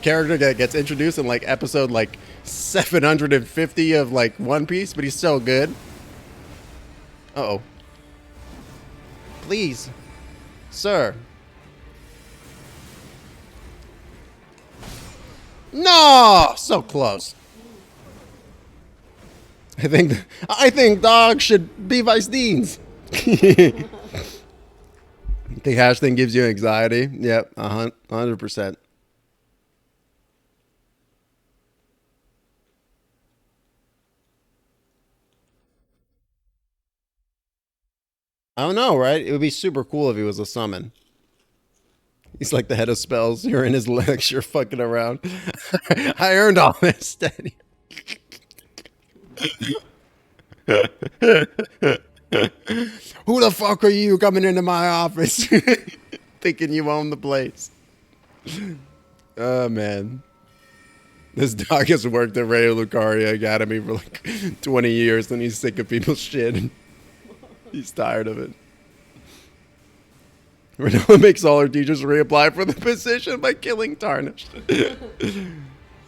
character that gets introduced in like episode like 750 of like One Piece, but he's so good. Uh-oh. Please. Sir. No! So close. I think dogs should be Vice Deans. The hash thing gives you anxiety. Yep, 100%. I don't know, right? It would be super cool if he was a summon. He's like the head of spells. You're in his legs. You're fucking around. I earned all this, Daddy. Who the fuck are you coming into my office? Thinking you own the place. Oh, man. This dog has worked at Ray Lucaria Academy for like 20 years and he's sick of people's shit. He's tired of it. Renella makes all her teachers reapply for the position by killing Tarnished.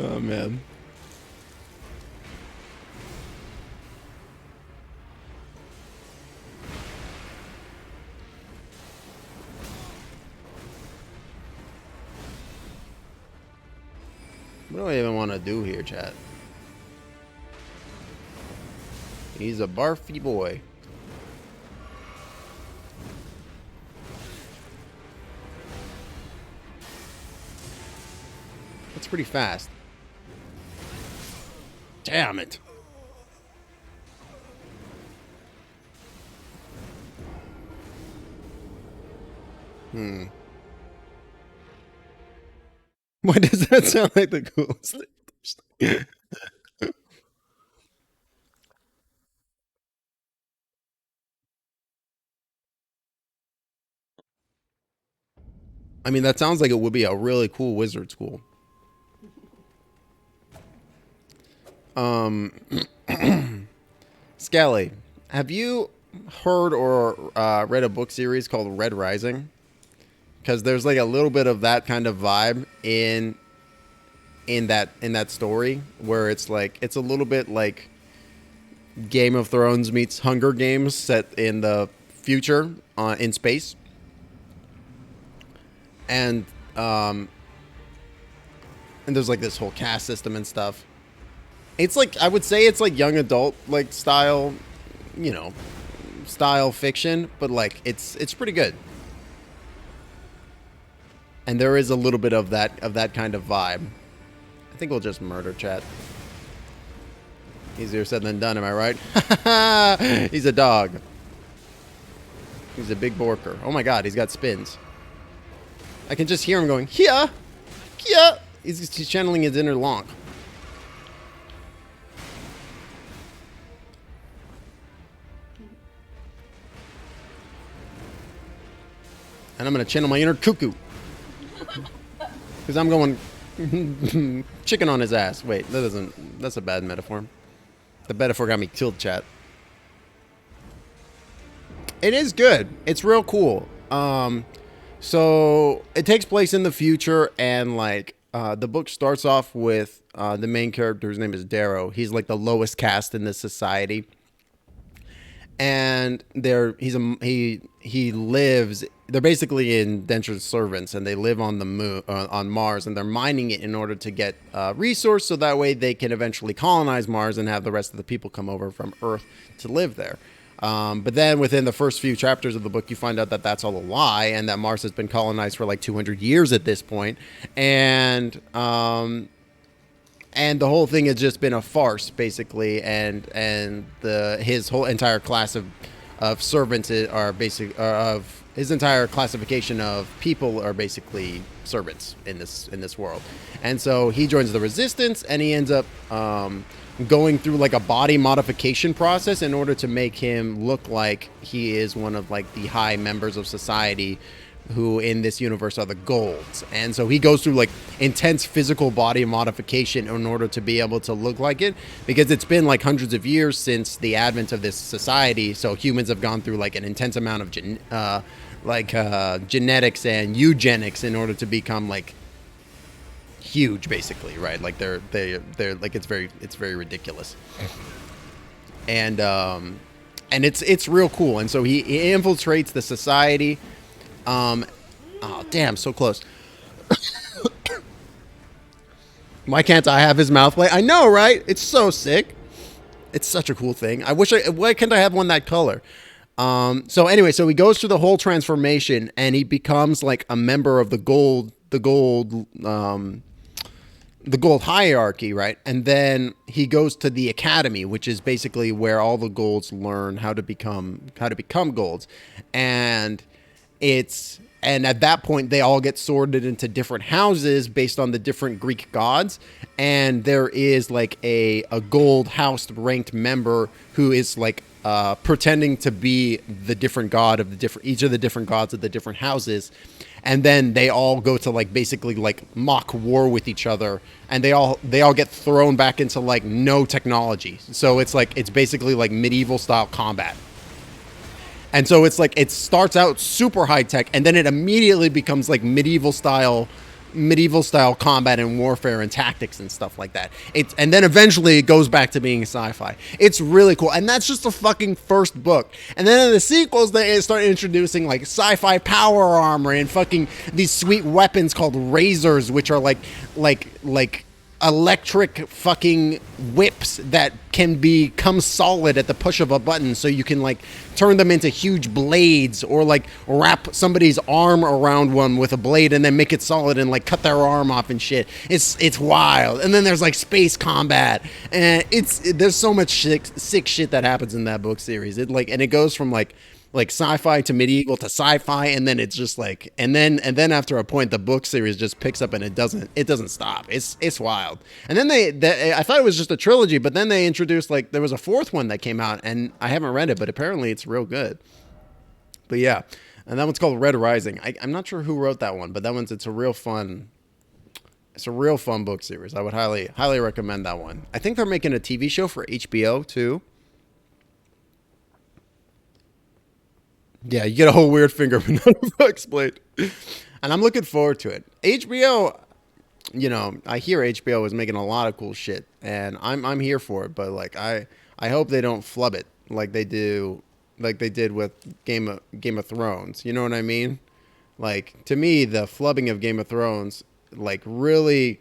Oh, man. What do I even want to do here, chat? He's a barfy boy. That's pretty fast. Damn it. Why does that sound like the coolest thing? I mean, that sounds like it would be a really cool wizard school. Skelly, have you heard or read a book series called Red Rising? Because there's like a little bit of that kind of vibe in that story, where it's like it's a little bit like Game of Thrones meets Hunger Games set in the future in space. And there's like this whole caste system and stuff. It's like, I would say it's like young adult like style, you know, style fiction, but like it's pretty good. And there is a little bit of that kind of vibe. I think we'll just murder chat. Easier said than done, am I right? He's a dog. He's a big borker. Oh my god, he's got spins. I can just hear him going, yeah, yeah. He's channeling his inner Lonk. And I'm going to channel my inner cuckoo. Because I'm going chicken on his ass. Wait, that's a bad metaphor. The metaphor got me killed, chat. It is good. It's real cool. So it takes place in the future, and like the book starts off with the main character, whose name is Darrow. He's like the lowest caste in this society, and he lives. They're basically indentured servants, and they live on the moon, on Mars, and they're mining it in order to get resource, so that way they can eventually colonize Mars and have the rest of the people come over from Earth to live there. But then within the first few chapters of the book, you find out that that's all a lie, and that Mars has been colonized for like 200 years at this point. And the whole thing has just been a farce, basically. And his whole entire class of servants are of his entire classification of people are basically servants in this world. And so he joins the resistance, and he ends up going through like a body modification process in order to make him look like he is one of like the high members of society, who in this universe are the golds. And so he goes through like intense physical body modification in order to be able to look like it, because it's been like hundreds of years since the advent of this society. So humans have gone through like an intense amount of genetics and eugenics in order to become like huge, basically, right? Like they're like it's very ridiculous. And it's real cool. And so he infiltrates the society. Oh damn, so close. Why can't I have his mouth play? I know, right? It's so sick. It's such a cool thing. Why can't I have one that color? So anyway, so he goes through the whole transformation, and he becomes like a member of the gold hierarchy, right? And then he goes to the academy, which is basically where all the golds learn how to become golds. And at that point, they all get sorted into different houses based on the different Greek gods. And there is like a gold house ranked member who is like pretending to be the different god of each of the different gods of the different houses. And then they all go to like basically like mock war with each other, and they all get thrown back into like no technology. So it's basically like medieval style combat. And so it's like it starts out super high tech, and then it immediately becomes like medieval style combat and warfare and tactics and stuff like that. And then eventually it goes back to being sci-fi. It's really cool. And that's just the fucking first book. And then in the sequels, they start introducing like sci-fi power armor and fucking these sweet weapons called razors, which are like electric fucking whips that can become solid at the push of a button, so you can like turn them into huge blades, or like wrap somebody's arm around one with a blade and then make it solid and like cut their arm off and shit. It's wild. And then there's like space combat, and there's so much sick shit that happens in that book series. It goes from like sci-fi to medieval to sci-fi, and then it's just like, and then after a point the book series just picks up and it doesn't stop. It's wild. And then I thought it was just a trilogy, but then they introduced, like, there was a fourth one that came out, and I haven't read it, but apparently it's real good. But yeah, and that one's called Red Rising. I'm not sure who wrote that one, but it's a real fun book series. I would highly recommend that one. I think they're making a TV show for HBO too. Yeah, you get a whole weird finger, but not explained. And I'm looking forward to it. HBO, you know, I hear HBO is making a lot of cool shit, and I'm here for it. But like, I hope they don't flub it like they did with Game of Thrones. You know what I mean? Like, to me, the flubbing of Game of Thrones like really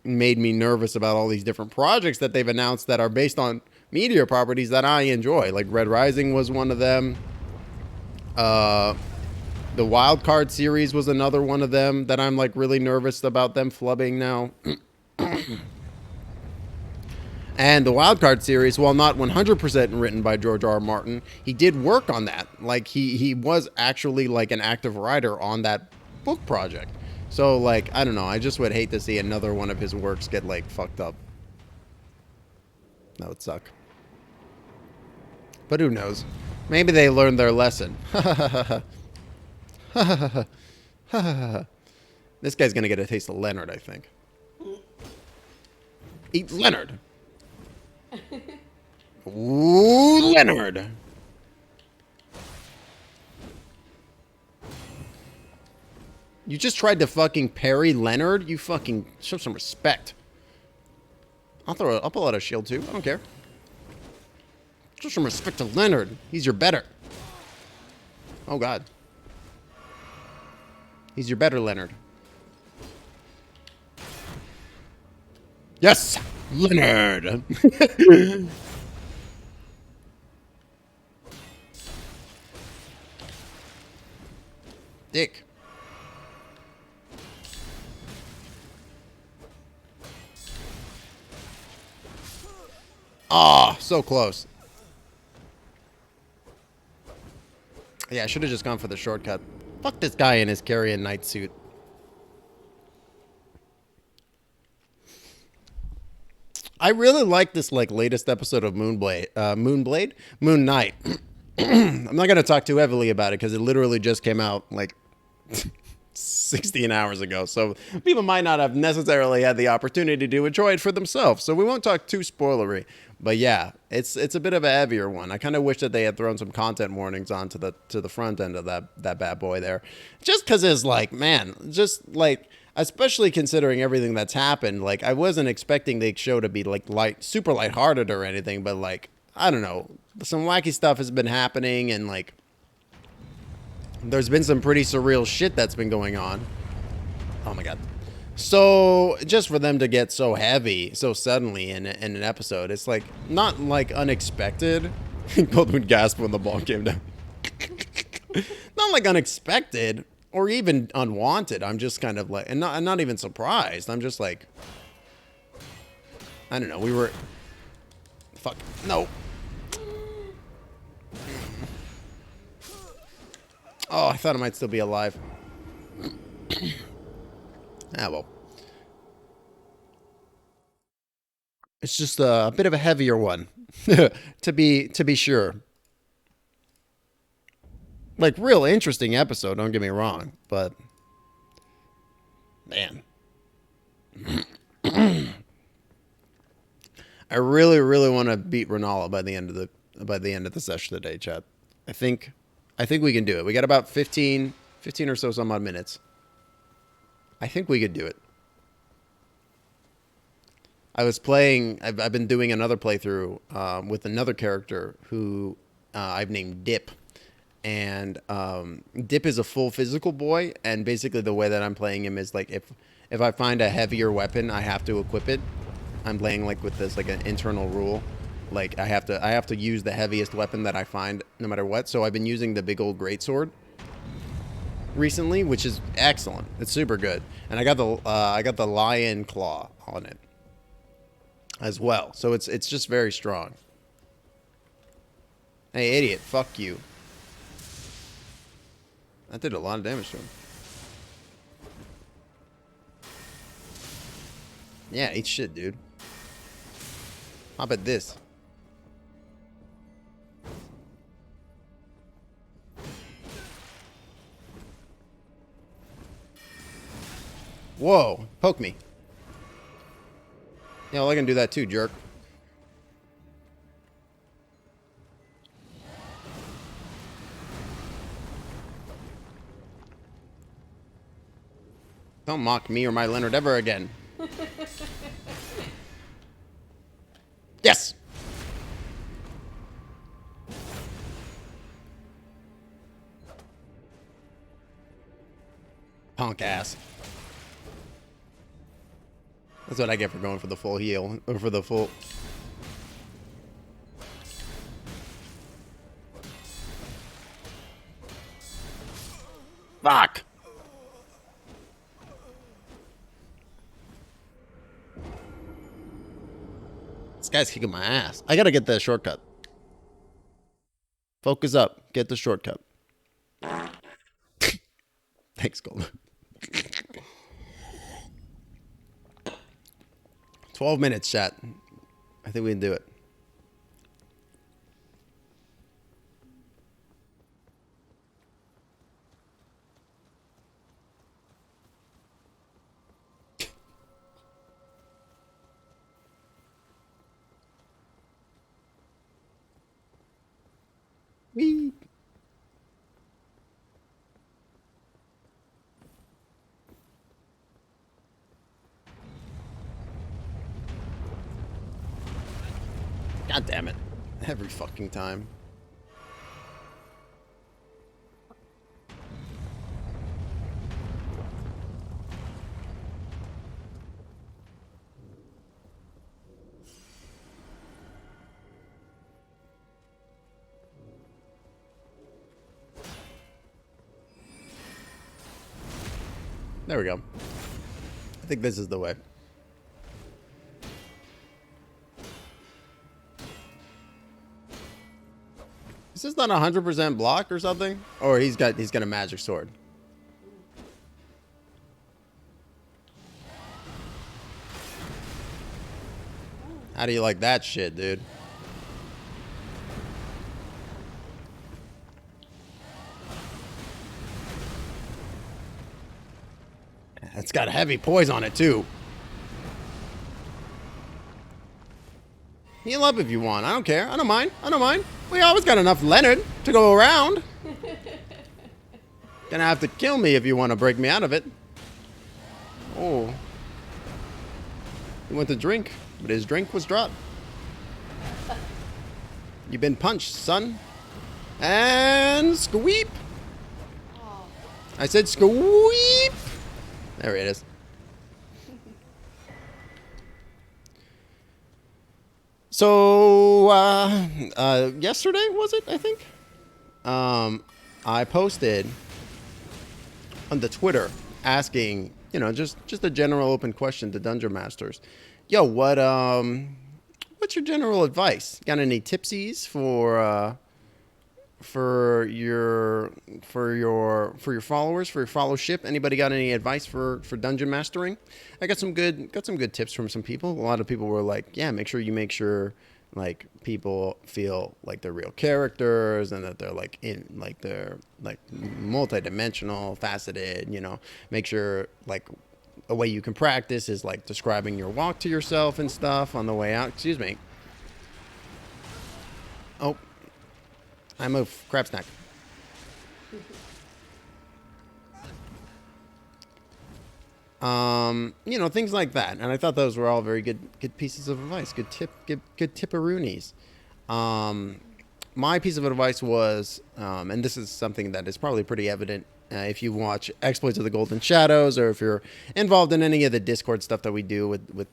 made me nervous about all these different projects that they've announced that are based on media properties that I enjoy. Like Red Rising was one of them. The Wild Card series was another one of them that I'm like really nervous about them flubbing now. And the Wild Card series, while not 100% written by George R. R. Martin, he did work on that. Like he was actually like an active writer on that book project. So like, I don't know. I just would hate to see another one of his works get like fucked up. That would suck. But who knows? Maybe they learned their lesson. This guy's gonna get a taste of Leonard, I think. Eat Leonard. Ooh, Leonard. You just tried to fucking parry Leonard? You fucking show some respect. I'll pull out a shield too. I don't care. Show some respect to Leonard. He's your better. Oh, God. He's your better Leonard. Yes! Leonard! Dick. Ah, so close. Yeah, I should have just gone for the shortcut. Fuck this guy in his Carrion Knight suit. I really like this like latest episode of Moon Knight. I'm not gonna talk too heavily about it because it literally just came out like 16 hours ago. So people might not have necessarily had the opportunity to enjoy it for themselves. So we won't talk too spoilery. But yeah, it's a bit of a heavier one. I kind of wish that they had thrown some content warnings onto the front end of that bad boy there, just because it's like, man, just like, especially considering everything that's happened. Like, I wasn't expecting the show to be like super lighthearted or anything, but like, I don't know, some wacky stuff has been happening, and like, there's been some pretty surreal shit that's been going on. Oh my God. So just for them to get so heavy so suddenly in an episode, it's like not like unexpected. Goldwyn gasped when the ball came down. Not like unexpected or even unwanted. I'm just kind of like, and I'm not even surprised. I'm just like, I don't know. We were, fuck, no. Oh, I thought I might still be alive. Ah, well. It's just a bit of a heavier one, to be sure. Like, real interesting episode, don't get me wrong, but man. I really, really want to beat Renala by the end of the session today, chat. I think we can do it. We got about 15 or so some odd minutes. I think we could do it. I was playing, I've been doing another playthrough with another character who I've named Dip. And Dip is a full physical boy, and basically the way that I'm playing him is like if I find a heavier weapon, I have to equip it. I'm playing like with this like an internal rule. Like I have to use the heaviest weapon that I find no matter what. So I've been using the big old greatsword recently, which is excellent. It's super good. And I got the lion claw on it as well. So it's just very strong. Hey idiot, fuck you. That did a lot of damage to him. Yeah, eat shit, dude. How about this? Whoa, poke me. Yeah, well, I can do that too, jerk. Don't mock me or my Leonard ever again. Yes! Punk ass. That's what I get for going for the full heal. Or for the full... Fuck! This guy's kicking my ass. I gotta get that shortcut. Focus up. Get the shortcut. Thanks, Gold. 12 minutes, chat. I think we can do it. Whee! God damn it. Every fucking time. There we go. I think this is the way. Is this not 100% block or something? Or he's got a magic sword. How do you like that shit, dude? It's got heavy poise on it too. Heal up if you want. I don't care. I don't mind. I don't mind. We always got enough Leonard to go around. Gonna have to kill me if you want to break me out of it. Oh. He went to drink, but his drink was dropped. You've been punched, son. And squeep. I said squeep. There it is. So, yesterday, was it, I think? I posted on the Twitter asking, you know, just a general open question to Dungeon Masters. Yo, what's your general advice? Got any tipsies for your followers, for your followship? Anybody got any advice for dungeon mastering? I got some good tips from some people. A lot of people were like, yeah, make sure like people feel like they're real characters and that they're like they're multi-dimensional, faceted, you know. Make sure like a way you can practice is like describing your walk to yourself and stuff on the way out. Excuse me. Oh, I move. Crab snack. You know, things like that. And I thought those were all very good pieces of advice. Good tipperoonies. My piece of advice was, and this is something that is probably pretty evident if you watch Exploits of the Golden Shadows, or if you're involved in any of the Discord stuff that we do with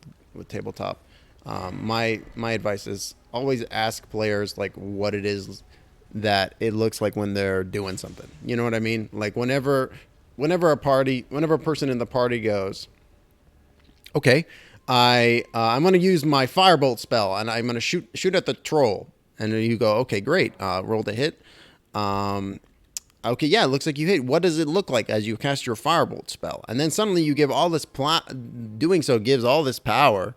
tabletop, my advice is always ask players like what it is that it looks like when they're doing something. You know what I mean? Like whenever a person in the party goes, okay, I'm going to use my firebolt spell and I'm going to shoot at the troll, and then you go, okay, great, roll to hit. Okay, yeah, it looks like you hit. What does it look like as you cast your firebolt spell? And then suddenly you give all this doing so gives all this power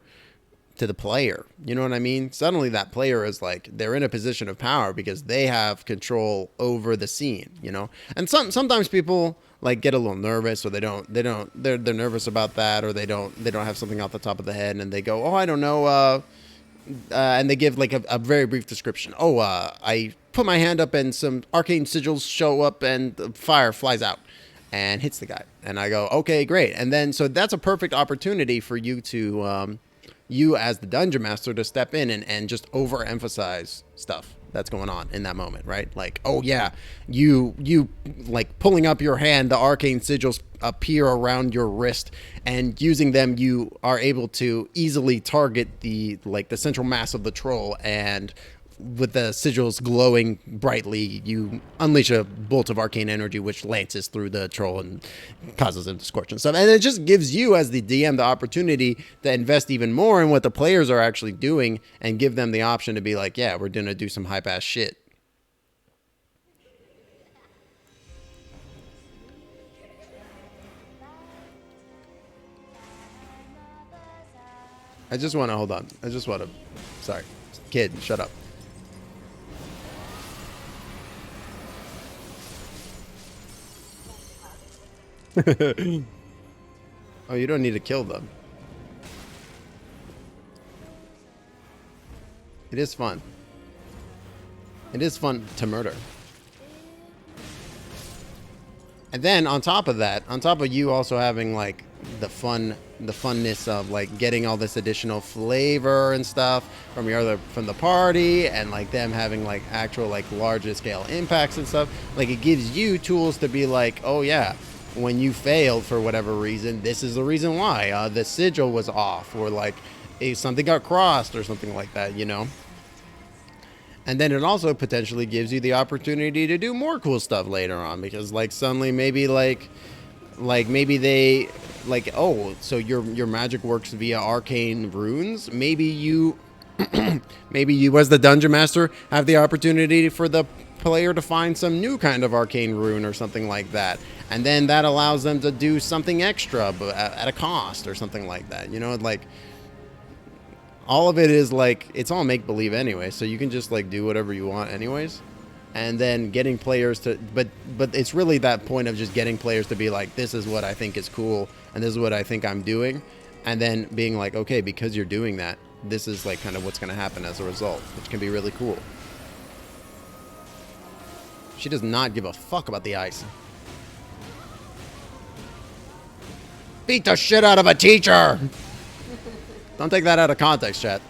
to the player. You know what I mean? Suddenly that player is like, they're in a position of power because they have control over the scene, you know? And sometimes people like get a little nervous, or they're nervous about that, or they don't have something off the top of the head, and they go, oh, I don't know, and they give like a very brief description. Oh, I put my hand up and some arcane sigils show up and the fire flies out and hits the guy. And I go, okay, great. And then, so that's a perfect opportunity for you to, you as the dungeon master, to step in and just overemphasize stuff that's going on in that moment, right? Like, oh yeah, you like pulling up your hand, the arcane sigils appear around your wrist, and using them you are able to easily target the central mass of the troll, and with the sigils glowing brightly, you unleash a bolt of arcane energy which lances through the troll and causes him to scorch and stuff. And it just gives you as the DM the opportunity to invest even more in what the players are actually doing, and give them the option to be like, yeah, we're gonna do some hype ass shit. I just want to hold on. Sorry, kid, shut up. Oh, you don't need to kill them. It is fun. It is fun to murder. And then on top of that, on top of you also having like the funness of like getting all this additional flavor and stuff from the party, and like them having like actual like larger scale impacts and stuff, like it gives you tools to be like, oh yeah, when you failed for whatever reason, this is the reason why, the sigil was off, or like something got crossed or something like that, you know? And then it also potentially gives you the opportunity to do more cool stuff later on, because like suddenly maybe maybe they like, oh, so your magic works via arcane runes. Maybe you as the dungeon master have the opportunity for the player to find some new kind of arcane rune or something like that, and then that allows them to do something extra but at a cost or something like that, you know? Like all of it is like, it's all make-believe anyway, so you can just like do whatever you want anyways. And then getting players to, but it's really that point of just getting players to be like, this is what I think is cool, and this is what I think I'm doing, and then being like, okay, because you're doing that, this is like kind of what's going to happen as a result, which can be really cool. She does not give a fuck about the ice. Beat the shit out of a teacher! Don't take that out of context, chat.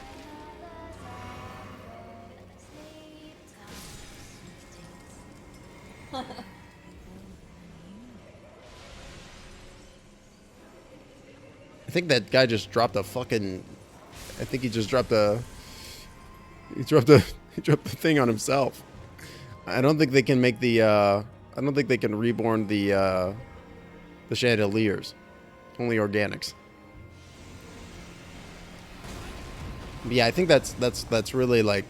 I think that guy just dropped a fucking... I think he just dropped a... He dropped the thing on himself. I don't think they can make the... I don't think they can reborn the chandeliers. Only organics. But yeah, I think that's really like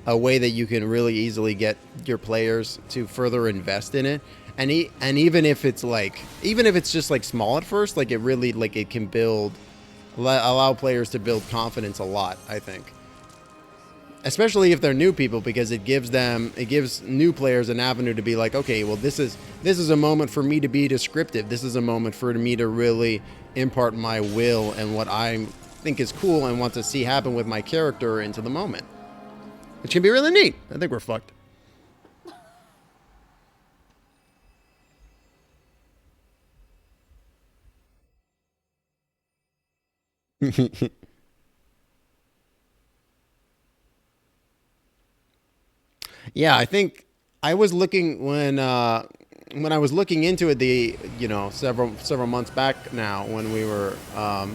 a way that you can really easily get your players to further invest in it. And even if it's just like small at first, like it really, like it can allow players to build confidence a lot, I think. Especially if they're new people, because it gives new players an avenue to be like, okay, well, this is a moment for me to be descriptive. This is a moment for me to really impart my will and what I think is cool and want to see happen with my character into the moment. Which can be really neat. I think we're fucked. Yeah, I think I was looking when when I was looking into it, several months back now, when we were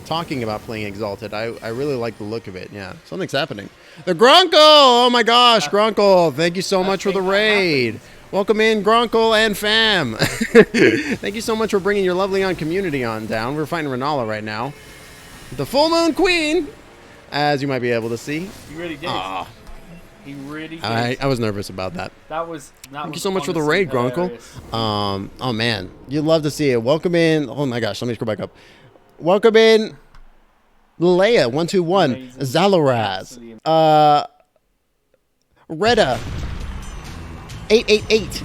talking about playing Exalted, I really like the look of it. Yeah, something's happening. The Grunkle! Oh my gosh, Grunkle! Thank you so much for the raid. Welcome in, Grunkle and fam. Thank you so much for bringing your lovely community on down. We're fighting Renala right now. The Full Moon Queen, as you might be able to see. You really did. Ah. He really did. I was nervous about that. Thank you so much for the raid, Grunkle. Oh man, you'd love to see it. Welcome in. Oh my gosh, let me scroll back up. Welcome in, Leia 121, Zaloraz, Retta 888,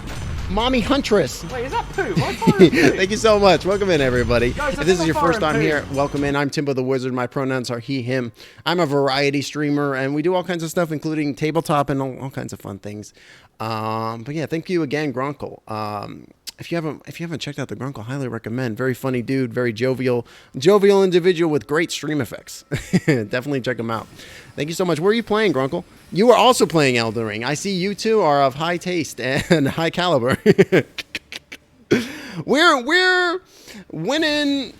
Mommy Huntress. Wait, is that poo? Why can't I poo? Thank you so much. Welcome in, everybody. Guys, if this is your first time poo. here, welcome in. I'm Timbo the Wizard. My pronouns are he, him. I'm a variety streamer, and we do all kinds of stuff, including tabletop and all kinds of fun things. But yeah, thank you again, Grunkle. If you haven't checked out the Grunkle, highly recommend. Very funny dude, very jovial individual with great stream effects. Definitely check him out. Thank you so much. Where are you playing, Grunkle? You are also playing Elden Ring. I see you two are of high taste and high caliber. We're winning.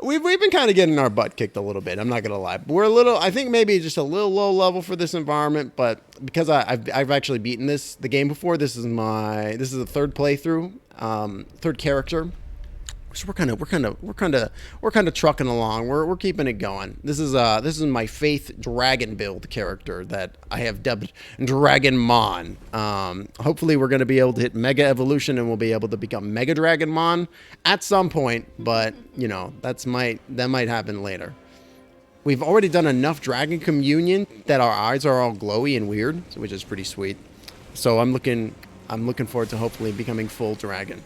We've been kind of getting our butt kicked a little bit. I'm not gonna lie. I think maybe just a little low level for this environment, but because I've actually beaten the game before. This is the third playthrough, third character. So we're kind of trucking along. We're keeping it going. This is my Faith Dragon build character that I have dubbed Dragon Mon. Hopefully we're going to be able to hit Mega Evolution and we'll be able to become Mega Dragon Mon at some point. But that might happen later. We've already done enough Dragon Communion that our eyes are all glowy and weird, which is pretty sweet. So I'm looking forward to hopefully becoming full dragon.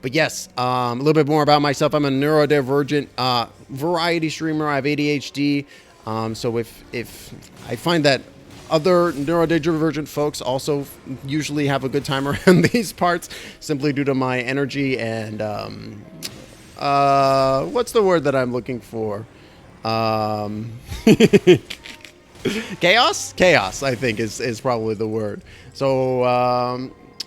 But yes, a little bit more about myself. I'm a neurodivergent variety streamer. I have ADHD. So if I find that other neurodivergent folks also usually have a good time around these parts, simply due to my energy and what's the word that I'm looking for? Chaos, I think is probably the word.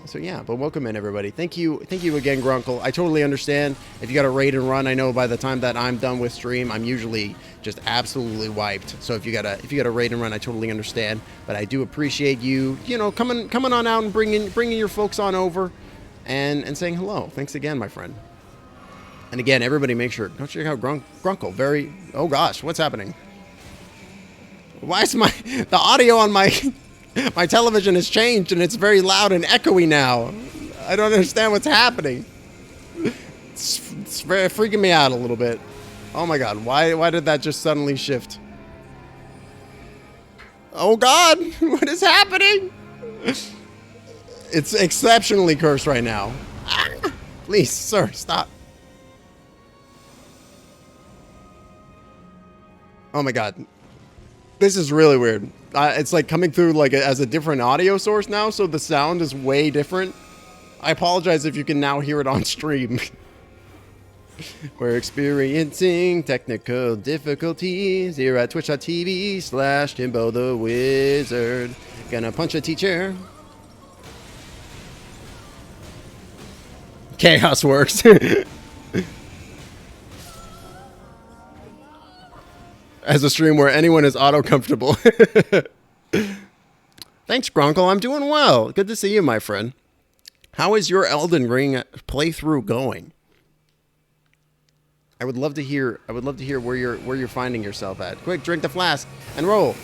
So yeah, but welcome in, everybody. Thank you again, Grunkle. I totally understand if you got a raid and run. I know by the time that I'm done with stream, I'm usually just absolutely wiped. So if you got a raid and run, I totally understand. But I do appreciate you, coming on out and bringing your folks on over, and saying hello. Thanks again, my friend. And again, everybody, make sure go check out Grunkle. Oh gosh, what's happening? Why is the audio on my my television has changed and it's very loud and echoey now. I don't understand what's happening. It's very freaking me out a little bit. Oh my god, why did that just suddenly shift? Oh god, what is happening? It's exceptionally cursed right now. Please, sir, stop. Oh my god. This is really weird. It's like coming through like as a different audio source now, so the sound is way different. I apologize if you can now hear it on stream. We're experiencing technical difficulties here at twitch.tv/Timbo the Wizard. Gonna punch a teacher. Chaos works. As a stream where anyone is auto-comfortable. Thanks, Grunkle. I'm doing well. Good to see you, my friend. How is your Elden Ring playthrough going? I would love to hear where you're finding yourself at. Quick, drink the flask and roll.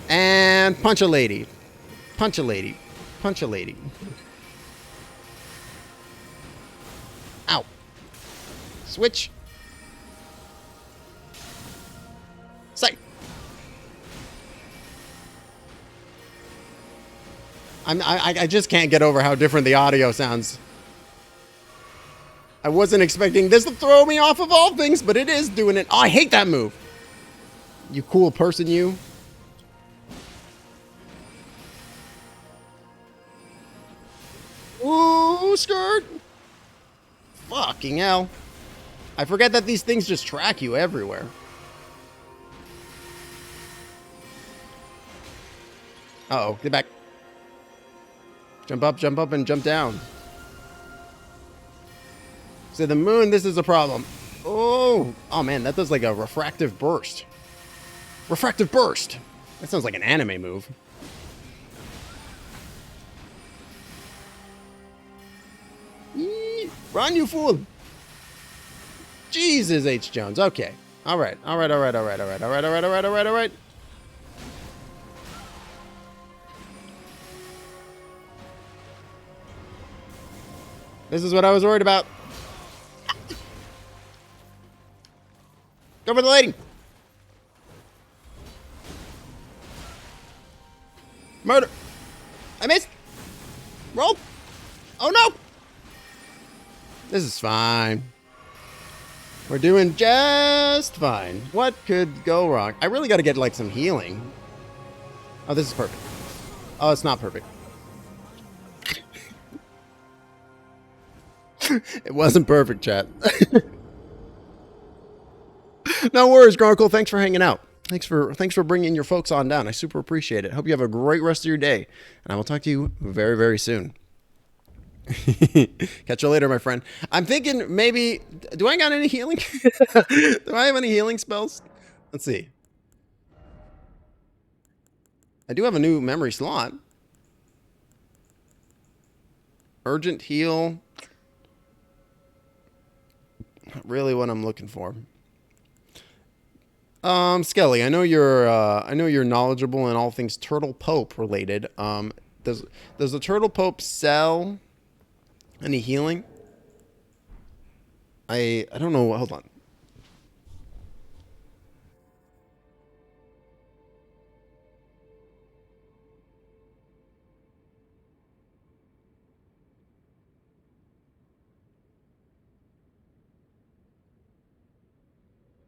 And punch a lady. Punch a lady. Punch a lady. Ow. Switch. Say. I just can't get over how different the audio sounds. I wasn't expecting this to throw me off of all things, but it is doing it. Oh, I hate that move. You cool person, you. Ooh, skirt. Fucking hell. I forget that these things just track you everywhere. Uh-oh, get back. Jump up, and jump down. So the moon, this is a problem. Oh man, that does like a refractive burst. Refractive burst. That sounds like an anime move. Yee, run, you fool. Jesus, H. Jones. Okay. All right. This is what I was worried about. Go for the lady. Murder. I missed. Roll. Oh no. This is fine. We're doing just fine. What could go wrong? I really got to get like some healing. Oh, this is perfect. Oh, it's not perfect. It wasn't perfect, chat. No worries, Garkle. Thanks for hanging out. Thanks for bringing your folks on down. I super appreciate it. Hope you have a great rest of your day, and I will talk to you very, very soon. Catch you later, my friend. I'm thinking maybe... Do I got any healing? Do I have any healing spells? Let's see. I do have a new memory slot. Urgent heal. Not really what I'm looking for. Skelly, I know you're knowledgeable in all things Turtle Pope related. Does the Turtle Pope sell any healing? I don't know. Hold on.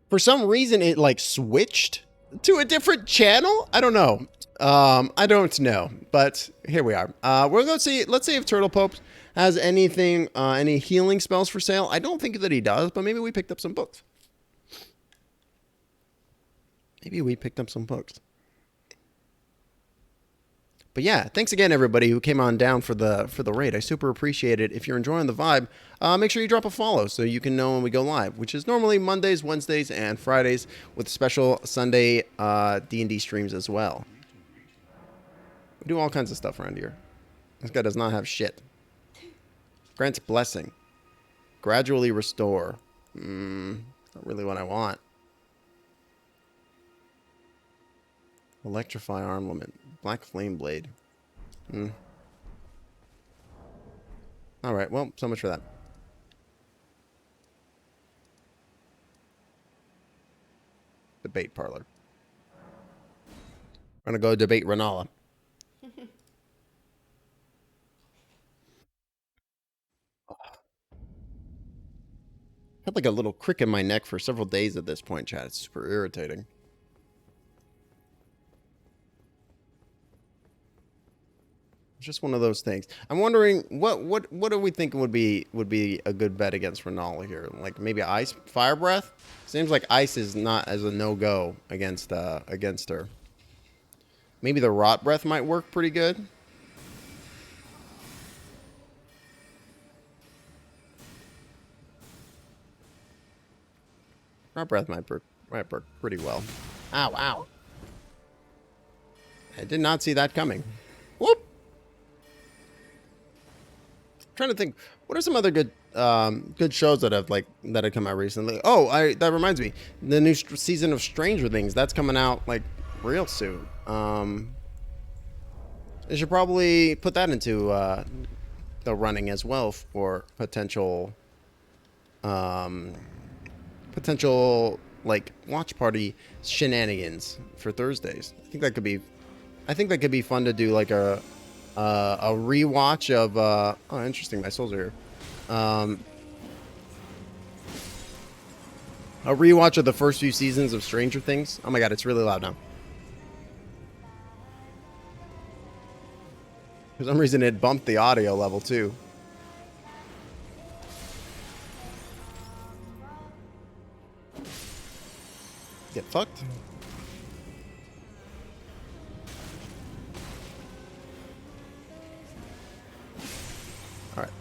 For some reason, it like switched to a different channel. I don't know. I don't know, but here we are. We're going to see. Let's see if Turtle Pope has anything, any healing spells for sale. I don't think that he does, but maybe we picked up some books. Maybe we picked up some books. But yeah, thanks again, everybody who came on down for the raid. I super appreciate it. If you're enjoying the vibe, make sure you drop a follow so you can know when we go live, which is normally Mondays, Wednesdays, and Fridays, with special Sunday D&D streams as well. We do all kinds of stuff around here. This guy does not have shit. Grants blessing. Gradually restore. Not really what I want. Electrify armament. Black flame blade. Alright, well, so much for that. Debate parlor. We're gonna go debate Renala. Had like a little crick in my neck for several days at this point, chat. It's super irritating. It's just one of those things. I'm wondering what are we thinking would be a good bet against Renala here? Like maybe ice, fire breath. Seems like ice is not as a no-go against her. Maybe the rot breath might work pretty good. Rot breath might work pretty well. Ow, ow. I did not see that coming. Whoop. Trying to think, what are some other good shows that have come out recently? Oh, that reminds me, the new season of Stranger Things that's coming out like real soon. I should probably put that into the running as well for potential like watch party shenanigans for Thursdays. I think that could be fun to do, like a rewatch of oh, interesting, my souls are here. A rewatch of the first few seasons of Stranger Things. Oh my god, it's really loud now. For some reason it bumped the audio level too. Get fucked. Alright.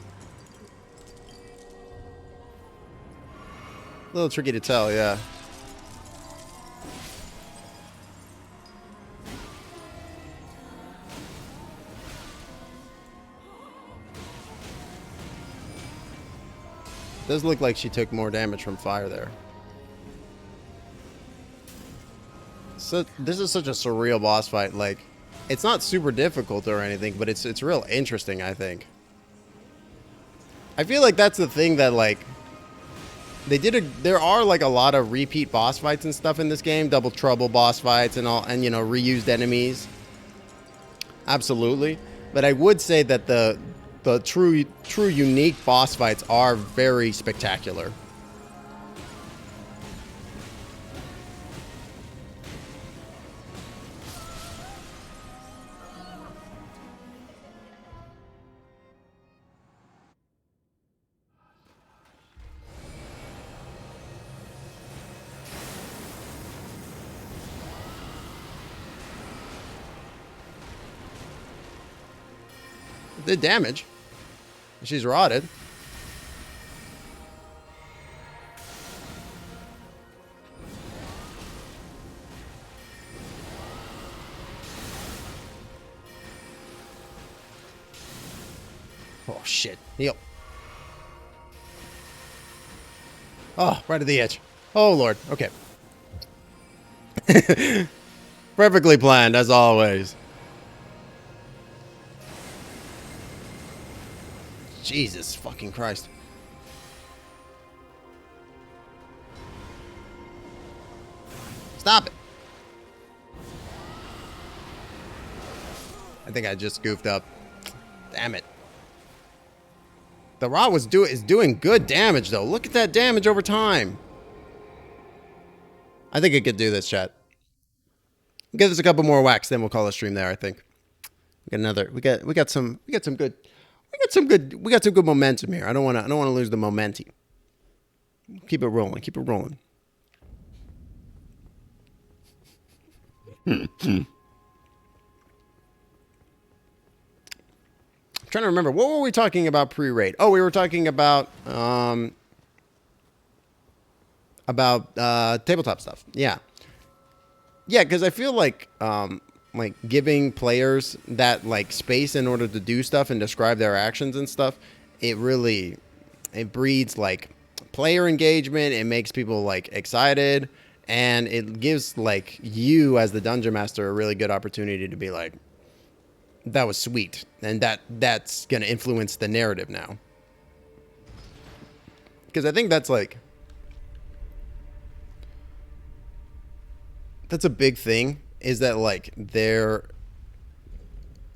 A little tricky to tell, yeah. Does look like she took more damage from fire there. So this is such a surreal boss fight. Like, it's not super difficult or anything, but it's real interesting, I think. I feel like that's the thing that, like, there are like a lot of repeat boss fights and stuff in this game, double trouble boss fights and all, and you know, reused enemies. Absolutely. But I would say that the true unique boss fights are very spectacular. Did damage. She's rotted. Oh shit. Heal. Oh, right at the edge. Oh lord. Okay. Perfectly planned as always. Jesus fucking Christ. Stop it. I think I just goofed up. Damn it. The rod is doing good damage though. Look at that damage over time. I think it could do this, chat. Give this a couple more whacks, then we'll call a stream there, I think. We got some good momentum here. I don't want to lose the momentum. Keep it rolling. Keep it rolling. Trying to remember, what were we talking about pre-raid? Oh, we were talking about tabletop stuff. Yeah, because I feel like giving players that like space in order to do stuff and describe their actions and stuff, it breeds like player engagement. It makes people like excited, and it gives like you as the dungeon master a really good opportunity to be like, that was sweet, and that's gonna influence the narrative now. Because I think that's a big thing, is that like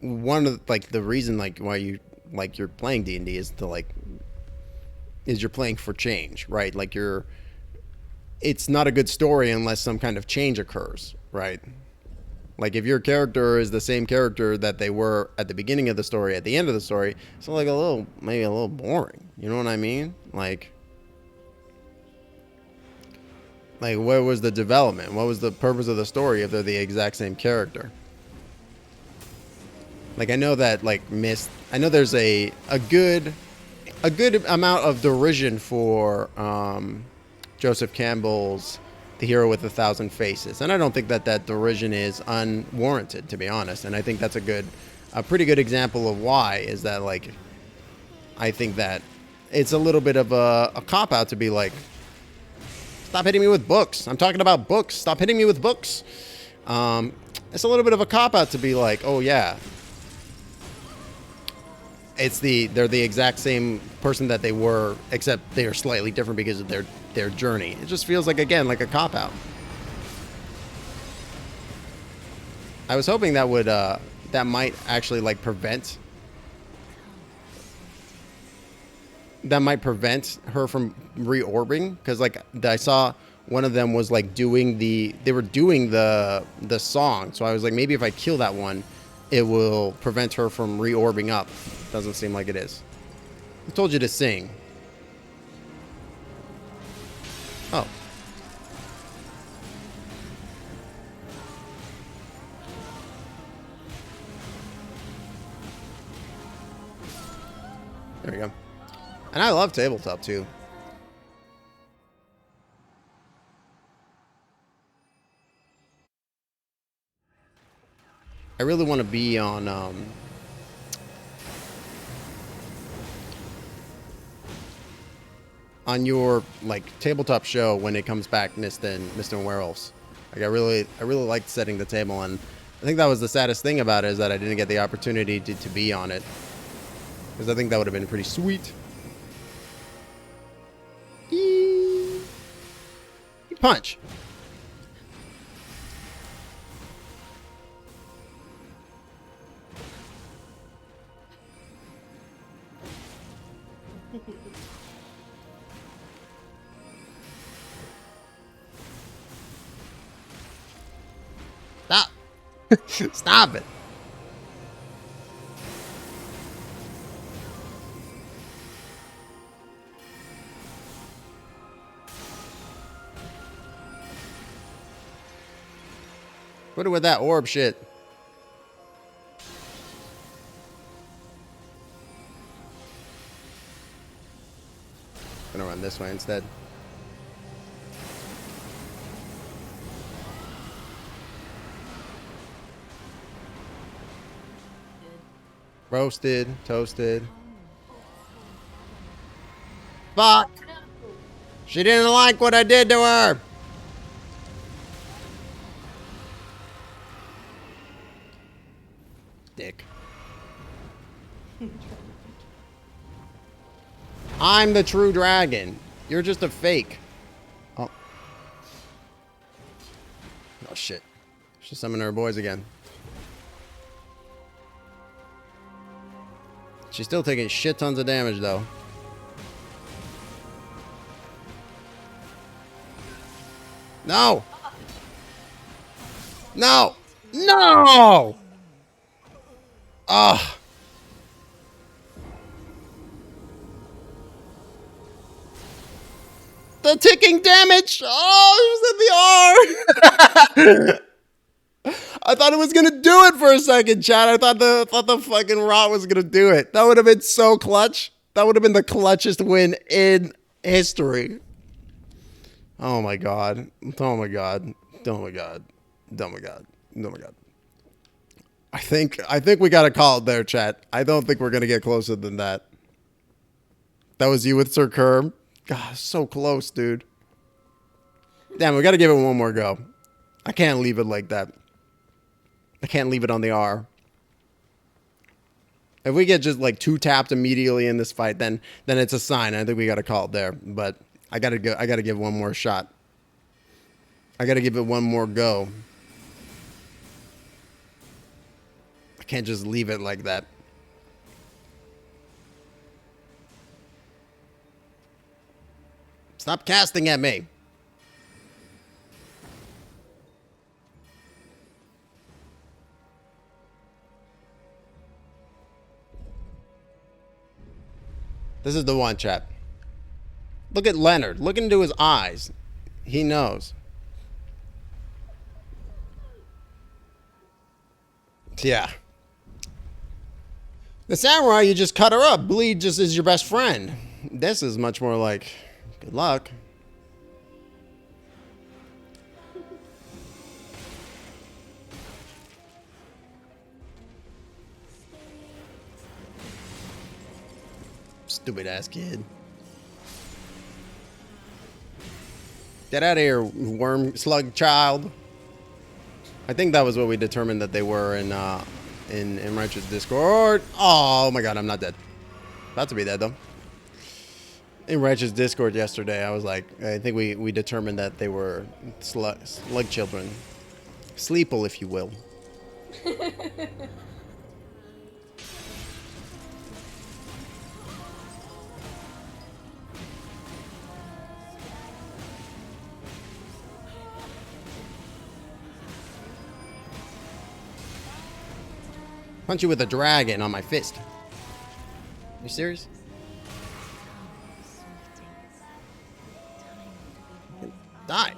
one of like the reason like why you're playing D&D is you're playing for change, right? Like it's not a good story unless some kind of change occurs, right? Like if your character is the same character that they were at the beginning of the story, at the end of the story, it's like maybe a little boring. You know what I mean? Like where was the development? What was the purpose of the story if they're the exact same character? Like I know that I know there's a good amount of derision for Joseph Campbell's The Hero with a Thousand Faces, and I don't think that derision is unwarranted, to be honest. And I think that's a pretty good example of why, is that like I think that it's a little bit of a cop out to be like, stop hitting me with books. I'm talking about books. Stop hitting me with books. It's a little bit of a cop out to be like, oh yeah, they're the exact same person that they were, except they are slightly different because of their journey. It just feels like, again, like a cop out. I was hoping that would that might actually like prevent her from reorbing, because like I saw one of them was like doing the song, so I was like, maybe if I kill that one, it will prevent her from reorbing up. Doesn't seem like it is. I told you to sing. Oh. There we go. And I love tabletop too. I really want to be on your like tabletop show when it comes back, Mist and Werewolves. Like I really liked setting the table, and I think that was the saddest thing about it, is that I didn't get the opportunity to be on it, because I think that would have been pretty sweet. Eee. Punch. Stop. Stop it. Put it with that orb shit. Gonna run this way instead. Roasted, toasted. Fuck! She didn't like what I did to her! Dick. I'm the true dragon. You're just a fake. Oh. Oh shit. She's summoning her boys again. She's still taking shit tons of damage though. No! No! No! Ugh. The ticking damage! Oh, it was in the R! I thought it was gonna do it for a second, Chad. I thought the fucking rot was gonna do it. That would have been so clutch. That would have been the clutchest win in history. Oh my god. Oh my god. Oh my god. Oh my god. Oh my god. I think we gotta call it there, chat. I don't think we're gonna get closer than that. That was you with Sir Kerm. God, so close, dude. Damn, we gotta give it one more go. I can't leave it like that. I can't leave it on the R. If we get just like 2-tapped immediately in this fight, then it's a sign. I think we gotta call it there. But I gotta give one more shot. I gotta give it one more go. I can't just leave it like that. Stop casting at me. This is the one, chat. Look at Leonard. Look into his eyes. He knows. Yeah. The samurai, you just cut her up. Bleed just is your best friend. This is much more like, good luck. Stupid ass kid. Get out of here, worm slug child. I think that was what we determined that they were in Righteous Discord. Oh my god, I'm not dead. About to be dead though. In Righteous Discord yesterday, I was like, I think we determined that they were slug children. Sleeple, if you will. Punch you with a dragon on my fist. You serious? Die.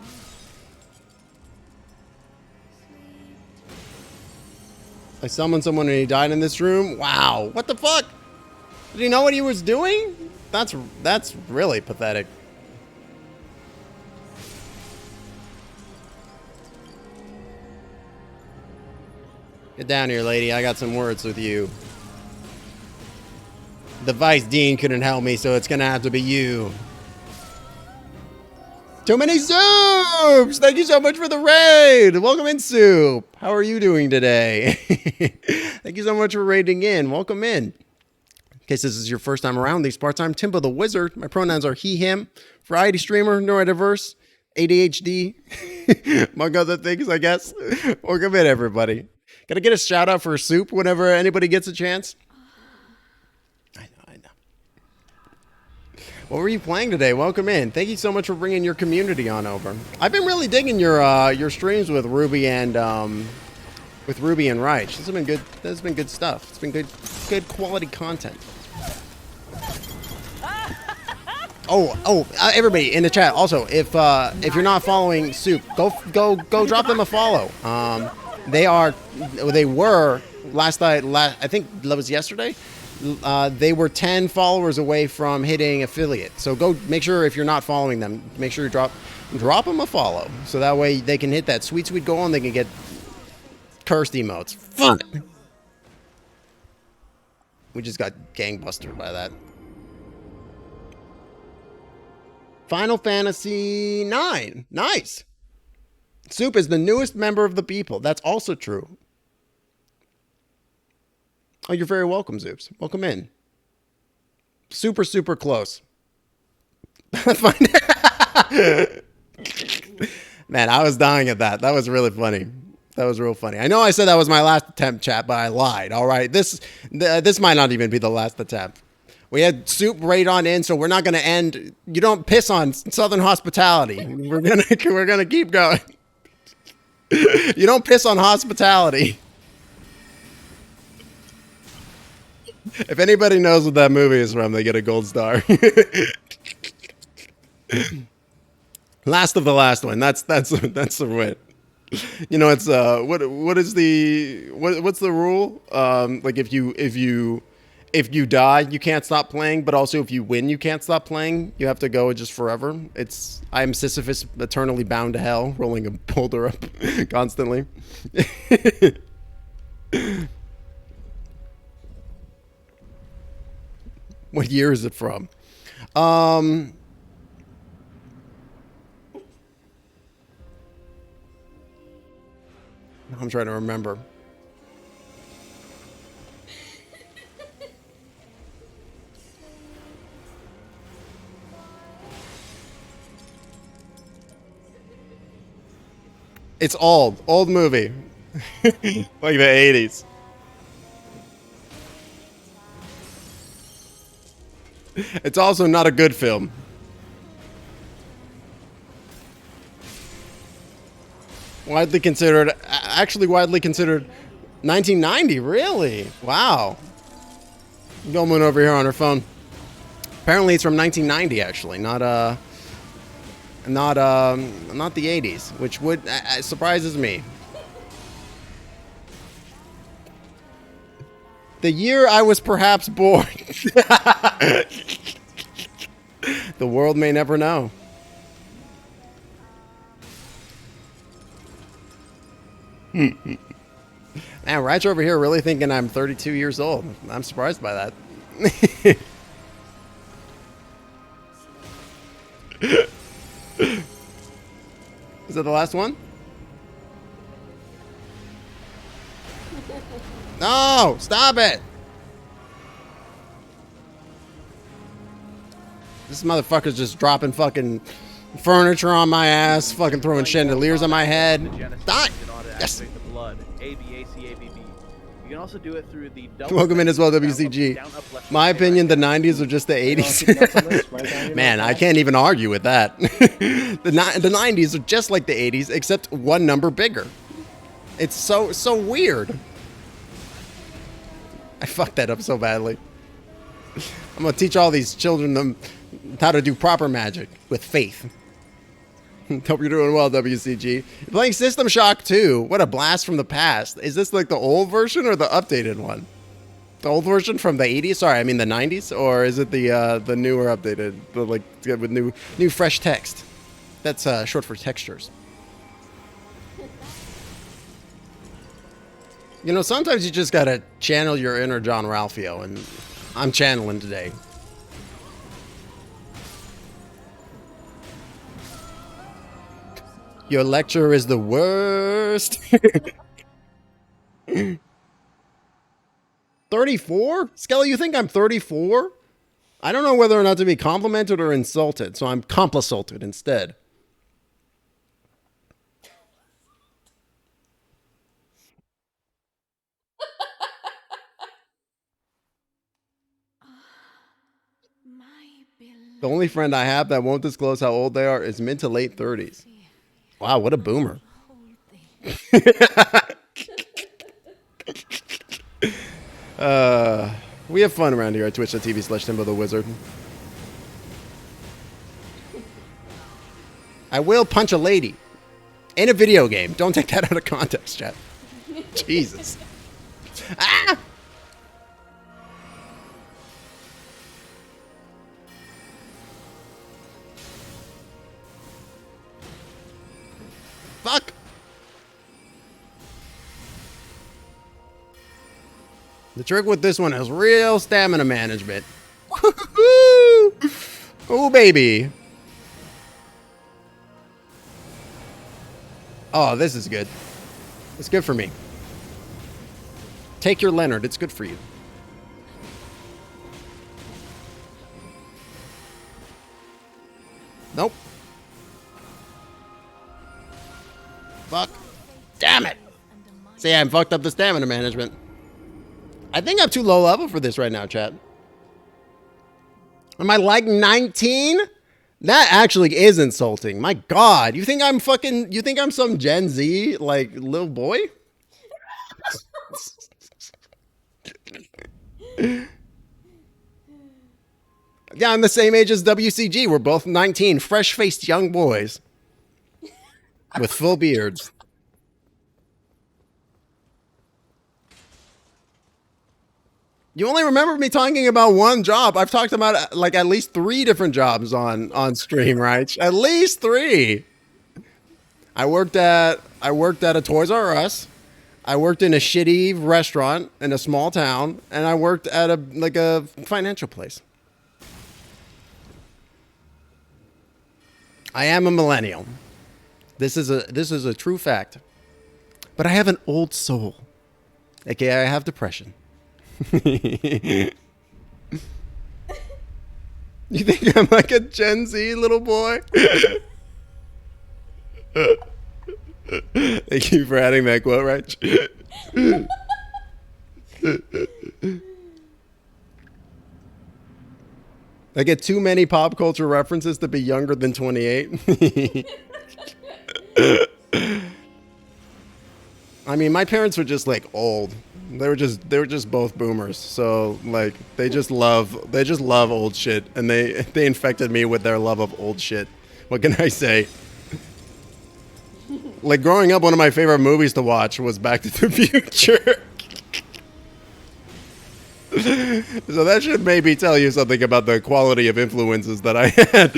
I summoned someone and he died in this room? Wow. What the fuck? Did he know what he was doing? That's really pathetic. Get down here, lady. I got some words with you. The vice dean couldn't help me, so it's gonna have to be you. Too many soups! Thank you so much for the raid! Welcome in, Soup! How are you doing today? Thank you so much for raiding in. Welcome in. In case this is your first time around these parts, I'm Timbo the Wizard. My pronouns are he, him, variety streamer, neurodiverse, ADHD, among other things, I guess. Welcome in, everybody. Gotta get a shout out for Soup whenever anybody gets a chance. I know. What were you playing today? Welcome in. Thank you so much for bringing your community on over. I've been really digging your streams with Ruby and Reich. This has been good. This has been good stuff. It's been good quality content. Everybody in the chat. Also, if you're not following Soup, go drop them a follow. They were last night. I think that was yesterday. They were 10 followers away from hitting affiliate. So go make sure if you're not following them, make sure you drop them a follow. So that way they can hit that sweet goal and they can get cursed emotes. Fun. We just got gangbustered by that. Final Fantasy IX. Nice. Soup is the newest member of the people. That's also true. Oh, you're very welcome, Zoops. Welcome in. Super close. Man, I was dying at that. That was really funny. That was real funny. I know I said that was my last attempt, chat, but I lied. All right, this might not even be the last attempt. We had Soup right on in, so we're not going to end. You don't piss on Southern hospitality. We're gonna keep going. You don't piss on hospitality. If anybody knows what that movie is from, they get a gold star. Last of the last one. That's the win. You know, it's what's the rule? Like if you die, you can't stop playing, but also if you win, you can't stop playing. You have to go just forever. I'm Sisyphus, eternally bound to hell, rolling a boulder up constantly. What year is it from? I'm trying to remember. It's old movie. Like the 80s. It's also not a good film. Widely considered 1990, really? Wow. Gilman over here on her phone. Apparently it's from 1990 actually, not the 80s, which would surprises me. The year I was perhaps born. The world may never know. Man, Raj over here really thinking I'm 32 years old. I'm surprised by that. Is that the last one? No! Stop it! This motherfucker's just dropping fucking furniture on my ass, fucking throwing chandeliers on my head. Die! Yes! You can also do it through the welcome in as well, WCG. My opinion, the 90s are just the 80s. Man, I can't even argue with that. The 90s are just like the 80s, except one number bigger. It's so weird. I fucked that up so badly. I'm gonna teach all these children how to do proper magic with faith. Hope you're doing well, WCG. You're playing System Shock 2. What a blast from the past. Is this like the old version or the updated one? The old version from the 80s? Sorry, I mean the 90s? Or is it the newer updated, like with new fresh text? That's short for textures. You know, sometimes you just gotta channel your inner John Ralphio, and I'm channeling today. Your lecture is the worst. 34? Skelly, you think I'm 34? I don't know whether or not to be complimented or insulted, so I'm complisulted instead. The only friend I have that won't disclose how old they are is mid to late 30s. Wow, what a boomer. We have fun around here at twitch.tv/TimboTheWizard. I will punch a lady in a video game. Don't take that out of context, chat. Jesus. Ah! Fuck! The trick with this one is real stamina management. Oh, baby. Oh, this is good. It's good for me. Take your Leonard. It's good for you. Nope. Fuck. Damn it. See, I fucked up the stamina management. I think I'm too low level for this right now, chat. Am I like 19? That actually is insulting. My God. You think I'm some Gen Z, like, little boy? Yeah, I'm the same age as WCG. We're both 19, fresh-faced young boys. With full beards. You only remember me talking about one job. I've talked about like at least 3 different jobs on stream, right? At least 3. I worked at a Toys R Us. I worked in a shitty restaurant in a small town, and I worked at a financial place. I am a millennial. This is a true fact. But I have an old soul. AKA I have depression. You think I'm like a Gen Z little boy? Thank you for adding that quote, right? I get too many pop culture references to be younger than 28. I mean, my parents were just like old. They were just both boomers. So like they just love old shit, and they infected me with their love of old shit. What can I say? Like growing up, one of my favorite movies to watch was Back to the Future. So that should maybe tell you something about the quality of influences that I had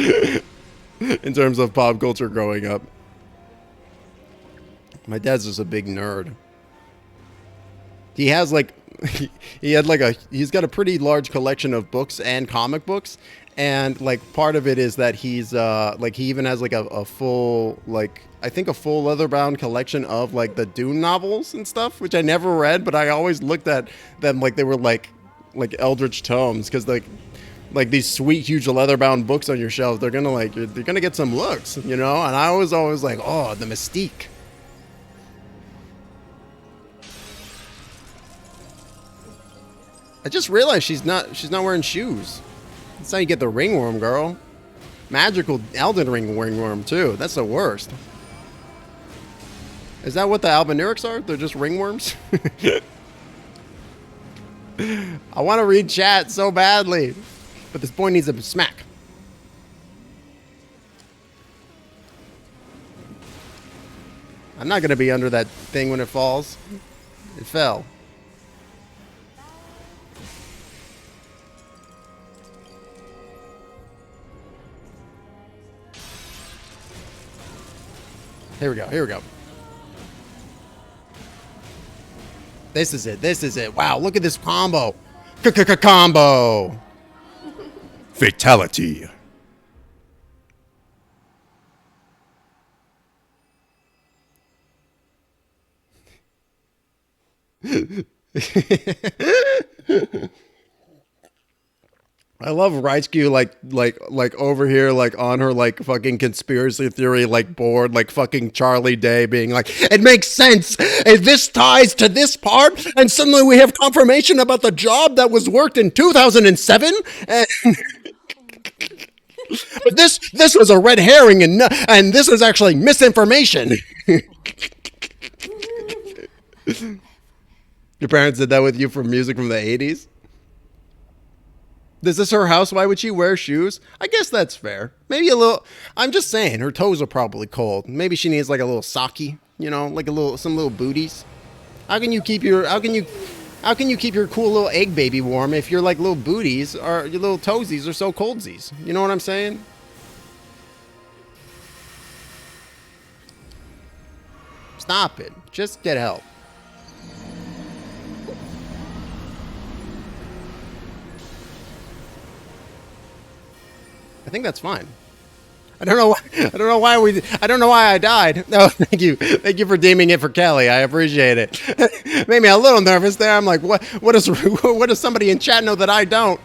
in terms of pop culture growing up. My dad's just a big nerd. He has like, he's got a pretty large collection of books and comic books. And like part of it is that he's like he even has like a full, like I think a full leather-bound collection of like the Dune novels and stuff, which I never read, but I always looked at them like they were like Eldritch tomes, because like these sweet huge leather-bound books on your shelf, they're gonna like you're gonna get some looks, you know. And I was always like, oh, the mystique. I just realized she's not wearing shoes. That's how you get the ringworm, girl. Magical Elden Ring ringworm too. That's the worst. Is that what the albinaurics are? They're just ringworms? I want to read chat so badly, but this boy needs a smack. I'm not going to be under that thing when it falls. It fell. Here we go. Here we go. This is it. This is it. Wow, look at this combo. Combo. Fatality. I love Raichu like over here like on her like fucking conspiracy theory like board like fucking Charlie Day being like, it makes sense and this ties to this part and suddenly we have confirmation about the job that was worked in 2007 and but this was a red herring and this is actually misinformation. Your parents did that with you for music from the 80s? Is this her house? Why would she wear shoes? I guess that's fair. Maybe a little. I'm just saying, her toes are probably cold. Maybe she needs like a little socky, you know, like some little booties. How can you keep your cool little egg baby warm if your like little booties or your little toesies are so coldsies? You know what I'm saying? Stop it. Just get help. I think that's fine. I don't know why I died. No, thank you. Thank you for deeming it for Kelly. I appreciate it. Made me a little nervous there. I'm like, what does somebody in chat know that I don't?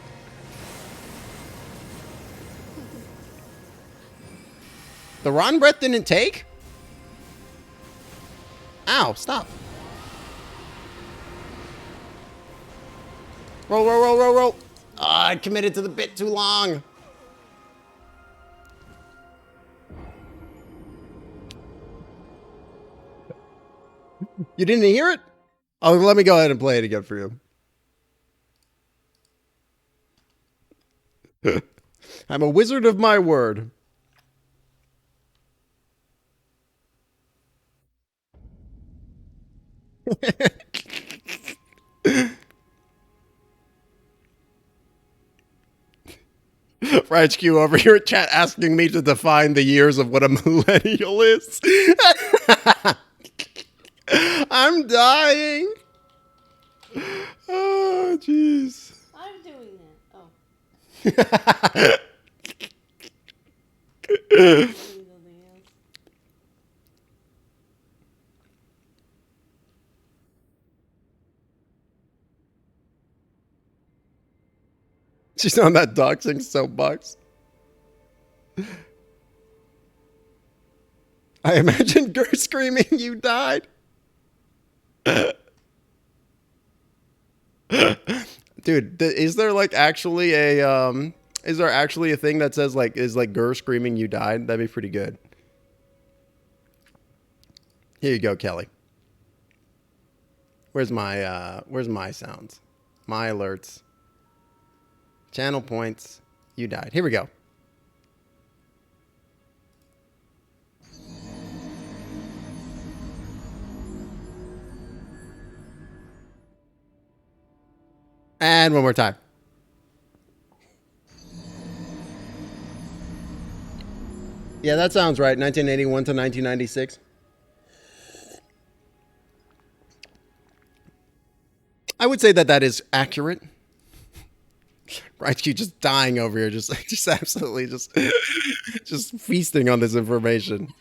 The rotten breath didn't take? Ow, stop. Roll, roll, roll, roll, roll. I committed to the bit too long. You didn't hear it? Oh, let me go ahead and play it again for you. I'm a wizard of my word. Raj Q over here in chat asking me to define the years of what a millennial is. I'm dying. Oh, jeez. I'm doing that. Oh. She's on that doxing soapbox. I imagine Gur screaming, "You died." Dude, is there like actually a is there actually a thing that says like is like Gur screaming "You died"? That'd be pretty good. Here you go, Kelly. Where's my sounds? My alerts. Channel points. You died. Here we go. And one more time. Yeah, that sounds right. 1981 to 1996. I would say that that is accurate. Raichu just dying over here, just absolutely just feasting on this information.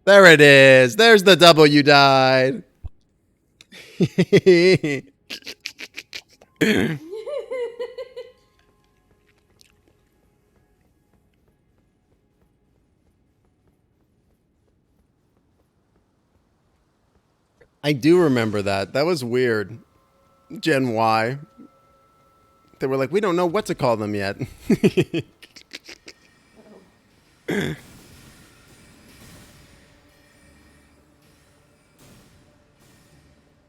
There it is. There's the W died. I do remember that. That was weird. Gen Y. They were like, we don't know what to call them yet.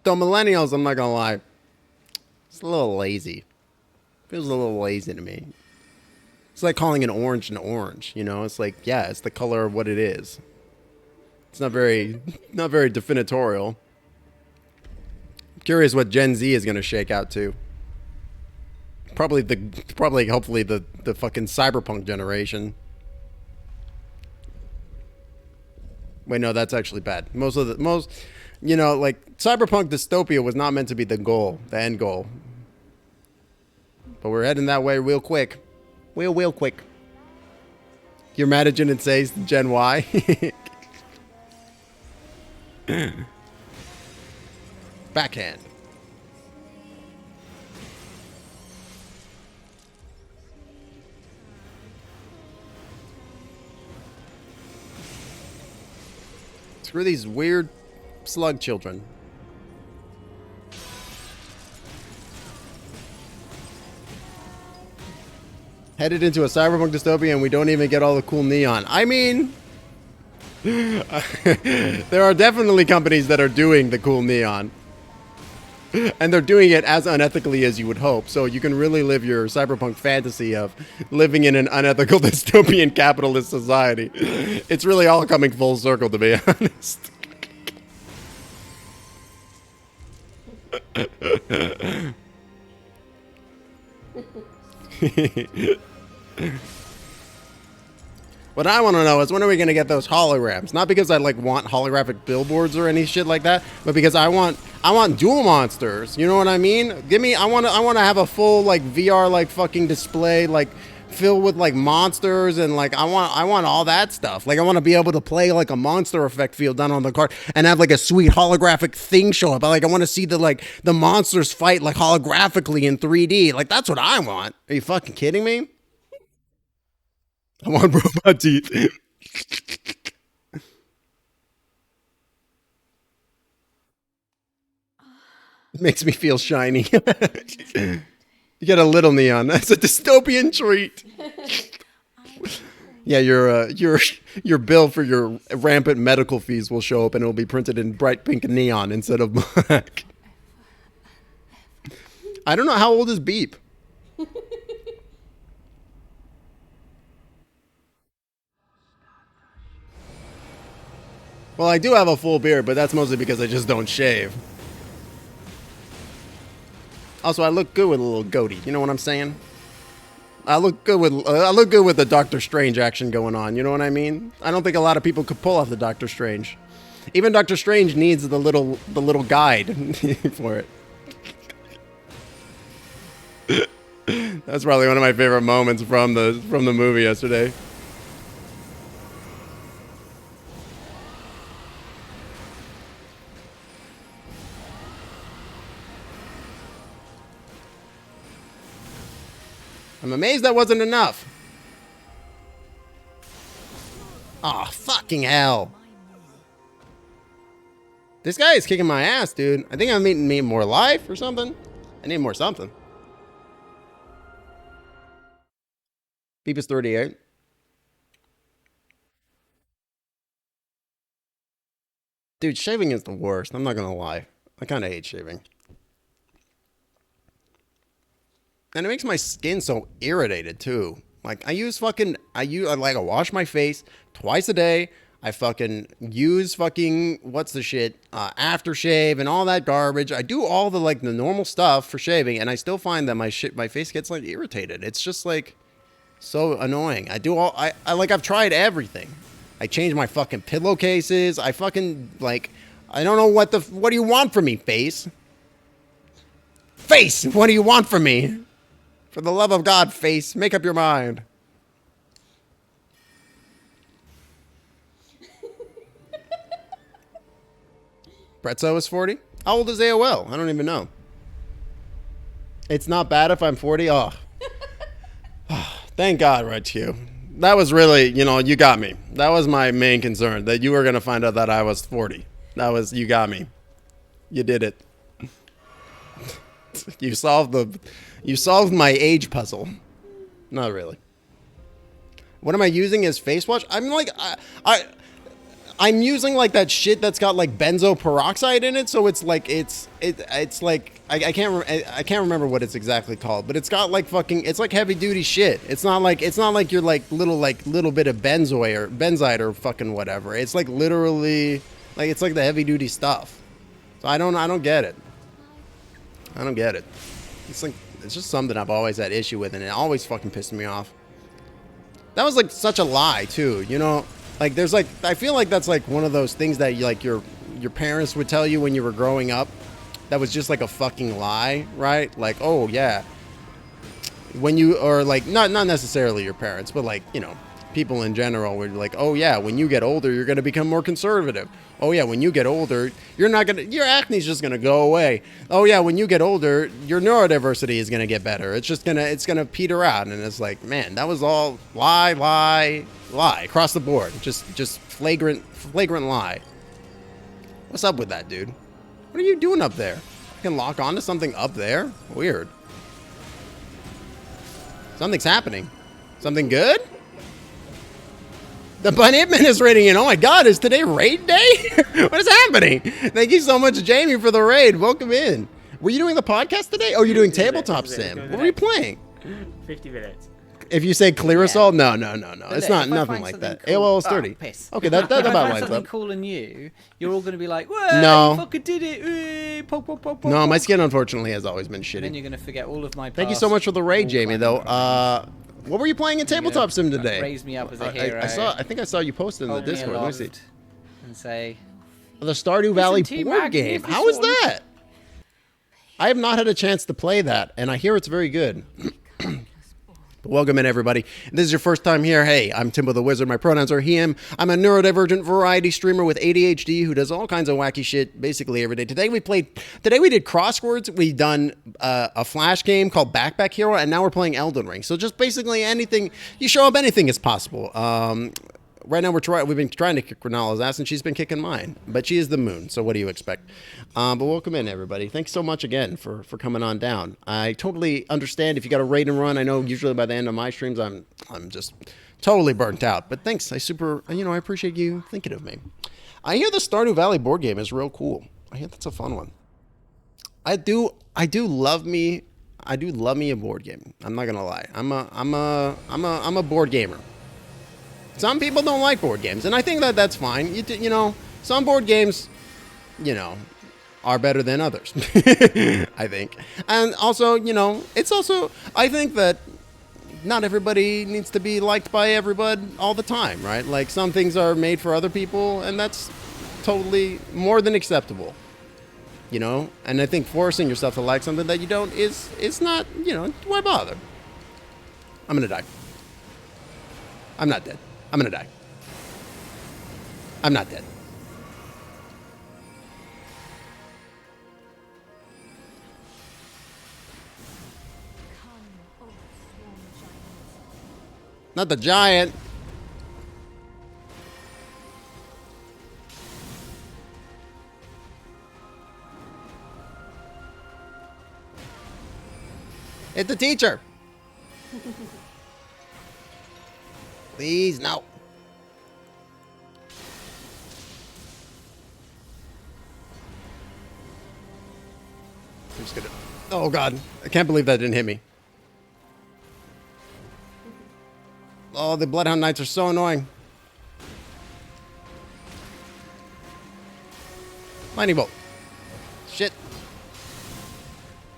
So millennials, I'm not gonna lie, it's a little lazy. Feels a little lazy to me. It's like calling an orange, you know? It's like, yeah, it's the color of what it is. It's not very definitorial. I'm curious what Gen Z is gonna shake out to. Hopefully the fucking cyberpunk generation. Wait, no, that's actually bad. You know, like cyberpunk dystopia was not meant to be the goal, the end goal. But we're heading that way real quick. Real quick. You're mad at Jin and says Gen Y. Backhand. Screw these weird slug children. Headed into a cyberpunk dystopia and we don't even get all the cool neon. I mean, there are definitely companies that are doing the cool neon. And they're doing it as unethically as you would hope. So you can really live your cyberpunk fantasy of living in an unethical dystopian capitalist society. It's really all coming full circle, to be honest. What I want to know is when are we going to get those holograms? Not because I like want holographic billboards or any shit like that, but because I want dual monsters. You know what I mean? I want to have a full like VR like fucking display like filled with like monsters and like I want all that stuff. Like I want to be able to play like a monster effect field down on the card and have like a sweet holographic thing show up. I want to see the monsters fight like holographically in 3D. Like that's what I want. Are you fucking kidding me? I want robot teeth. It makes me feel shiny. You get a little neon. That's a dystopian treat. Yeah, your bill for your rampant medical fees will show up and it'll be printed in bright pink neon instead of black. I don't know, how old is Beep? Well, I do have a full beard, but that's mostly because I just don't shave. Also, I look good with a little goatee. You know what I'm saying? I look good with the Doctor Strange action going on. You know what I mean? I don't think a lot of people could pull off the Doctor Strange. Even Doctor Strange needs the little guide for it. That's probably one of my favorite moments from the movie yesterday. I'm amazed that wasn't enough. Aw, oh, fucking hell. This guy is kicking my ass, dude. I think I'm needing more life or something. I need more something. Beep is 38. Dude, shaving is the worst. I'm not gonna lie. I kind of hate shaving. And it makes my skin so irritated too. Like I wash my face twice a day. I fucking use what's the shit, aftershave and all that garbage. I do all the like the normal stuff for shaving, and I still find that my face gets like irritated. It's just like so annoying. I've tried everything. I changed my fucking pillowcases. I fucking like I don't know what do you want from me, face? Face, what do you want from me? For the love of God, face, make up your mind. Pretzo is 40? How old is AOL? I don't even know. It's not bad if I'm 40? Oh. Thank God, Red Q. That was really, you got me. That was my main concern, that you were going to find out that I was 40. You got me. You did it. You solved my age puzzle. Not really. What am I using as face wash? I'm like, I'm using like that shit that's got like benzo peroxide in it. So it's like, it's like, I can't remember what it's exactly called, but it's got like it's like heavy duty shit. It's not like you're like little bit of benzite or fucking whatever. It's like literally like, it's like the heavy duty stuff. So I don't get it. I don't get it. It's just something I've always had issue with, and it always fucking pissed me off. That was like such a lie too, Like there's like I feel like that's like one of those things that you, like your parents would tell you when you were growing up. That was just like a fucking lie, right? Like, oh yeah, when you or like not necessarily your parents, but like people in general were like, oh yeah, when you get older, you're gonna become more conservative. Oh yeah, when you get older, your acne's just gonna go away. Oh yeah, when you get older, your neurodiversity is gonna get better. It's gonna peter out, and it's like, man, that was all lie across the board. Just flagrant lie. What's up with that, dude? What are you doing up there? I can lock onto something up there? Weird. Something's happening. Something good? The Bunnyman is raiding in. Oh my god, is today raid day? What is happening? Thank you so much, Jamie, for the raid. Welcome in. Were you doing the podcast today? Oh, you're doing tabletop sim. What were you playing? 50 minutes. If you say clear assault, no. It's not nothing like that. AOL is 30. Piss. Okay, that about lines something up. cool and new, you're all going to be like, "Whoa, no, you fucking did it!" Pop. No, my skin unfortunately has always been shitty. And then you're going to forget all of my. Thank you so much for the raid, Jamie. Though, what were you playing in tabletop sim today? Raise me up as a hero. I think I saw you posted in the Discord. Let me see. And say, the Stardew Valley board game. How is that? I have not had a chance to play that, and I hear it's very good. Welcome in, everybody. If this is your first time here, hey, I'm Timbo the Wizard. My pronouns are he, him. I'm a neurodivergent variety streamer with ADHD who does all kinds of wacky shit basically every day. Today we did Crosswords. We done a Flash game called Backpack Hero, and now we're playing Elden Ring. So just basically anything, you show up, anything is possible. Right now we've been trying to kick Renala's ass, and she's been kicking mine. But she is the moon, so what do you expect? But welcome in, everybody. Thanks so much again for coming on down. I totally understand if you got a raid and run. I know usually by the end of my streams I'm just totally burnt out. But thanks. I appreciate you thinking of me. I hear the Stardew Valley board game is real cool. I hear that's a fun one. I do love me a board game. I'm not gonna lie. I'm a board gamer. Some people don't like board games, and I think that's fine. Some board games, are better than others. I think. And also, I think that not everybody needs to be liked by everybody all the time, right? Like, some things are made for other people, and that's totally more than acceptable. And I think forcing yourself to like something that you don't is not, why bother? I'm gonna die. I'm not dead. I'm gonna die. I'm not dead. Not the giant. It's the teacher. Please, no. I'm just gonna... Oh, God. I can't believe that didn't hit me. Oh, the Bloodhound Knights are so annoying. Lightning bolt. Shit.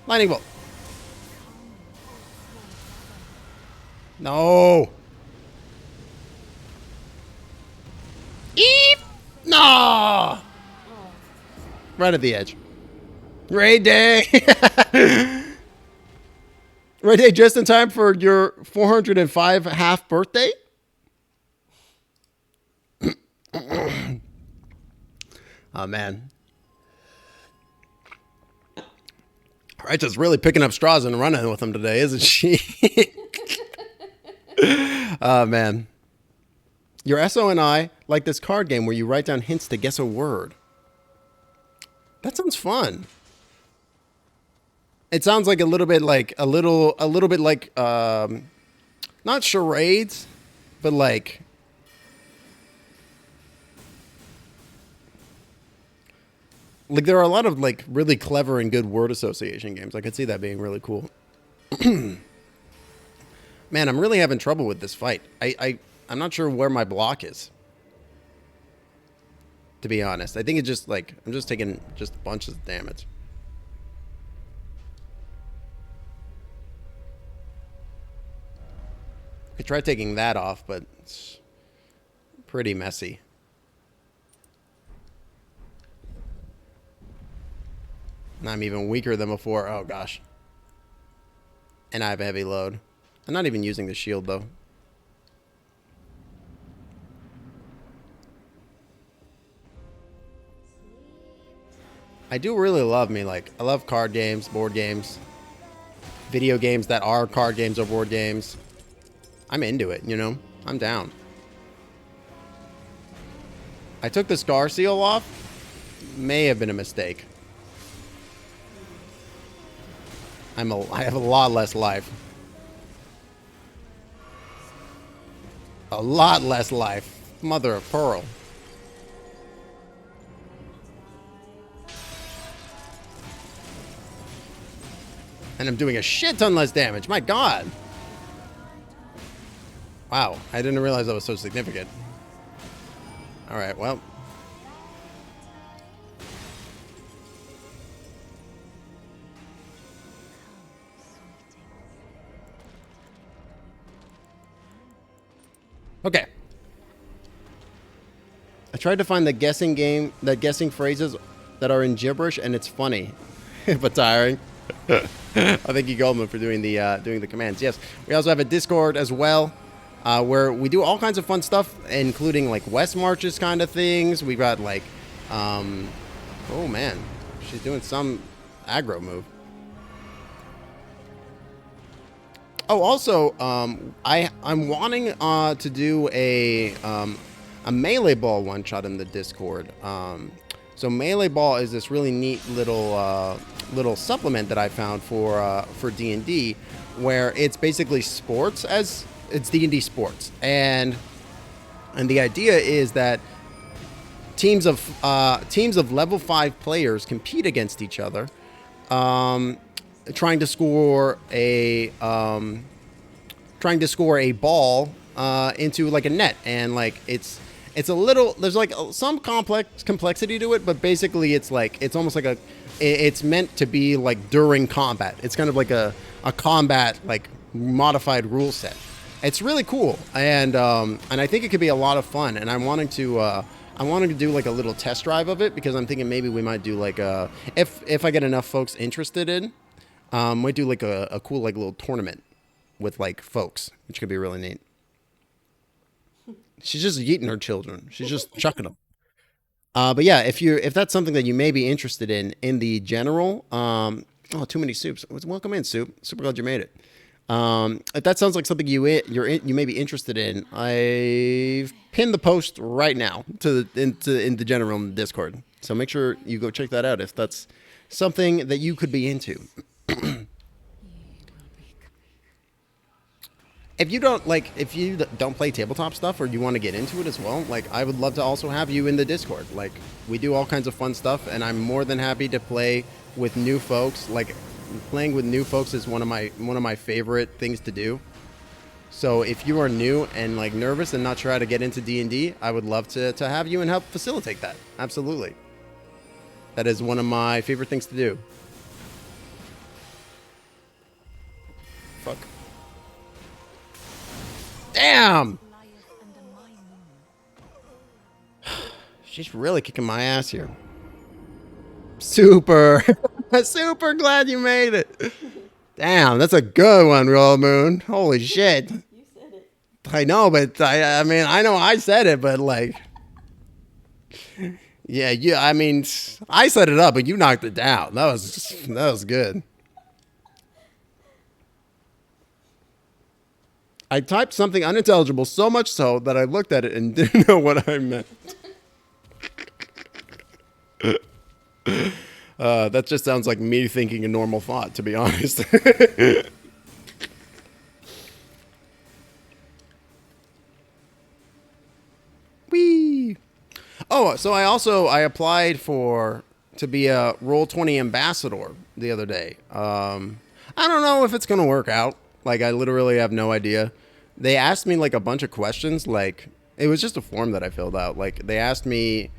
Lightning bolt. No. Eep! No! Right at the edge. Raid day! Raid day just in time for your 405 half birthday? Oh, man. Rachel's really picking up straws and running with them today, isn't she? Oh, man. Your SO and I like this card game where you write down hints to guess a word. That sounds fun. It sounds like a little bit like not charades, but like there are a lot of like really clever and good word association games. I could see that being really cool. Man, I'm really having trouble with this fight. I'm not sure where my block is, to be honest. I think it's just like I'm just taking just bunches of damage. I could try taking that off, but it's Pretty messy. And I'm even weaker than before. Oh, gosh. And I have a heavy load. I'm not even using the shield, though. I do really love I love card games, board games, video games that are card games or board games. I'm into it, you know? I'm down. I took the scar seal off. May have been a mistake. I have a lot less life. A lot less life. Mother of pearl. And I'm doing a shit ton less damage. My God. Wow. I didn't realize that was so significant. Alright, well. Okay. I tried to find the guessing phrases that are in gibberish, and it's funny, but tiring. I thank you, Goldman, for doing the commands. Yes, we also have a Discord as well, where we do all kinds of fun stuff, including like West Marches kind of things. We got like, oh man, she's doing some aggro move. Oh, also, I'm wanting to do a melee ball one shot in the Discord. So melee ball is this really neat little supplement that I found for D&D, where it's basically sports as it's D&D sports, and the idea is that teams of level 5 players compete against each other. Trying to score a ball into like a net, and like it's a little, there's like some complexity to it, but basically it's almost like it's meant to be like during combat. It's kind of like a combat like modified rule set. It's really cool, and I think it could be a lot of fun, and I'm wanting to do like a little test drive of it, because I'm thinking maybe we might do like if I get enough folks interested in. Might do like a cool like little tournament with like folks, which could be really neat. She's just eating her children. She's just chucking them. But yeah, if that's something that you may be interested in the general, oh, too many soups. Welcome in, Soup. Super glad you made it. If that sounds like something you may be interested in, I've pinned the post right now in the general Discord. So make sure you go check that out if that's something that you could be into. If you don't play tabletop stuff, or you want to get into it as well, like I would love to also have you in the Discord. Like we do all kinds of fun stuff, and I'm more than happy to play with new folks. Like playing with new folks is one of my favorite things to do. So if you are new and like nervous and not sure how to get into D&D, I would love to have you and help facilitate that. Absolutely. That is one of my favorite things to do. Fuck. Damn! She's really kicking my ass here. Super glad you made it. Damn, that's a good one, Roll Moon. Holy shit. You said it. I know, but I mean, I know I said it, but like, yeah, I mean, I set it up, but you knocked it down. That was good. I typed something unintelligible so much so that I looked at it and didn't know what I meant. That just sounds like me thinking a normal thought, to be honest. Whee! Oh, so I applied to be a Roll20 ambassador the other day. I don't know if it's gonna work out. Like, I literally have no idea. They asked me like a bunch of questions. Like, it was just a form that I filled out. Like, they asked me,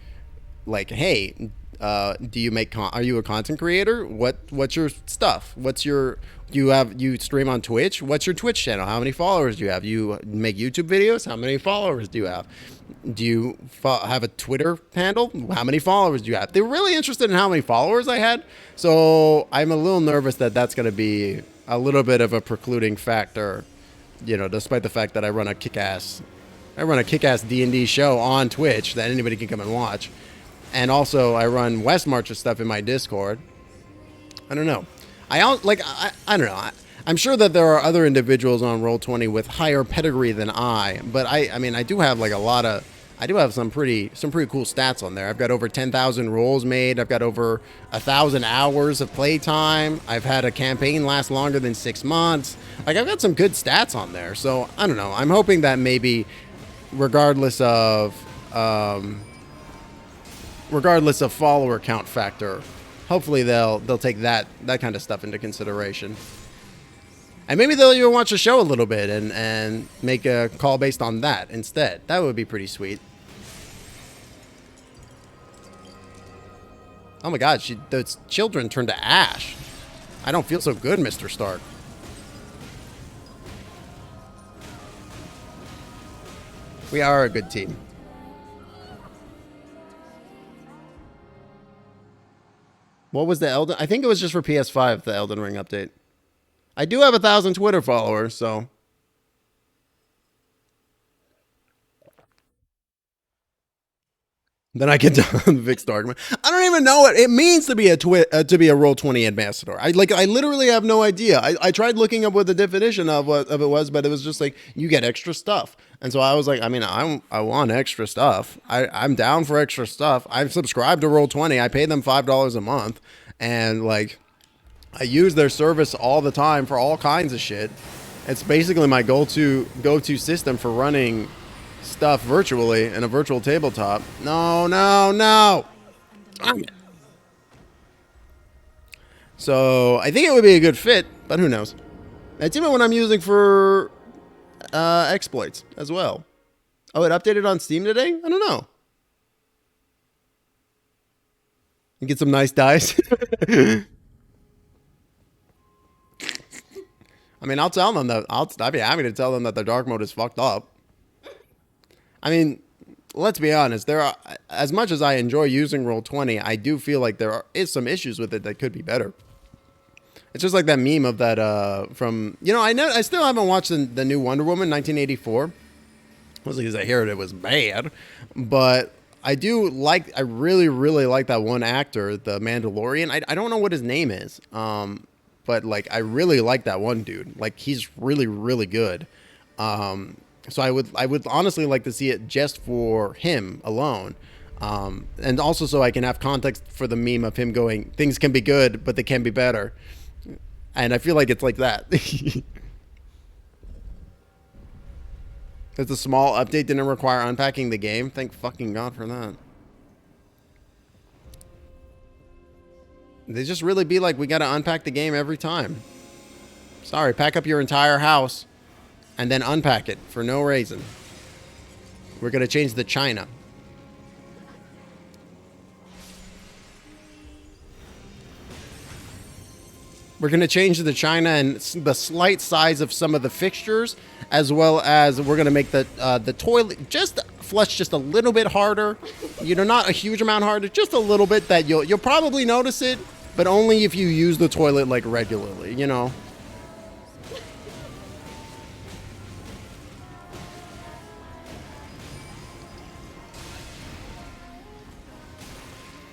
like, hey, do you make are you a content creator? What's your stuff? What's your you stream on Twitch? What's your Twitch channel? How many followers do you have? You make YouTube videos? How many followers do you have? Do you have a Twitter handle? How many followers do you have? They're really interested in how many followers I had. So I'm a little nervous that that's going to be a little bit of a precluding factor, you know, despite the fact that I run a kick-ass D&D show on Twitch that anybody can come and watch. And also I run West March's stuff in my Discord. I don't know. I don't know. I'm sure that there are other individuals on Roll20 with higher pedigree than I, but I mean, I do have like I do have some pretty cool stats on there. I've got over 10,000 rolls made. I've got over 1,000 hours of playtime. I've had a campaign last longer than 6 months. Like, I've got some good stats on there. So I don't know. I'm hoping that maybe regardless of follower count factor, hopefully they'll take that kind of stuff into consideration. And maybe they'll even watch the show a little bit and make a call based on that instead. That would be pretty sweet. Oh my god, those children turned to ash. I don't feel so good, Mr. Stark. We are a good team. What was the Elden? I think it was just for PS5, the Elden Ring update. I do have 1,000 Twitter followers, so. Then I get down Vic Starkman. I don't even know what it means to be a Roll20 ambassador. I literally have no idea. I tried looking up what the definition of it was, but it was just like you get extra stuff. And so I was like, I mean, I want extra stuff. I'm down for extra stuff. I've subscribed to Roll20. I pay them $5 a month, and like I use their service all the time for all kinds of shit. It's basically my go-to system for running stuff virtually in a virtual tabletop. No. So I think it would be a good fit, but who knows? It's even what I'm using for exploits as well. Oh, it updated on Steam today? I don't know. You get some nice dice. I mean, I'll tell them that I'd be happy to tell them that their dark mode is fucked up. I mean, let's be honest. There are, as much as I enjoy using Roll20, I do feel like there is some issues with it that could be better. It's just like that meme of that from, you know, I still haven't watched the new Wonder Woman 1984. Mostly because I heard it was bad, but I really, really like that one actor, the Mandalorian. I don't know what his name is, but like I really like that one dude. Like he's really, really good. So I would honestly like to see it just for him alone. And also so I can have context for the meme of him going, things can be good, but they can be better. And I feel like it's like that. It's a small update, didn't require unpacking the game. Thank fucking God for that. They just really be like, we gotta unpack the game every time. Sorry, pack up your entire house and then unpack it for no reason. We're going to change the china. We're going to change the china and the slight size of some of the fixtures, as well as we're going to make the toilet just flush just a little bit harder. You know, not a huge amount harder, just a little bit that you'll probably notice it, but only if you use the toilet like regularly, you know.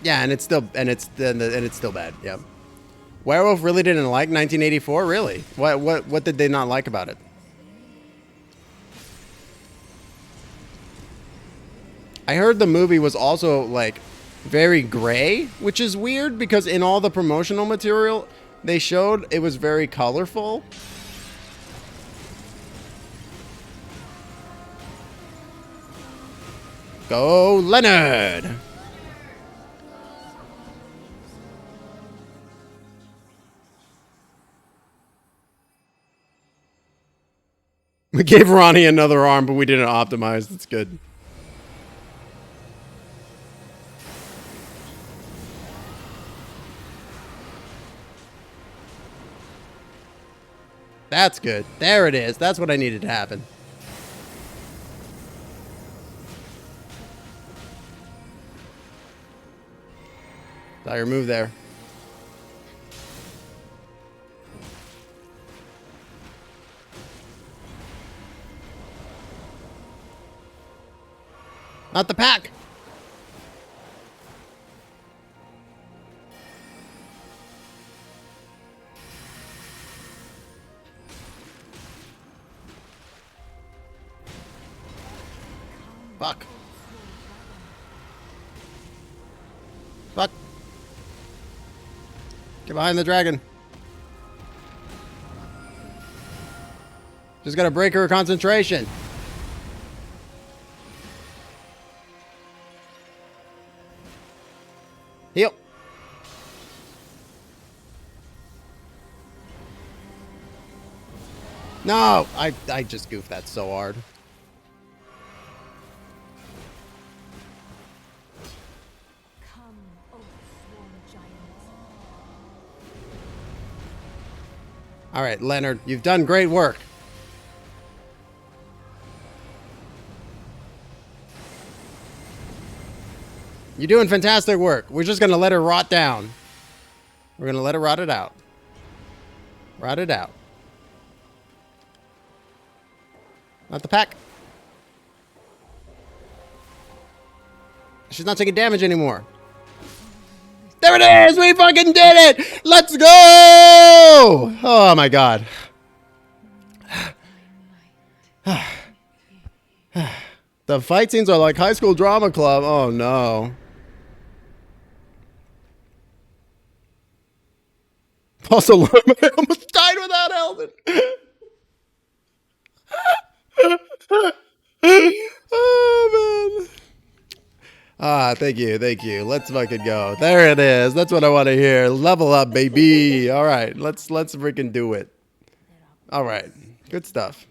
Yeah, and it's still bad. Yeah. Werewolf really didn't like 1984. Really? What did they not like about it? I heard the movie was also like very gray, which is weird because in all the promotional material they showed, it was very colorful. Go Leonard! We gave Ronnie another arm, but we didn't optimize. That's good. That's good. There it is. That's what I needed to happen. Saw your move there. Not the pack. Fuck. Fuck. Get behind the dragon. Just gotta break her concentration. Heal. No, I just goofed that so hard. All right, Leonard, you've done great work. You're doing fantastic work. We're just going to let her rot down. We're going to let her rot it out. Rot it out. Not the pack. She's not taking damage anymore. There it is! We fucking did it! Let's go! Oh my god. The fight scenes are like high school drama club. Oh no. Also, I almost died without Elden. Oh man. Ah, thank you, thank you. Let's fucking go. There it is. That's what I want to hear. Level up, baby. All right, let's freaking do it. All right, good stuff.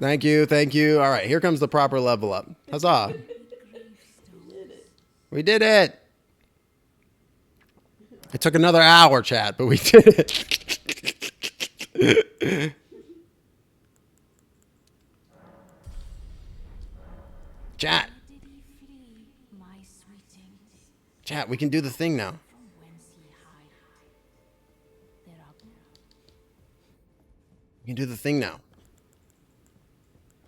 Thank you, thank you. All right, here comes the proper level up. Huzzah! We did it. It took another hour, chat, but we did it. Chat. Chat, we can do the thing now. We can do the thing now.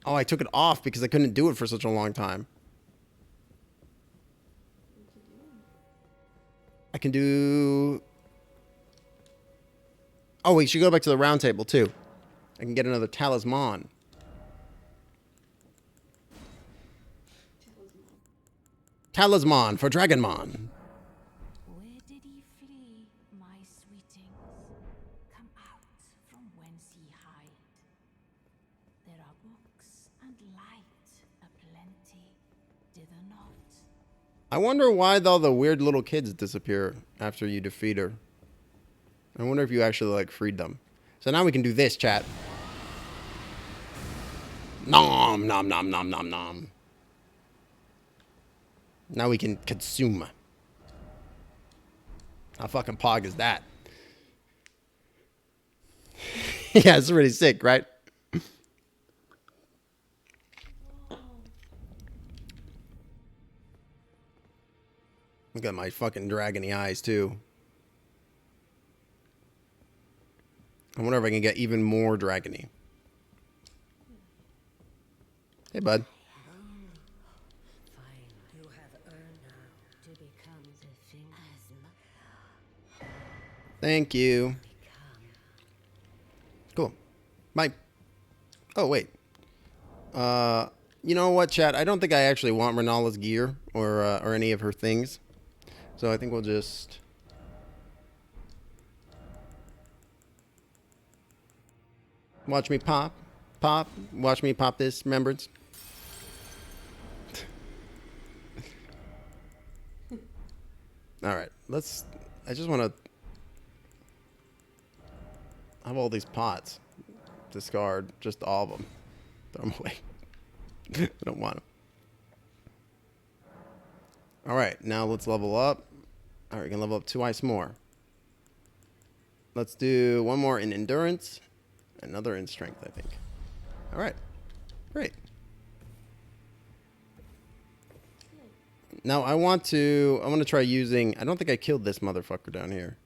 Oh, I took it off because I couldn't do it for such a long time. I can do... Oh, we should go back to the round table, too. I can get another talisman. Talisman for Dragonmon. Where did he flee, my sweetings? Come out from whence he hide. There are books and light aplenty, dither not. I wonder why all the weird little kids disappear after you defeat her. I wonder if you actually, like, freed them. So now we can do this, chat. Nom, nom, nom, nom, nom, nom. Now we can consume. How fucking pog is that? Yeah, it's really sick, right? Look at my fucking dragony eyes, too. I wonder if I can get even more dragony. Hey, bud. Thank you. Cool. Bye. Oh, wait. You know what, chat? I don't think I actually want Renala's gear or any of her things. So I think we'll just... Watch me pop. Pop. Watch me pop this remembrance. Alright. Let's... I just want to... I have all these pots. Discard just all of them. Throw them away. I don't want them. Alright, now let's level up. Alright, we can level up 2 ice more. Let's do one more in endurance, another in strength, I think. All right, great. Now I want to try using. I don't think I killed this motherfucker down here.